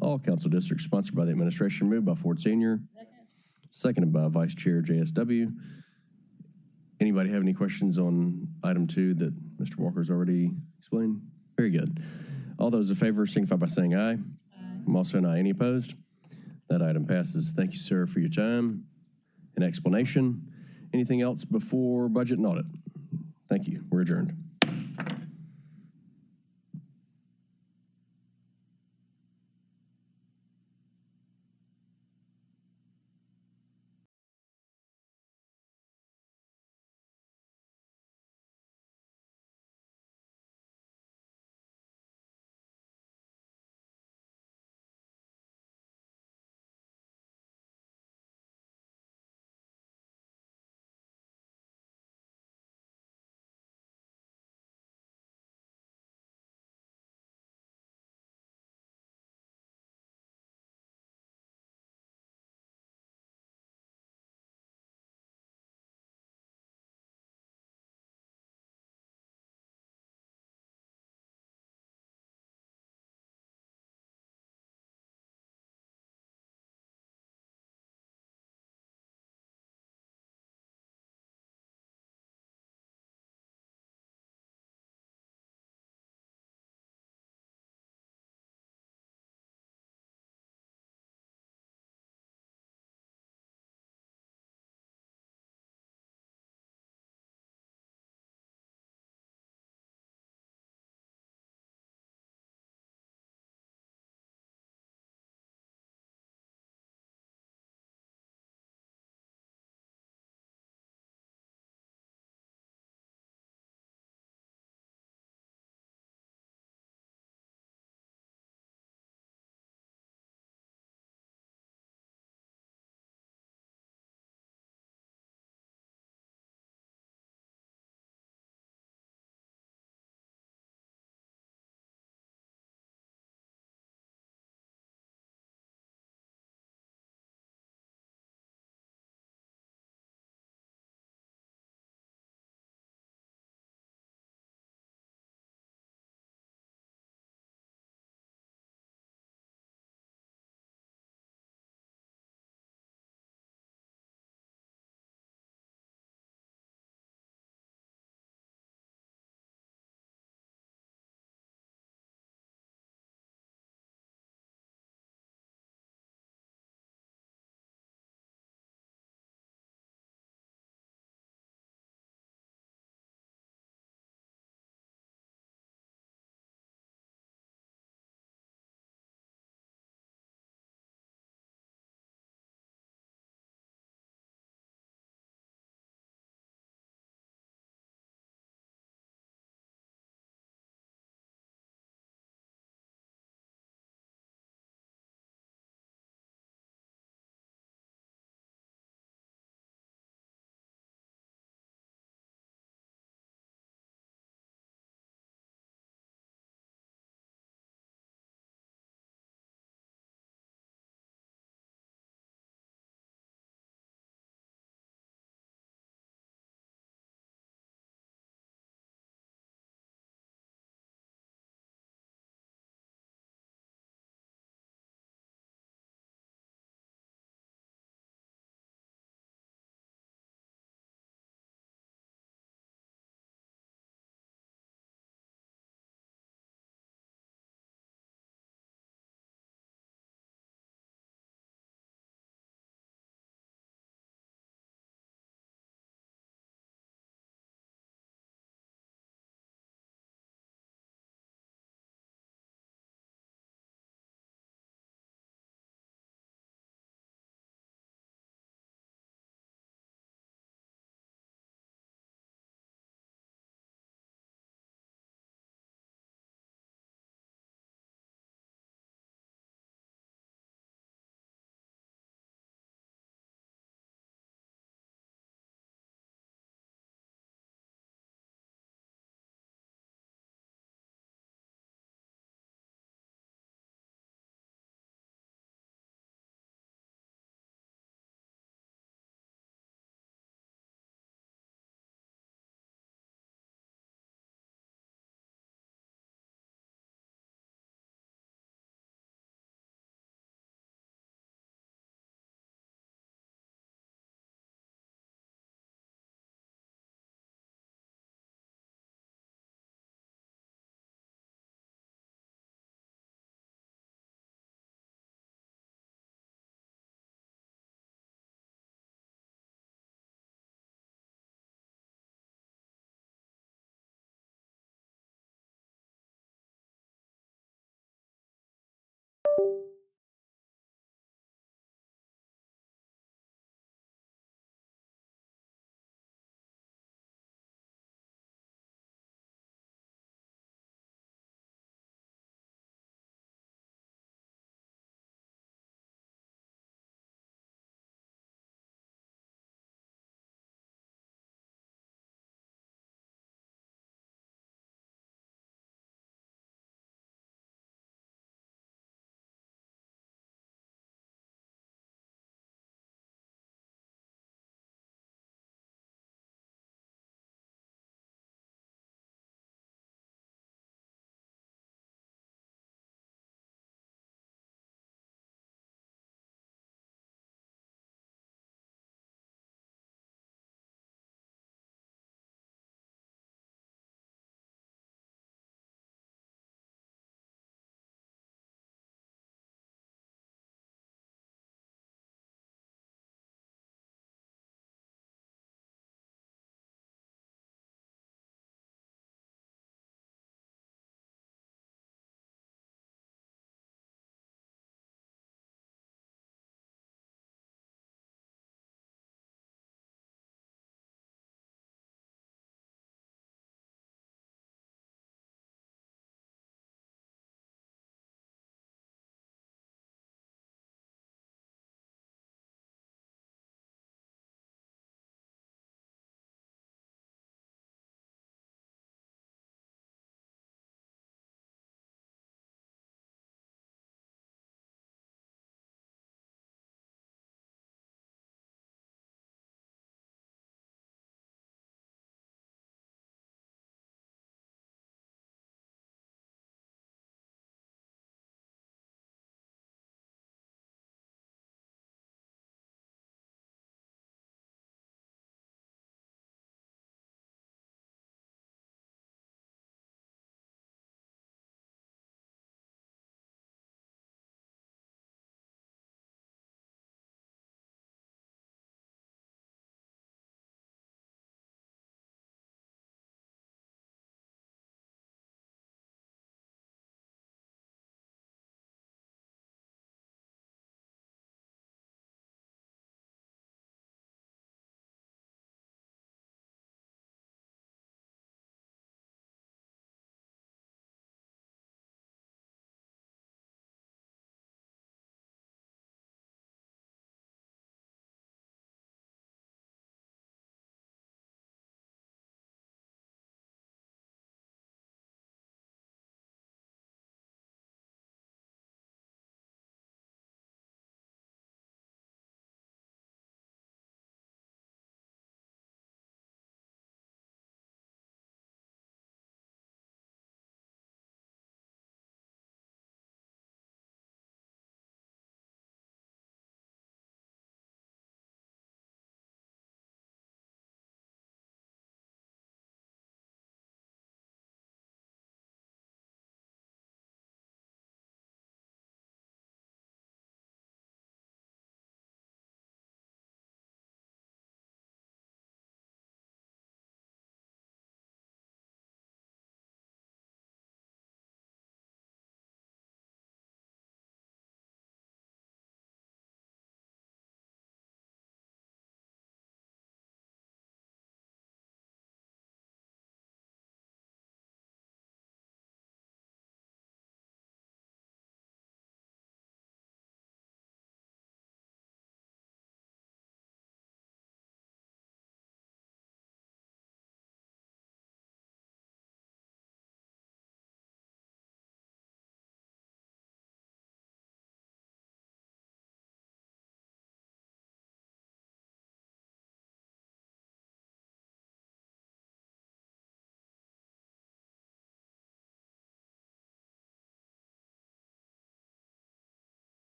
All council districts sponsored by the administration. Moved by Ford Sr. Seconded by Vice Chair JSW. Anybody have any questions on item 2 that Mr. Walker's already explained? Very good. All those in favor signify by saying aye. I'm also an aye. Any opposed? That item passes. Thank you, sir, for your time and explanation. Anything else before budget and audit? Thank you. We're adjourned.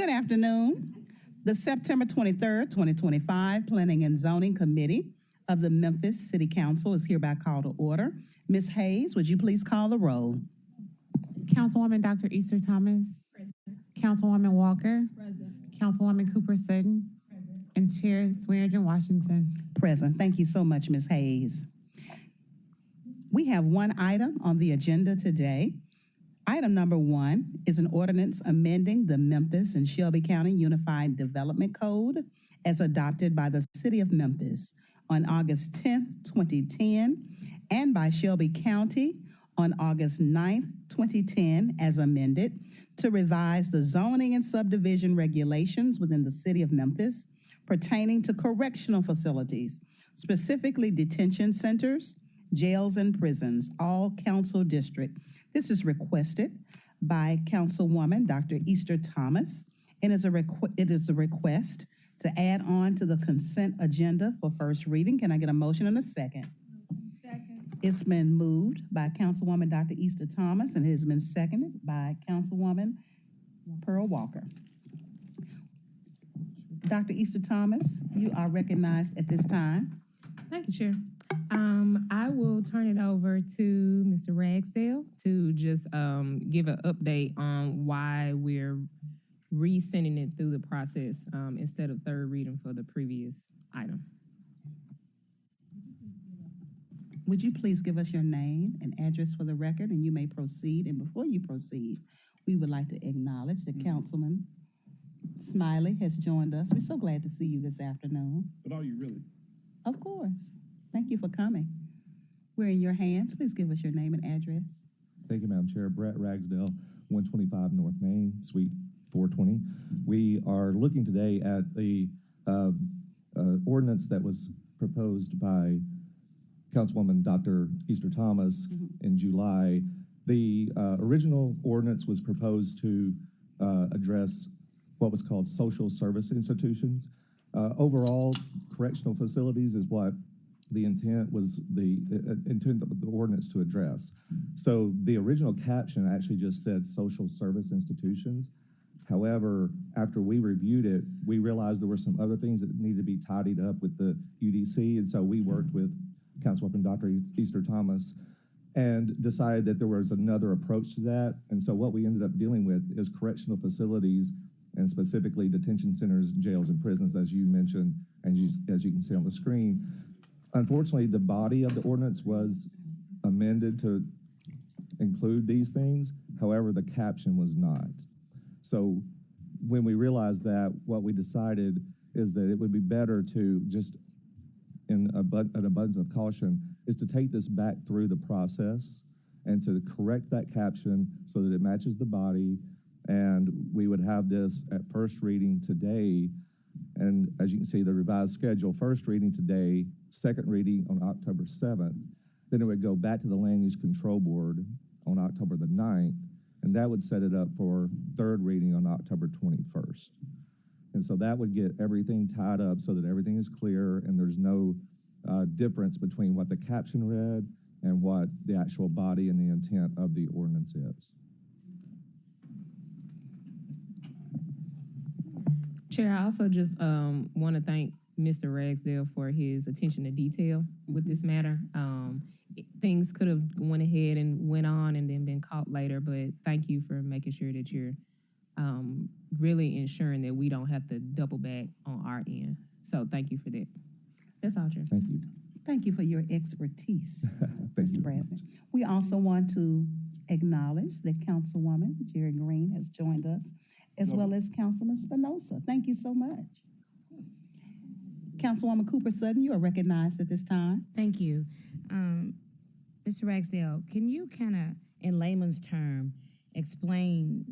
Good afternoon. The September 23rd, 2025 Planning and Zoning Committee of the Memphis City Council is hereby called to order. Ms. Hayes, would you please call the roll? Councilwoman Dr. Easter Thomas. Councilwoman Walker. Councilwoman Cooper Sutton. And Chair Swearingen Washington. Present. Thank you so much, Ms. Hayes. We have one item on the agenda today. Item number 1 is an ordinance amending the Memphis and Shelby County Unified Development Code as adopted by the City of Memphis on August 10th, 2010, and by Shelby County on August 9th, 2010, as amended, to revise the zoning and subdivision regulations within the City of Memphis pertaining to correctional facilities, specifically detention centers, jails, and prisons, all council district. This is requested by Councilwoman Dr. Easter Thomas, and it is a request to add on to the consent agenda for first reading. Can I get a motion and a second? Second. It's been moved by Councilwoman Dr. Easter Thomas, and it has been seconded by Councilwoman Pearl Walker. Dr. Easter Thomas, you are recognized at this time. Thank you, Chair. I will turn it over to Mr. Ragsdale to just give an update on why we're resending it through the process instead of third reading for the previous item. Would you please give us your name and address for the record, and you may proceed. And before you proceed, we would like to acknowledge that Councilman Smiley has joined us. We're so glad to see you this afternoon. But are you really? Of course. Thank you for coming. We're in your hands. Please give us your name and address. Thank you, Madam Chair. Brett Ragsdale, 125 North Main, Suite 420. We are looking today at the ordinance that was proposed by Councilwoman Dr. Easter Thomas in July. The original ordinance was proposed to address what was called social service institutions. Overall, correctional facilities is what the intent was, the intent of the ordinance to address. So the original caption actually just said social service institutions. However, after we reviewed it, we realized there were some other things that needed to be tidied up with the UDC, and so we worked with Councilwoman Dr. Easter Thomas and decided that there was another approach to that. And so what we ended up dealing with is correctional facilities, and specifically detention centers, jails, and prisons, as you mentioned, and as you can see on the screen. Unfortunately, the body of the ordinance was amended to include these things. However, the caption was not. So when we realized that, what we decided is that it would be better to just, in an abundance of caution, is to take this back through the process and to correct that caption so that it matches the body. And we would have this at first reading today. And as you can see, the revised schedule, first reading today, second reading on October 7th. Then it would go back to the Land Use Control Board on October the 9th. And that would set it up for third reading on October 21st. And so that would get everything tied up so that everything is clear and there's no difference between what the caption read and what the actual body and the intent of the ordinance is. Chair, I also just want to thank Mr. Ragsdale for his attention to detail with this matter. Things could have went ahead and went on and then been caught later, but thank you for making sure that you're really ensuring that we don't have to double back on our end. So thank you for that. That's all, Chair. Thank you. Thank you for your expertise, Thank Mr. you. President. We also want to acknowledge that Councilwoman Jerry Green has joined us, as well as Councilman Spinoza. Thank you so much. Councilwoman Cooper Sutton, you are recognized at this time. Thank you. Mr. Ragsdale, can you kind of, in layman's term, explain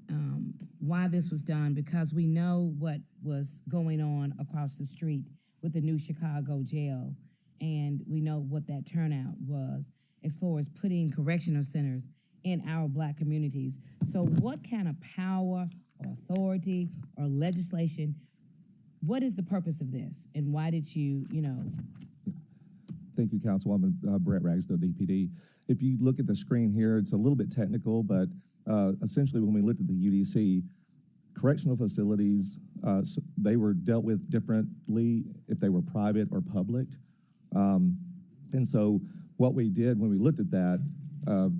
why this was done? Because we know what was going on across the street with the new Chicago jail, and we know what that turnout was as far as putting correctional centers in our Black communities. So what kind of power or authority or legislation, what is the purpose of this? And why did you, Thank you, Councilwoman Brett Ragsdale, DPD. If you look at the screen here, it's a little bit technical, but essentially when we looked at the UDC, correctional facilities, they were dealt with differently if they were private or public. And so what we did when we looked at that,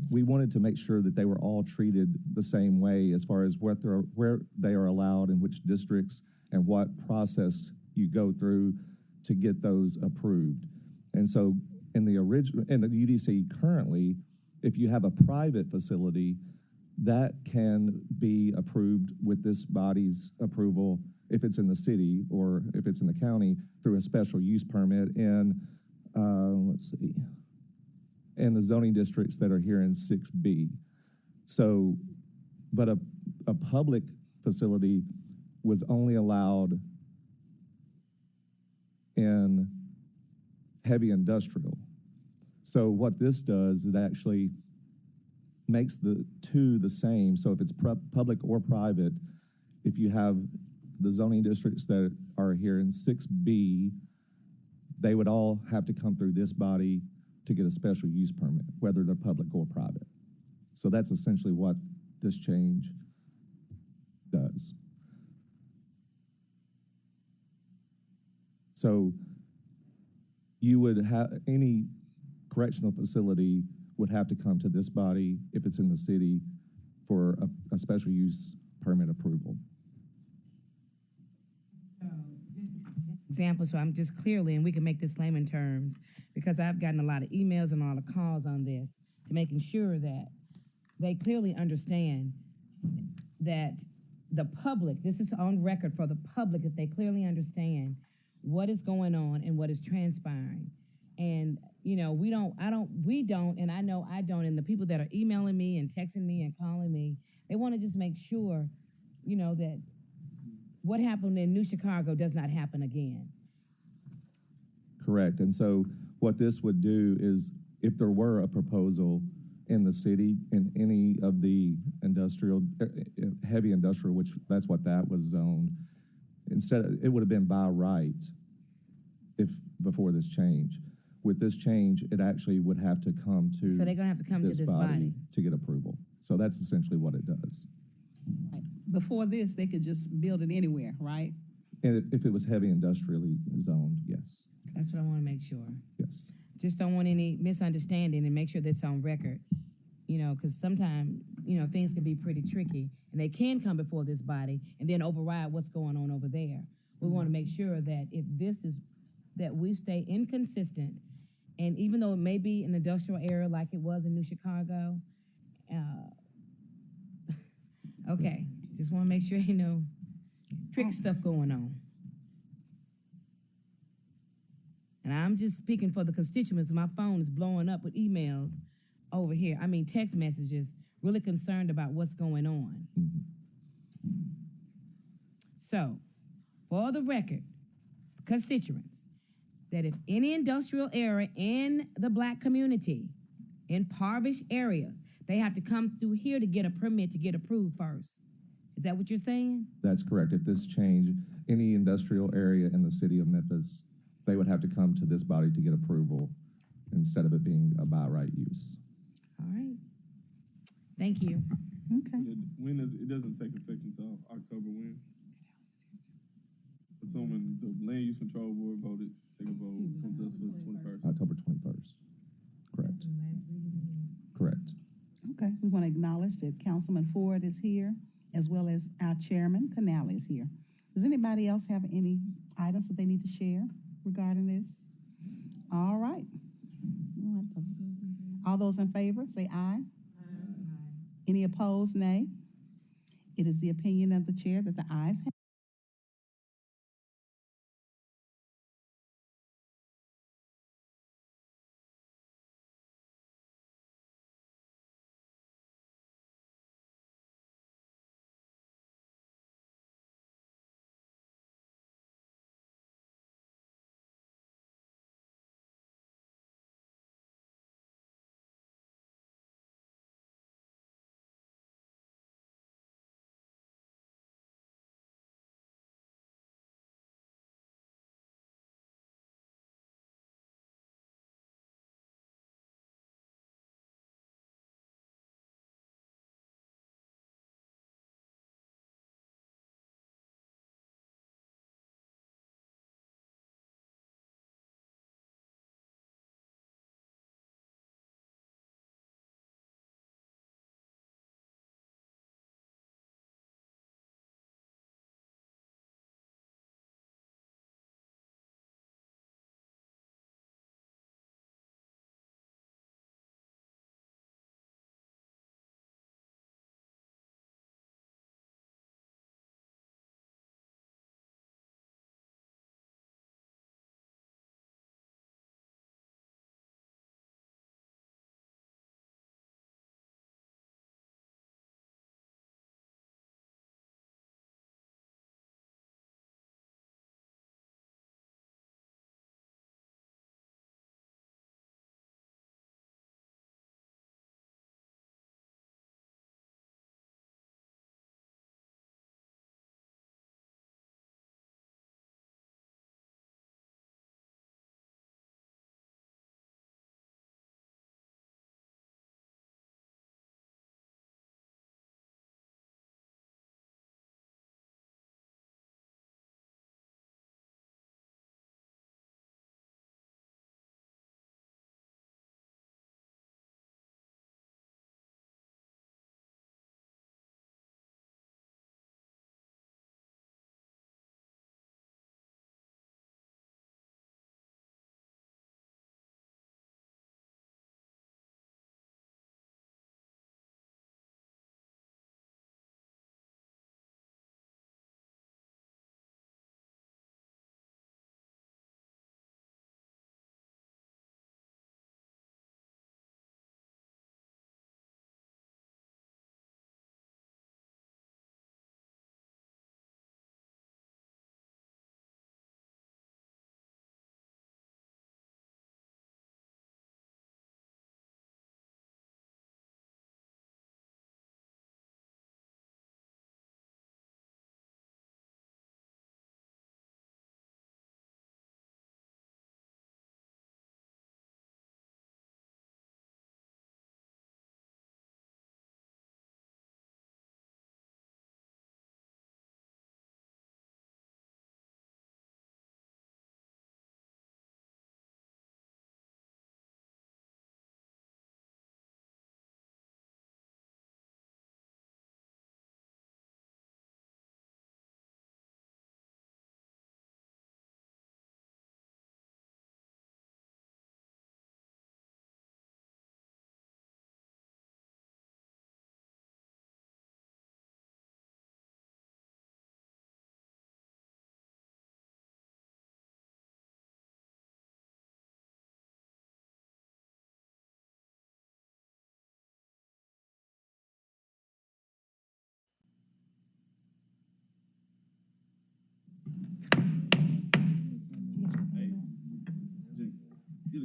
we wanted to make sure that they were all treated the same way as far as where they are allowed in which districts and what process you go through to get those approved. And so in the UDC currently, if you have a private facility, that can be approved with this body's approval if it's in the city or if it's in the county through a special use permit in, let's see, in the zoning districts that are here in 6B. So, but a public facility was only allowed in heavy industrial. So what this does, it actually makes the two the same. So if it's public or private, if you have the zoning districts that are here in 6B, they would all have to come through this body to get a special use permit, whether they're public or private. So that's essentially what this change does. So you would have, any correctional facility would have to come to this body if it's in the city for a special use permit approval. Example, so I'm just clearly, and we can make this layman terms, because I've gotten a lot of emails and a lot of calls on this, to making sure that they clearly understand that the public, this is on record for the public, that they clearly understand what is going on and what is transpiring. And, you know, we don't, and I know I don't, and the people that are emailing me and texting me and calling me, they want to just make sure, you know, that what happened in New Chicago does not happen again. Correct. And so what this would do is, if there were a proposal in the city in any of the industrial, heavy industrial, which that's what that was zoned, instead it would have been by right if before this change. With this change, it actually would have to come to So they're gonna have to come to this body to get approval. So that's essentially what it does. Right. Before this, they could just build it anywhere, right? And if it was heavy industrially zoned, yes. That's what I want to make sure. Yes. Just don't want any misunderstanding, and make sure that's on record. You know, because sometimes, you know, things can be pretty tricky, and they can come before this body and then override what's going on over there. We want to make sure that if this is, that we stay inconsistent, and even though it may be an industrial area like it was in New Chicago, okay, just want to make sure, you know, trick stuff going on. And I'm just speaking for the constituents. My phone is blowing up with emails over here. I mean, text messages, really concerned about what's going on. So, for the record, constituents, that if any industrial area in the Black community, in impoverished areas, they have to come through here to get a permit to get approved first. Is that what you're saying? That's correct. If this change, any industrial area in the city of Memphis, they would have to come to this body to get approval instead of it being a by right use. All right. Thank you. Okay. When is, it doesn't take effect until October when? Assuming the Land Use Control Board voted, take a vote, comes to us for the 21st. October 21st. Correct. Correct. Okay, we want to acknowledge that Councilman Ford is here, as well as our chairman, Canale, is here. Does anybody else have any items that they need to share regarding this? All right. All those in favor, say aye. Any opposed, nay? It is the opinion of the chair that the ayes have.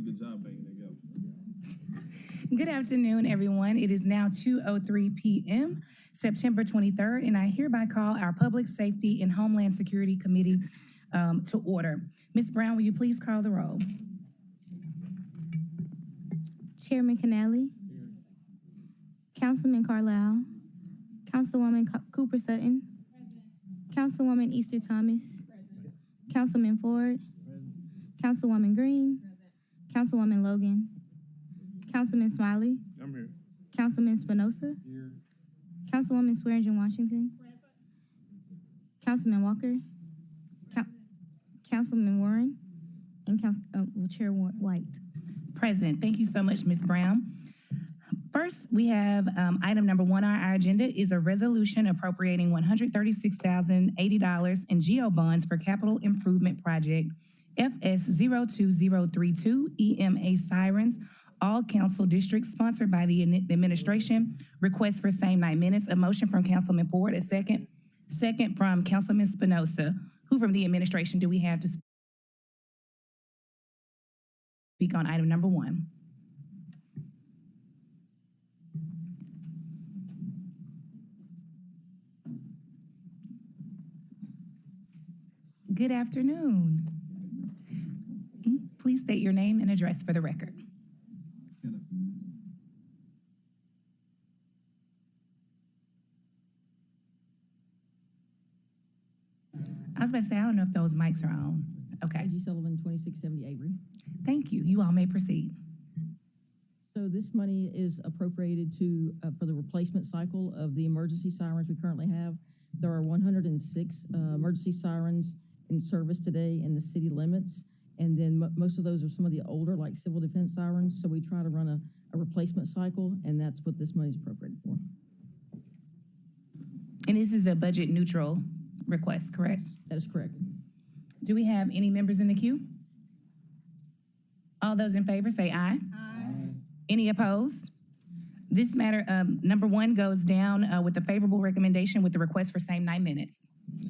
good job banging together. Good afternoon, everyone. It is now 2:03 p.m., September 23rd, and I hereby call our Public Safety and Homeland Security Committee to order. Ms. Brown, will you please call the roll? Chairman Canali. Councilman Carlisle. Councilwoman Cooper Sutton. Councilwoman Easter Thomas. Councilman Ford. Councilwoman Green. Councilwoman Logan. Councilman Smiley. I'm here. Councilman Spinoza. Here. Councilwoman Swearingen Washington. Councilman Walker. Councilman Warren. And Chair White. Present. Thank you so much, Ms. Brown. First, we have item number 1 on our agenda is a resolution appropriating $136,080 in GO bonds for capital improvement project FS02032 EMA Sirens, all council districts, sponsored by the administration. Request for same night minutes. A motion from Councilman Ford, a second. Second from Councilman Spinoza. Who from the administration do we have to speak on item number 1? Good afternoon. Please state your name and address for the record. I was about to say, I don't know if those mics are on. Okay. A.G. Sullivan, 2670 Avery. Thank you. You all may proceed. So this money is appropriated to for the replacement cycle of the emergency sirens we currently have. There are 106 emergency sirens in service today in the city limits, and then most of those are some of the older, like civil defense sirens. So we try to run a replacement cycle, and that's what this money is appropriated for. And this is a budget neutral request, correct? That is correct. Do we have any members in the queue? All those in favor say aye. Aye. Any opposed? This matter, number 1 goes down with a favorable recommendation with the request for same night minutes.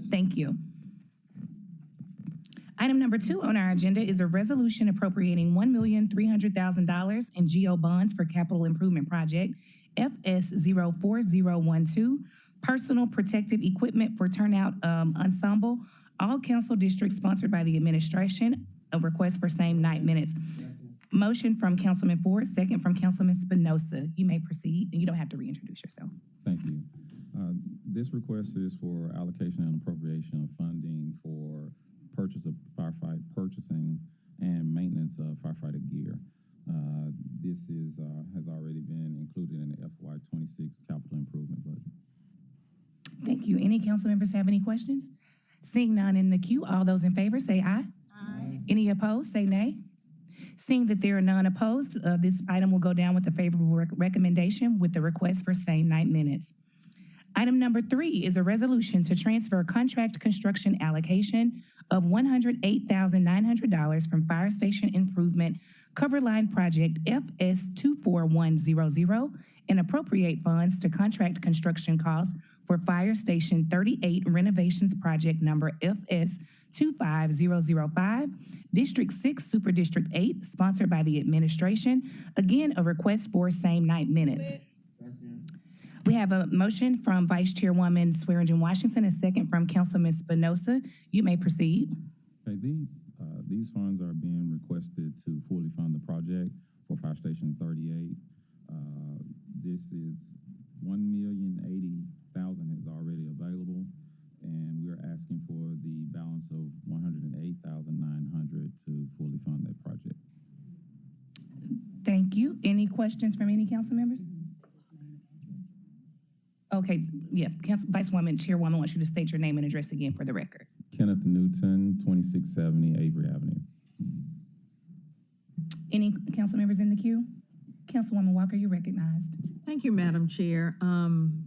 Thank you. Item number 2 on our agenda is a resolution appropriating $1,300,000 in GO bonds for capital improvement project FS04012, personal protective equipment for turnout ensemble, all council districts, sponsored by the administration. A request for same night minutes. Motion from Councilman Ford, second from Councilman Spinoza. You may proceed, and you don't have to reintroduce yourself. Thank you. This request is for allocation and appropriation of funding for purchase of firefight purchasing and maintenance of firefighter gear. This is has already been included in the FY26 capital improvement budget. Thank you. Any council members have any questions? Seeing none in the queue, all those in favor say aye. Aye. Any opposed, say nay. Seeing that there are none opposed, this item will go down with a favorable recommendation with the request for same night minutes. Item number 3 is a resolution to transfer contract construction allocation of $108,900 from Fire Station Improvement Cover Line Project FS24100 and appropriate funds to contract construction costs for Fire Station 38 renovations project number FS25005, District 6, Super District 8, sponsored by the administration. Again, a request for same night minutes. We have a motion from Vice Chairwoman Swearingen Washington, a second from Councilman Spinoza. You may proceed. Okay, these funds are being requested to fully fund the project for Fire Station 38. This is $1,080,000 is already available, and we're asking for the balance of $108,900 to fully fund that project. Thank you. Any questions from any council members? Okay, yeah, Vice Chairwoman wants you to state your name and address again for the record. Kenneth Newton, 2670 Avery Avenue. Any council members in the queue? Councilwoman Walker, you're recognized. Thank you, Madam Chair.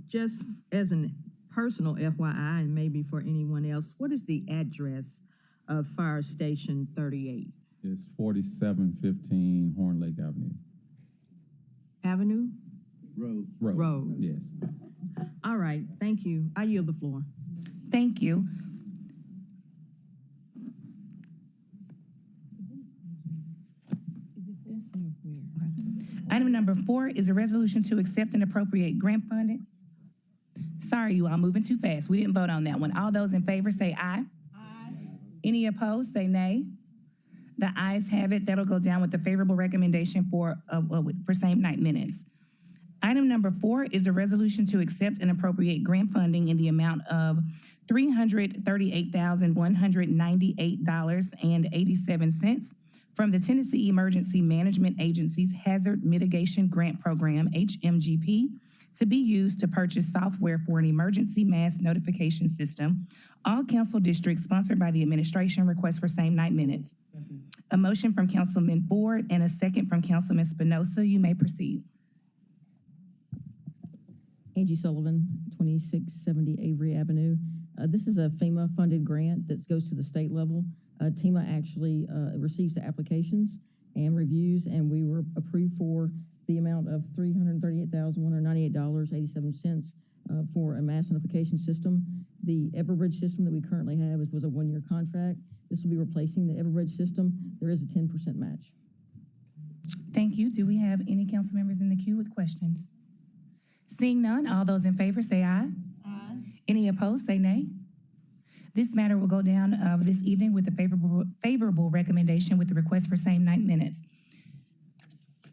Just as a personal FYI, and maybe for anyone else, what is the address of Fire Station 38? It's 4715 Horn Lake Avenue. Avenue? Road. Yes. All right, thank you. I yield the floor. Thank you. number 4 is a resolution to accept and appropriate grant funding. Sorry, you all, moving too fast. We didn't vote on that one. All those in favor say aye. Aye. Any opposed, say nay. The ayes have it. That'll go down with the favorable recommendation for same night minutes. Item number 4 is a resolution to accept and appropriate grant funding in the amount of $338,198.87 from the Tennessee Emergency Management Agency's Hazard Mitigation Grant Program, HMGP, to be used to purchase software for an emergency mass notification system. All council districts sponsored by the administration. Request for same night minutes. A motion from Councilman Ford and a second from Councilman Spinoza. You may proceed. Angie Sullivan, 2670 Avery Avenue. This is a FEMA-funded grant that goes to the state level. TEMA actually receives the applications and reviews, and we were approved for the amount of $338,198.87 for a mass notification system. The Everbridge system that we currently have was a one-year contract. This will be replacing the Everbridge system. There is a 10% match. Thank you. Do we have any council members in the queue with questions? Seeing none, all those in favor say aye. Aye. Any opposed, say nay. This matter will go down this evening with a favorable recommendation with the request for same night minutes.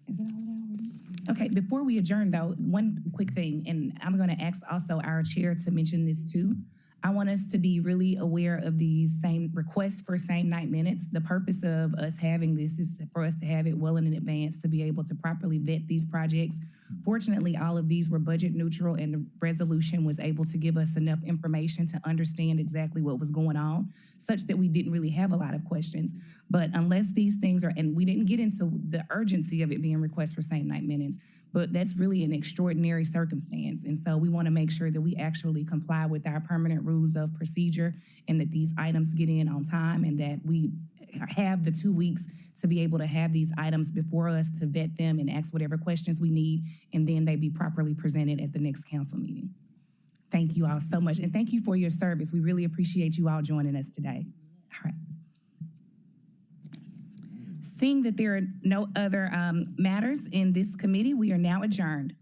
Is it all already? Okay, before we adjourn though, one quick thing, and I'm gonna ask also our chair to mention this too. I want us to be really aware of these same requests for same night minutes. The purpose of us having this is for us to have it well in advance to be able to properly vet these projects. Fortunately, all of these were budget neutral and the resolution was able to give us enough information to understand exactly what was going on, such that we didn't really have a lot of questions. But unless these things are, and we didn't get into the urgency of it being requests for same night minutes, but that's really an extraordinary circumstance. And so we want to make sure that we actually comply with our permanent rules of procedure and that these items get in on time and that we have the 2 weeks to be able to have these items before us to vet them and ask whatever questions we need, and then they be properly presented at the next council meeting. Thank you all so much, and thank you for your service. We really appreciate you all joining us today. All right. Seeing that there are no other matters in this committee, we are now adjourned.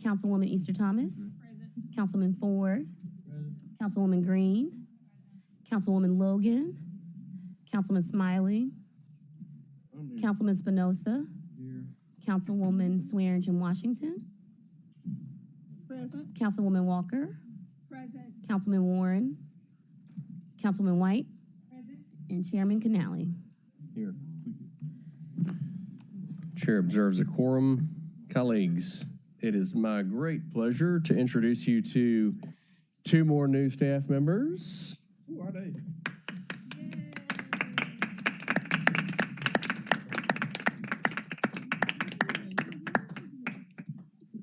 Councilwoman Easter Thomas. Councilman Ford. Councilwoman Green. Councilwoman Logan. Councilman Smiley. Councilman Spinoza. Councilwoman Swearingen Washington. Present. Councilwoman Walker. Present. Councilman Warren. Councilman White. And Chairman Canali. Here. Chair observes a quorum. Colleagues, it is my great pleasure to introduce you to two more new staff members. Who are they?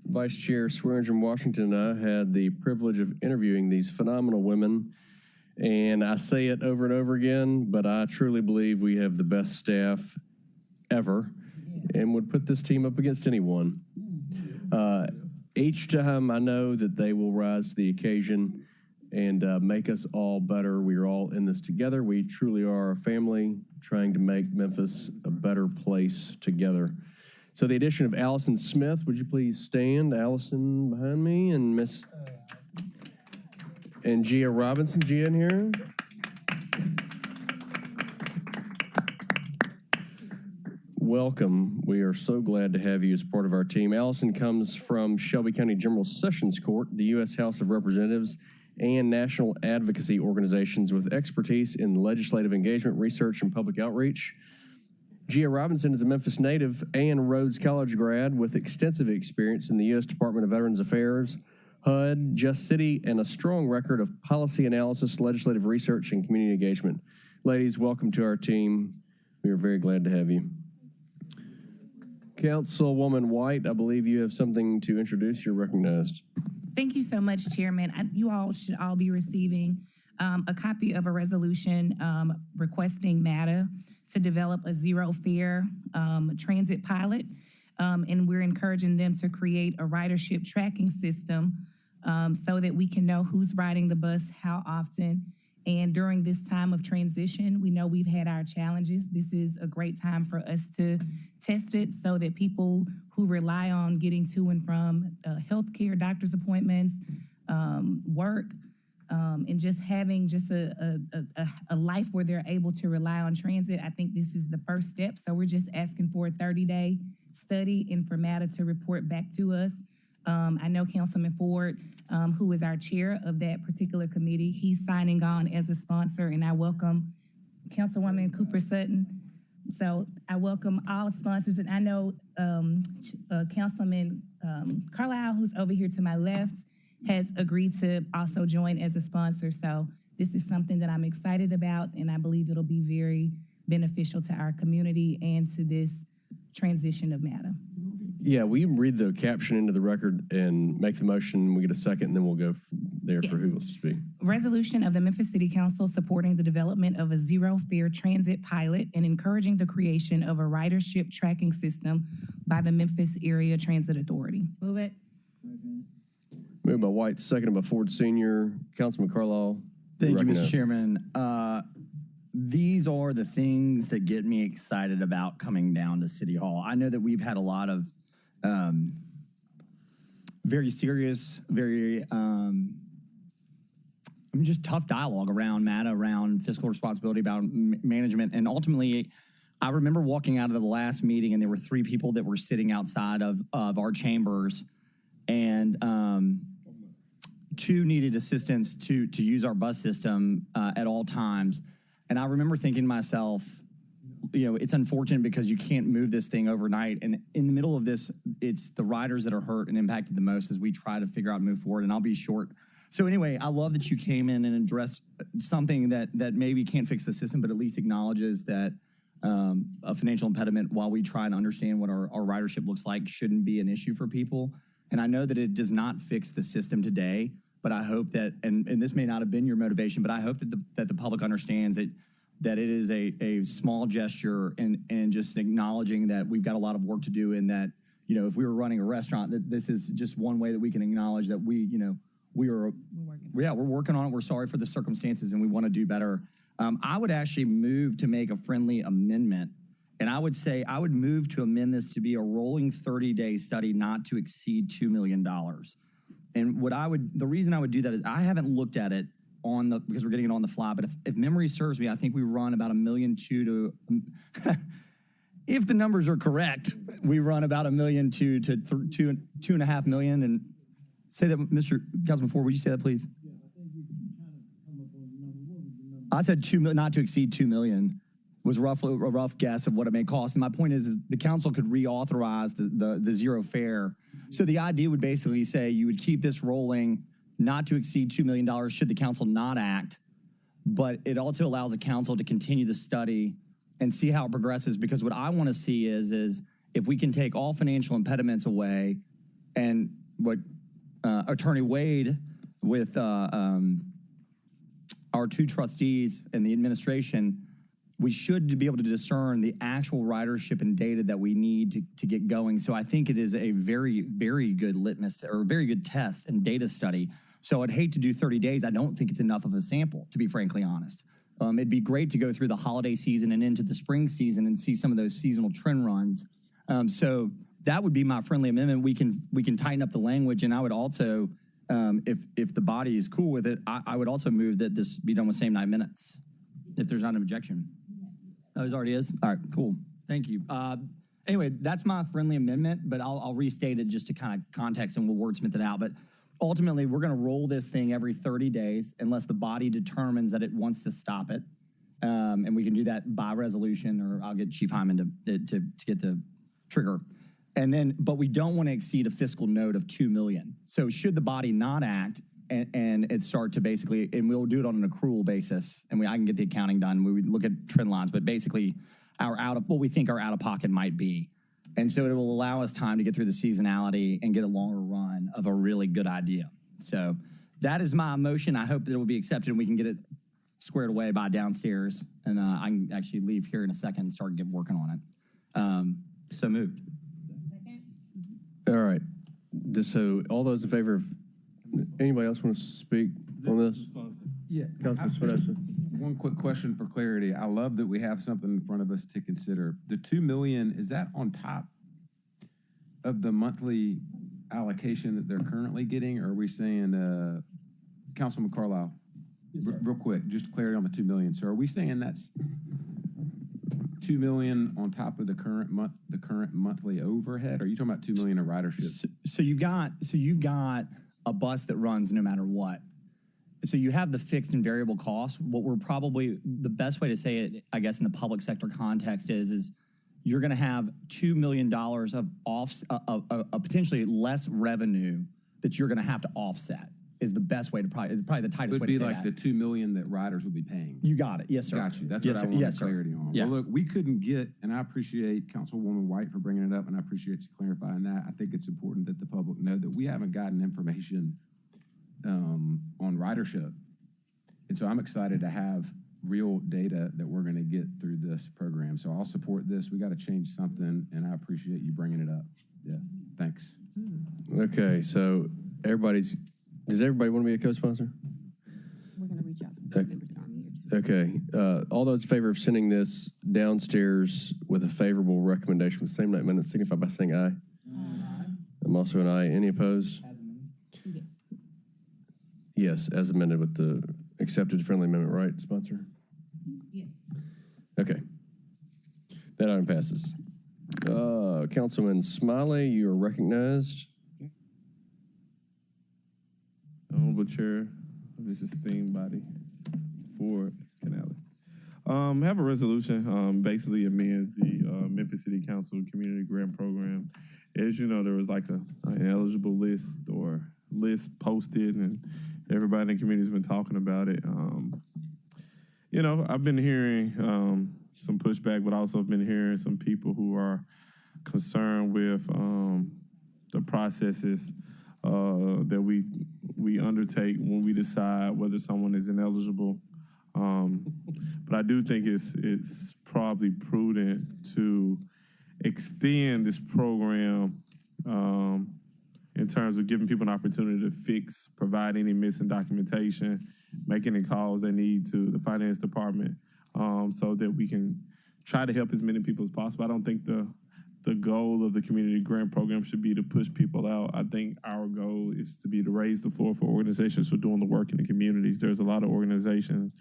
Vice Chair Swearingen Washington and I had the privilege of interviewing these phenomenal women. And I say it over and over again, but I truly believe we have the best staff ever and would put this team up against anyone. Each time I know that they will rise to the occasion and make us all better. We are all in this together. We truly are a family trying to make Memphis a better place together. So the addition of Allison Smith, would you please stand? Allison behind me and Miss and Gia Robinson. Gia in here. Welcome. We are so glad to have you as part of our team. Allison comes from Shelby County General Sessions Court, the U.S. House of Representatives, and national advocacy organizations with expertise in legislative engagement, research, and public outreach. Gia Robinson is a Memphis native and Rhodes College grad with extensive experience in the U.S. Department of Veterans Affairs, HUD, Just City, and a strong record of policy analysis, legislative research, and community engagement. Ladies, welcome to our team. We are very glad to have you. Councilwoman White, I believe you have something to introduce. You're recognized. Thank you so much, Chairman. You all should all be receiving a copy of a resolution requesting MATA to develop a zero-fare transit pilot. And we're encouraging them to create a ridership tracking system so that we can know who's riding the bus, how often. And during this time of transition, we know we've had our challenges. This is a great time for us to test it so that people who rely on getting to and from healthcare, doctor's appointments, work, and just having just a life where they're able to rely on transit, I think this is the first step. So we're just asking for a 30-day study and for MATA to report back to us. I know Councilman Ford, who is our chair of that particular committee, he's signing on as a sponsor, and I welcome Councilwoman Cooper Sutton. So I welcome all sponsors, and I know Councilman Carlisle, who's over here to my left, has agreed to also join as a sponsor. So this is something that I'm excited about, and I believe it'll be very beneficial to our community and to this transition of MATA. Yeah, we read the caption into the record and make the motion. We get a second, and then we'll go there for who wants to speak. Resolution of the Memphis City Council supporting the development of a zero-fare transit pilot and encouraging the creation of a ridership tracking system by the Memphis Area Transit Authority. Move it. Moved by White, seconded by Ford Sr. Councilman Carlisle. Thank you, Mr. Chairman. These are the things that get me excited about coming down to City Hall. I know that we've had a lot of very serious, very just tough dialogue around MATA, around fiscal responsibility, about management. And ultimately, I remember walking out of the last meeting and there were 3 people that were sitting outside of our chambers, and 2 needed assistance to use our bus system at all times. And I remember thinking to myself, you know, it's unfortunate because you can't move this thing overnight. And in the middle of this, it's the riders that are hurt and impacted the most as we try to figure out and move forward. And I'll be short. So anyway, I love that you came in and addressed something that maybe can't fix the system, but at least acknowledges that a financial impediment, while we try and understand what our ridership looks like, shouldn't be an issue for people. And I know that it does not fix the system today, but I hope that, and this may not have been your motivation, but I hope that the public understands that it is a small gesture and just acknowledging that we've got a lot of work to do, and that, you know, if we were running a restaurant, that this is just one way that we can acknowledge that we're working on it. We're sorry for the circumstances and we want to do better. I would actually move to make a friendly amendment And I would say, I would move to amend this to be a rolling 30-day study not to exceed $2 million. And the reason I would do that is I haven't looked at it because we're getting it on the fly, but if memory serves me, I think we run about $1.2 million to, if the numbers are correct, we run about $1.2 million to $2.5 million. And say that, Mr. Councilman Ford, would you say that, please? I said not to exceed $2 million was roughly a rough guess of what it may cost. And my point is the council could reauthorize the zero fare. So the idea would basically say you would keep this rolling not to exceed $2 million should the council not act, but it also allows the council to continue the study and see how it progresses. Because what I want to see is if we can take all financial impediments away, and what Attorney Wade with our two trustees and the administration, we should be able to discern the actual ridership and data that we need to get going. So I think it is a very, very good litmus or very good test and data study. So I'd hate to do 30 days. I don't think it's enough of a sample, to be frankly honest. It'd be great to go through the holiday season and into the spring season and see some of those seasonal trend runs. So that would be my friendly amendment. We can tighten up the language, and I would also, if the body is cool with it, I would also move that this be done with same 9 minutes, if there's not an objection. Oh, it already is? All right, cool. Thank you. Anyway, that's my friendly amendment, but I'll restate it just to kind of context, and we'll wordsmith it out. But ultimately, we're going to roll this thing every 30 days unless the body determines that it wants to stop it. And we can do that by resolution, or I'll get Chief Hyman to get the trigger. But we don't want to exceed a fiscal note of $2 million. So should the body not act and it start to basically, and we'll do it on an accrual basis, and I can get the accounting done. We would look at trend lines, but basically what we think our out-of-pocket might be. And so it will allow us time to get through the seasonality and get a longer run of a really good idea. So that is my motion. I hope that it will be accepted and we can get it squared away by downstairs. And I can actually leave here in a second and start working on it. So moved. All right. So all those in favor of, anybody else want to speak on this? Yeah. One quick question for clarity. I love that we have something in front of us to consider. The $2 million, is that on top of the monthly allocation that they're currently getting? Or are we saying, Councilman Carlisle, real quick, just clarity on the $2 million. So are we saying that's $2 million on top of the current monthly overhead? Or are you talking about $2 million in ridership? So you've got a bus that runs no matter what. So you have the fixed and variable costs. What we're probably, the best way to say it, I guess, in the public sector context is you're going to have $2 million of potentially less revenue that you're going to have to offset. Is the best way to probably the tightest way to say that. It would be like the $2 million that riders would be paying. You got it. Yes, sir. Got you. That's what I wanted clarity on. Yeah. Well, look, we couldn't get, and I appreciate Councilwoman White for bringing it up, and I appreciate you clarifying that. I think it's important that the public know that we haven't gotten information on ridership. And so I'm excited to have real data that we're going to get through this program. So I'll support this. We got to change something, and I appreciate you bringing it up. Yeah, thanks. Okay, so does everybody want to be a co-sponsor? We're going to reach out to the members that aren't here. Okay, all those in favor of sending this downstairs with a favorable recommendation with the same 9 minutes, signify by saying aye. Aye. I'm also an aye. Any opposed? Yes. Yes, as amended with the accepted friendly amendment, right, sponsor? Yes. Okay. That item passes. Councilman Smiley, you are recognized. Honorable Chair of this esteemed body, Ford Canale. Have a resolution, basically amends the Memphis City Council Community Grant Program. As you know, there was like an eligible list or list posted, and everybody in the community has been talking about it. I've been hearing some pushback, but also been hearing some people who are concerned with the processes that we undertake when we decide whether someone is ineligible. But I do think it's probably prudent to extend this program in terms of giving people an opportunity to fix, provide any missing documentation, make any calls they need to the finance department, so that we can try to help as many people as possible. I don't think the goal of the community grant program should be to push people out. I think our goal is to raise the floor for organizations who are doing the work in the communities. There's a lot of organizations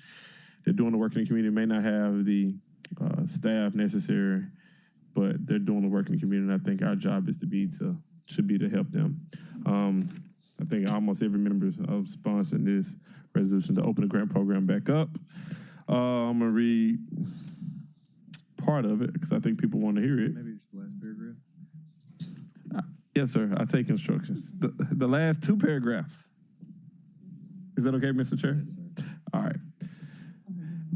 that are doing the work in the community, may not have the staff necessary, but they're doing the work in the community. And I think our job should be to help them. I think almost every member of sponsoring this resolution to open the grant program back up. I'm gonna read part of it because I think people want to hear it. Maybe just the last paragraph. Yes, sir. I take instructions. The last two paragraphs. Is that okay, Mr. Chair? Yes, all right.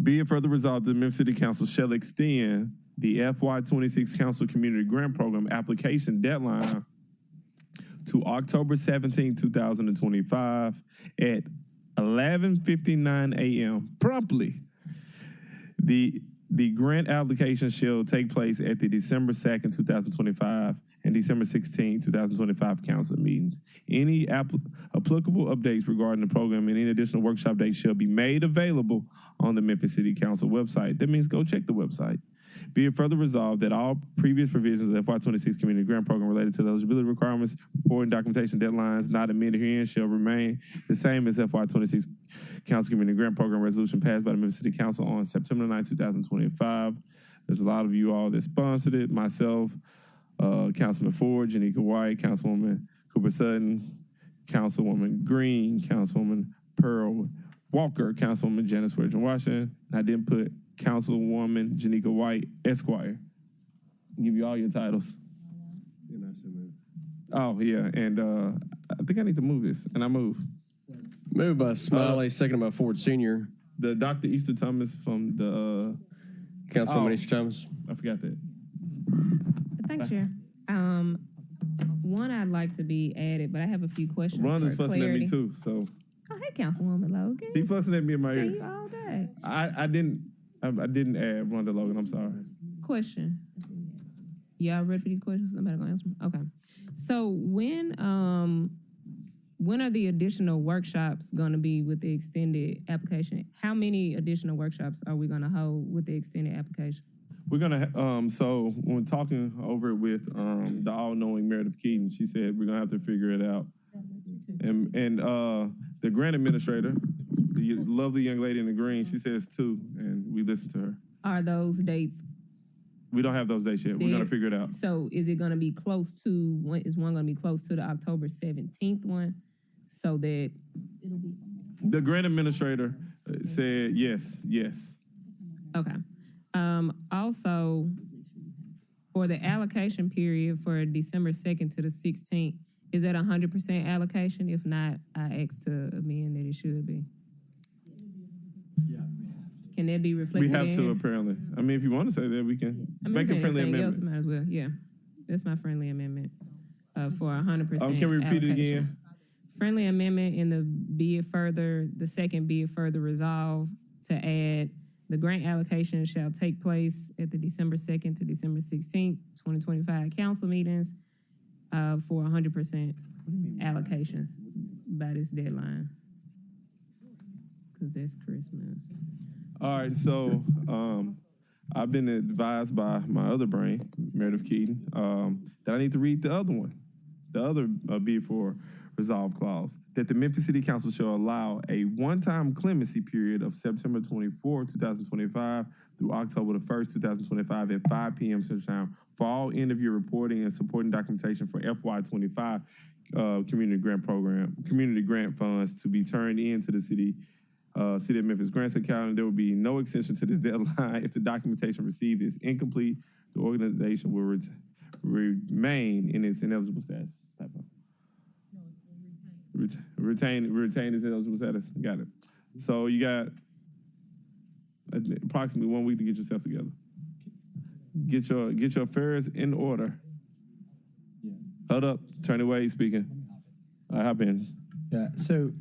Be it further resolved that the Memphis City Council shall extend the FY26 Council Community Grant Program application deadline to October 17, 2025 at 11:59 a.m. promptly. The grant application shall take place at the December 2nd, 2025 and December 16, 2025 council meetings. Any applicable updates regarding the program and any additional workshop dates shall be made available on the Memphis City Council website. That means go check the website. Be it further resolved that all previous provisions of the FY26 Community Grant Program related to the eligibility requirements, reporting documentation deadlines not amended herein shall remain the same as FY26 Council Community Grant Program resolution passed by the Memphis City Council on September 9, 2025. There's a lot of you all that sponsored it. Myself, Councilman Ford, Janika White, Councilwoman Cooper Sutton, Councilwoman Green, Councilwoman Pearl Walker, Councilwoman Janice Swearengin Washington. I didn't put Councilwoman Janika White, Esquire. I'll give you all your titles. Oh, yeah, and I think I need to move this, and I move. Moved by Smiley, seconded by Ford Sr. The Dr. Easter Thomas from the... Councilwoman Easter Thomas. I forgot that. Thanks, Chair. One I'd like to be added, but I have a few questions Rhonda's for fussing clarity. at me, too, so... Oh, hey, Councilwoman Logan. He fussing at me in my ear. See you all day. I didn't add Rhonda Logan. I'm sorry. Question. Y'all ready for these questions? Somebody gonna answer them? Okay. So when are the additional workshops gonna be with the extended application? How many additional workshops are we gonna hold with the extended application? We're gonna so when we're talking over it with the all-knowing Meredith Keaton, she said we're gonna have to figure it out. And the grant administrator, the lovely young lady in the green, she says 2, and we listen to her. Are those dates? We don't have those dates yet. We're gonna figure it out. So is it gonna be close to, is one gonna be close to the October 17th one? So that it'll be. The grant administrator said yes. Okay. Also, for the allocation period for December 2nd to the 16th, is that 100% allocation? If not, I ask to amend that it should be. Can that be reflected? We have to in? apparently. I mean, if you want to say that, we can make a saying friendly everything else amendment. might as well. Yeah, that's my friendly amendment for 100%. Can we repeat it again? Friendly amendment in the second be it further resolved to add the grant allocation shall take place at the December 2nd to December 16th, 2025 council meetings for 100% allocations by this deadline. Because that's Christmas. All right, so I've been advised by my other brain, Meredith Keaton, that I need to read the other one, the other B4 resolve clause, that the Memphis City Council shall allow a one-time clemency period of September 24, 2025 through October the 1st, 2025 at 5 p.m. Central Time for all end-of-year reporting and supporting documentation for FY25 community grant funds to be turned into the City of Memphis grants account, and there will be no extension to this deadline. If the documentation received is incomplete, the organization will remain in its ineligible status. Retain its eligible status. Got it. So you got approximately 1 week to get yourself together. Get your affairs in order. Hold up, Attorney Wade speaking. I hop in. Yeah. So.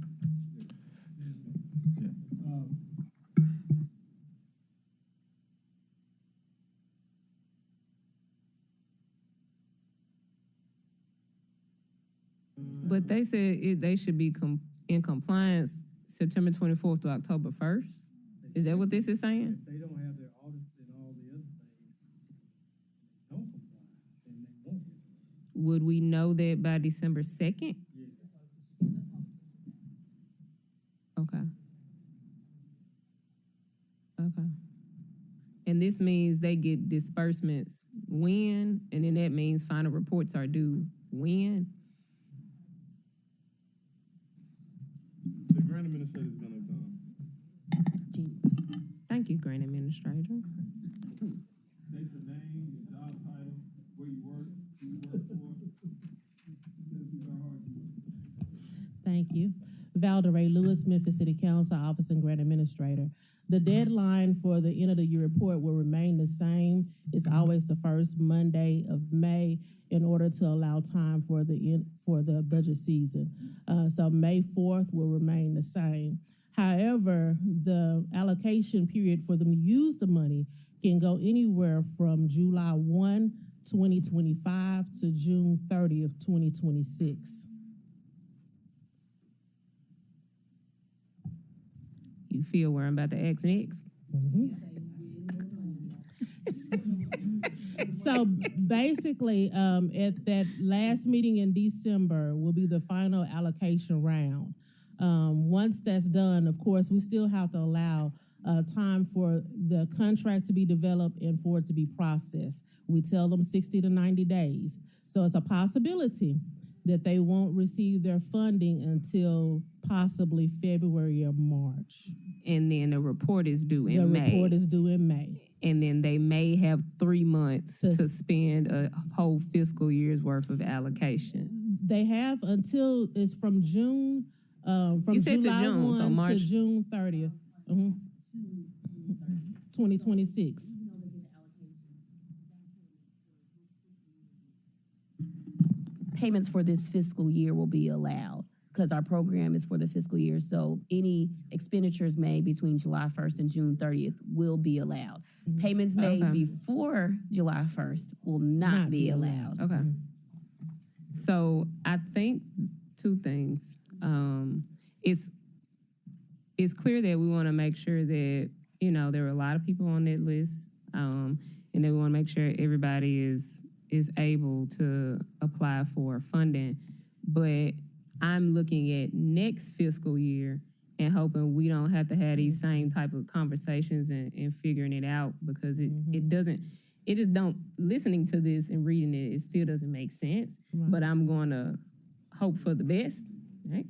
But they said they should be in compliance September 24th to October 1st. Is that what this is saying? They don't have their audits and all the other things would we know that by December 2nd? Okay. Okay. And this means they get disbursements when, and then that means final reports are due when? The grant administrator is gonna come. Thank you, Grant Administrator. State your name, your job title, where you work, who you work for. Thank you. Valderay Lewis, Memphis City Council, Office and Grant Administrator. The deadline for the end of the year report will remain the same. It's always the first Monday of May in order to allow time for the budget season. So May 4th will remain the same. However, the allocation period for them to use the money can go anywhere from July 1, 2025 to June 30th, 2026. You feel where I'm about to ask next? So basically, at that last meeting in December will be the final allocation round. Once that's done, of course, we still have to allow time for the contract to be developed and for it to be processed. We tell them 60 to 90 days. So it's a possibility that they won't receive their funding until possibly February or March. And then the report is due in May. The report is due in May. And then they may have 3 months to spend a whole fiscal year's worth of allocation. They have until it's from June, from You said to July June, 1 so March. to June 30th, 2026. Payments for this fiscal year will be allowed because our program is for the fiscal year. So any expenditures made between July 1st and June 30th will be allowed. Payments made before July 1st will not be allowed. Okay. So I think 2 things. It's clear that we want to make sure that, you know, there are a lot of people on that list, and that we want to make sure everybody is able to apply for funding. But I'm looking at next fiscal year and hoping we don't have to have these same type of conversations and figuring it out, because it just don't, listening to this and reading it still doesn't make sense. Right. But I'm going to hope for the best, right?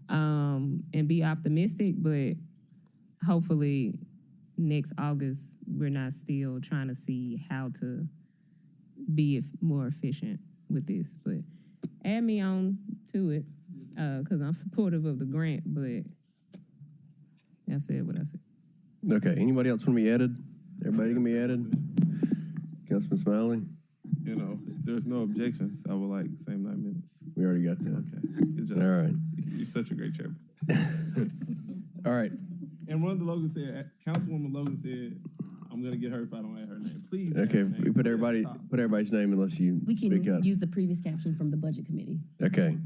And be optimistic, but hopefully next August we're not still trying to see how to be more efficient with this. But add me on to it, because I'm supportive of the grant, but I said what I said. Okay, anybody else want to be added? Everybody can be added? Councilman Smiley? You know, if there's no objections, I would like same 9 minutes. We already got that. Okay, good job. All right. You're such a great chairman. All right. And Rhonda Logan said, Councilwoman Logan said, I'm gonna get her if I don't add her name. Please. Okay, add her name. we put everybody's name unless you We speak can up. use the previous caption from the budget committee. Okay.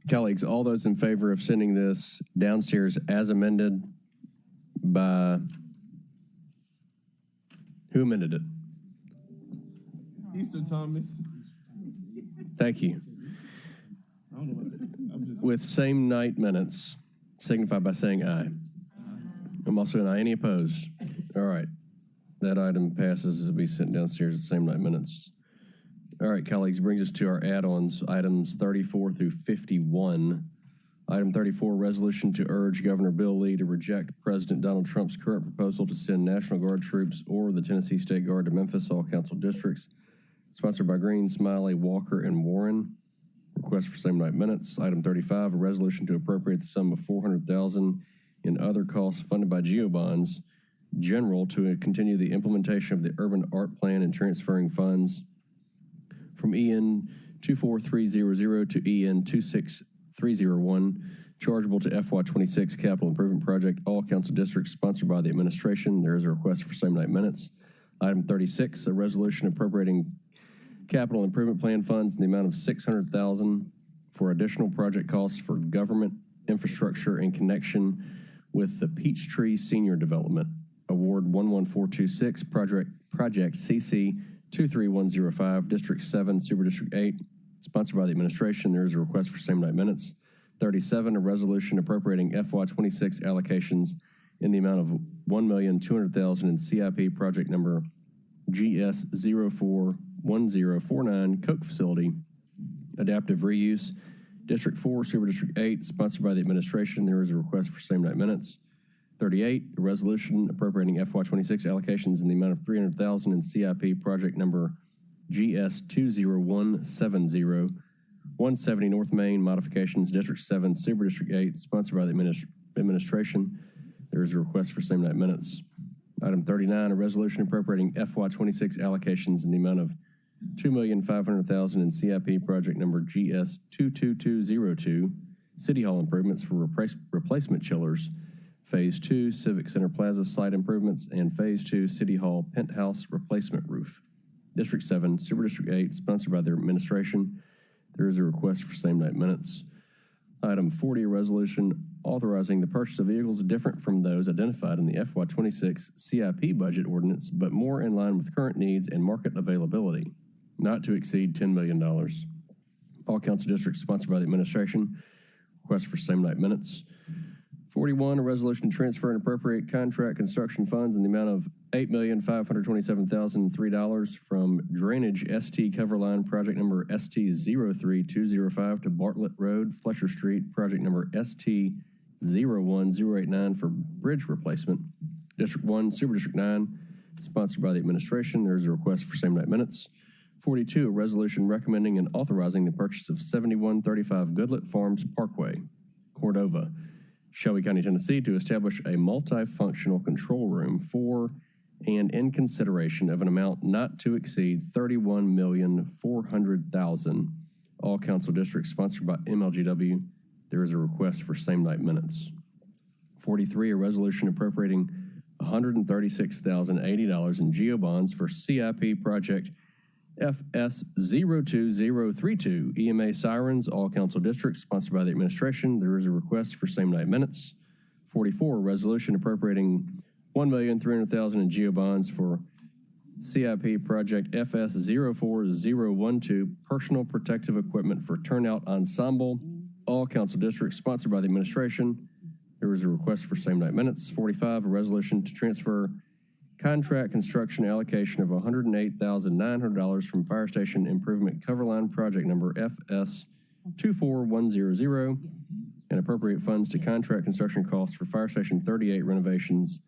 Colleagues, all those in favor of sending this downstairs as amended by, who amended it? Easter Thomas. Thank you. I don't know what, I'm just. With same night minutes, signify by saying aye. I'm also an aye. Any opposed? All right. That item passes. It'll be sent downstairs at the same night minutes. All right, colleagues, brings us to our add-ons, items 34 through 51. Item 34, resolution to urge Governor Bill Lee to reject President Donald Trump's current proposal to send National Guard troops or the Tennessee State Guard to Memphis, all council districts. Sponsored by Green, Smiley, Walker, and Warren. Request for same night minutes. Item 35, a resolution to appropriate the sum of $400,000 in other costs funded by GeoBonds General to continue the implementation of the Urban Art Plan and transferring funds from EN 24300 to EN 26301, chargeable to FY26 Capital Improvement Project, all council districts, sponsored by the administration. There is a request for same night minutes. Item 36, a resolution appropriating Capital Improvement Plan funds in the amount of $600,000 for additional project costs for government infrastructure in connection with the Peachtree Senior Development Award 11426, Project CC 23105, District 7, Super District 8, sponsored by the administration. There is a request for same night minutes. 37, a resolution appropriating FY26 allocations in the amount of $1,200,000 in CIP project number GS041049 Coke Facility, Adaptive Reuse, District 4, Super District 8, sponsored by the administration. There is a request for same night minutes. 38, a resolution appropriating FY26 allocations in the amount of $300,000 in CIP project number GS20170, 170 North Main modifications, District 7, Super District 8, sponsored by the administration. There is a request for same night minutes. Item 39, a resolution appropriating FY26 allocations in the amount of $2,500,000 in CIP project number GS22202, City Hall improvements for replacement chillers, Phase 2 Civic Center Plaza site improvements, and Phase 2 City Hall penthouse replacement roof. District 7, Super District 8, sponsored by their administration. There is a request for same night minutes. Item 40, a resolution authorizing the purchase of vehicles different from those identified in the FY26 CIP budget ordinance, but more in line with current needs and market availability, not to exceed $10 million. All council districts sponsored by the administration. Request for same night minutes. 41, a resolution to transfer and appropriate contract construction funds in the amount of $8,527,003 from Drainage ST Cover Line project number ST03205 to Bartlett Road, Fletcher Street, project number ST01089 for bridge replacement. District 1, Super District 9, sponsored by the administration. There is a request for same night minutes. 42, a resolution recommending and authorizing the purchase of 7135 Goodlet Farms Parkway, Cordova, Shelby County, Tennessee, to establish a multifunctional control room for and in consideration of an amount not to exceed $31,400,000. All council districts sponsored by MLGW. There is a request for same night minutes. 43, a resolution appropriating $136,080 in GEO bonds for CIP project FS02032 EMA sirens, all council districts, sponsored by the administration. There is a request for same night minutes. 44, a resolution appropriating $1,300,000 in GEO bonds for CIP project FS04012 personal protective equipment for turnout ensemble, all council districts, sponsored by the administration. There is a request for same night minutes. 45, a resolution to transfer contract construction allocation of $108,900 from Fire Station Improvement Coverline project number FS24100 and appropriate funds to contract construction costs for Fire Station 38 renovations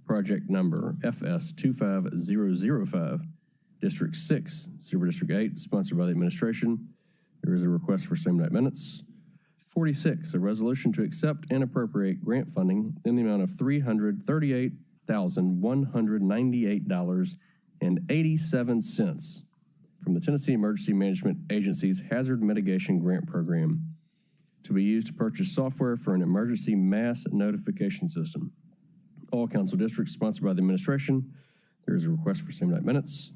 project number FS25005. District 6, Super District 8, sponsored by the administration. There is a request for same night minutes. 46, a resolution to accept and appropriate grant funding in the amount of $338,198.87 from the Tennessee Emergency Management Agency's Hazard Mitigation Grant Program to be used to purchase software for an emergency mass notification system. All council districts sponsored by the administration. There is a request for same night minutes.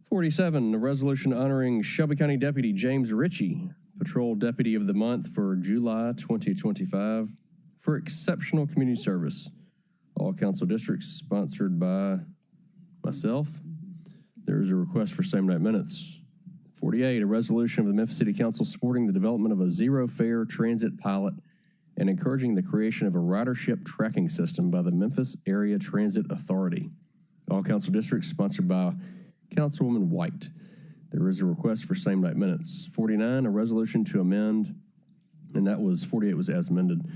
47, a resolution honoring Shelby County Deputy James Ritchie, Patrol Deputy of the Month for July 2025, for exceptional community service. All council districts sponsored by myself. There is a request for same night minutes. 48, a resolution of the Memphis City Council supporting the development of a zero-fare transit pilot and encouraging the creation of a ridership tracking system by the Memphis Area Transit Authority. All council districts sponsored by Councilwoman White. There is a request for same night minutes. 49, a resolution to amend, and that was 48 was as amended.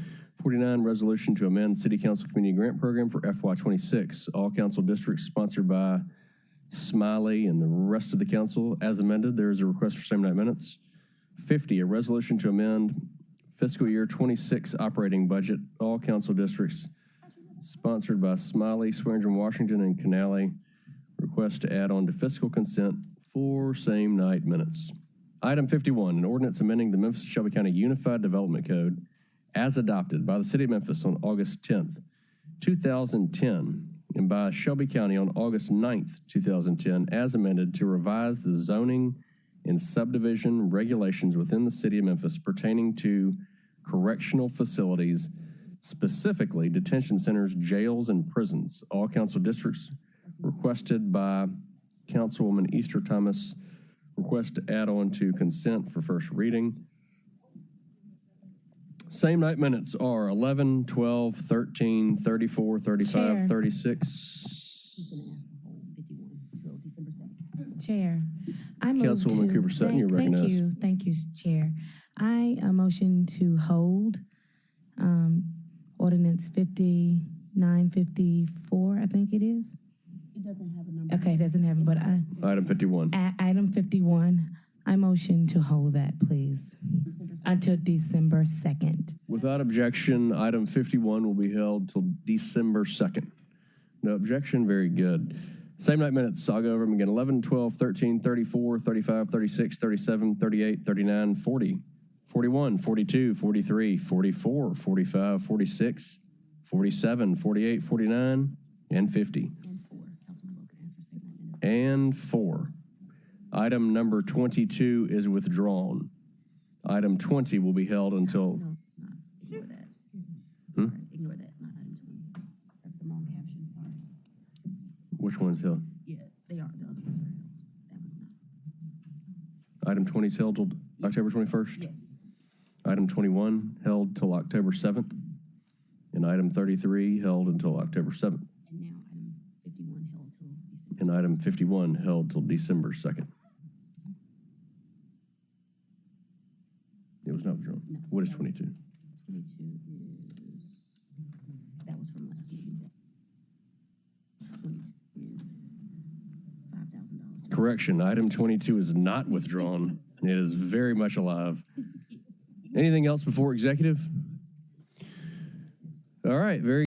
49, resolution to amend City Council Community Grant Program for FY26. All council districts sponsored by Smiley and the rest of the council as amended. There is a request for same night minutes. 50, a resolution to amend fiscal year 26 operating budget. All council districts sponsored by Smiley, Swearingen, Washington, and Canale. Request to add on to fiscal consent for same night minutes. Item 51, an ordinance amending the Memphis Shelby County Unified Development Code as adopted by the City of Memphis on August 10th, 2010, and by Shelby County on August 9th, 2010, as amended to revise the zoning and subdivision regulations within the City of Memphis pertaining to correctional facilities, specifically detention centers, jails, and prisons. All council districts requested by Councilwoman Easter Thomas, Request to add on to consent for first reading. Same night minutes are 11, 12, 13, 34, 35, Chair. 36. Chair, I move Councilwoman to- Cooper Sutton, you're recognized. Thank you, Chair. I motion to hold ordinance 5954, I think it is. It doesn't have a number. Okay, it doesn't have it, but Item 51. Item 51, I motion to hold that, please, until December 2nd. Without objection, item 51 will be held till December 2nd. No objection, very good. Same night minutes, I'll go over them again. 11, 12, 13, 34, 35, 36, 37, 38, 39, 40, 41, 42, 43, 44, 45, 46, 47, 48, 49, and 50. And 4. Item number 22 is withdrawn. Item 20 will be held until... No, it's not. Ignore that. Excuse me. Hmm? Sorry. Ignore that. Not item 20. That's the wrong caption. Sorry. Which one's held? Yeah, they are. The other ones are held. That one's not. Item 20 is held till October 21st? Yes. Item 21 held till October 7th. And item 33 held until October 7th. And now item 51 held till December. And item 51 held till December 2nd. It was not withdrawn. No. What is 22? 22 is, that was from last meeting. 22 is $5,000. Correction, item 22 is not withdrawn. It is very much alive. Anything else before executive? All right, very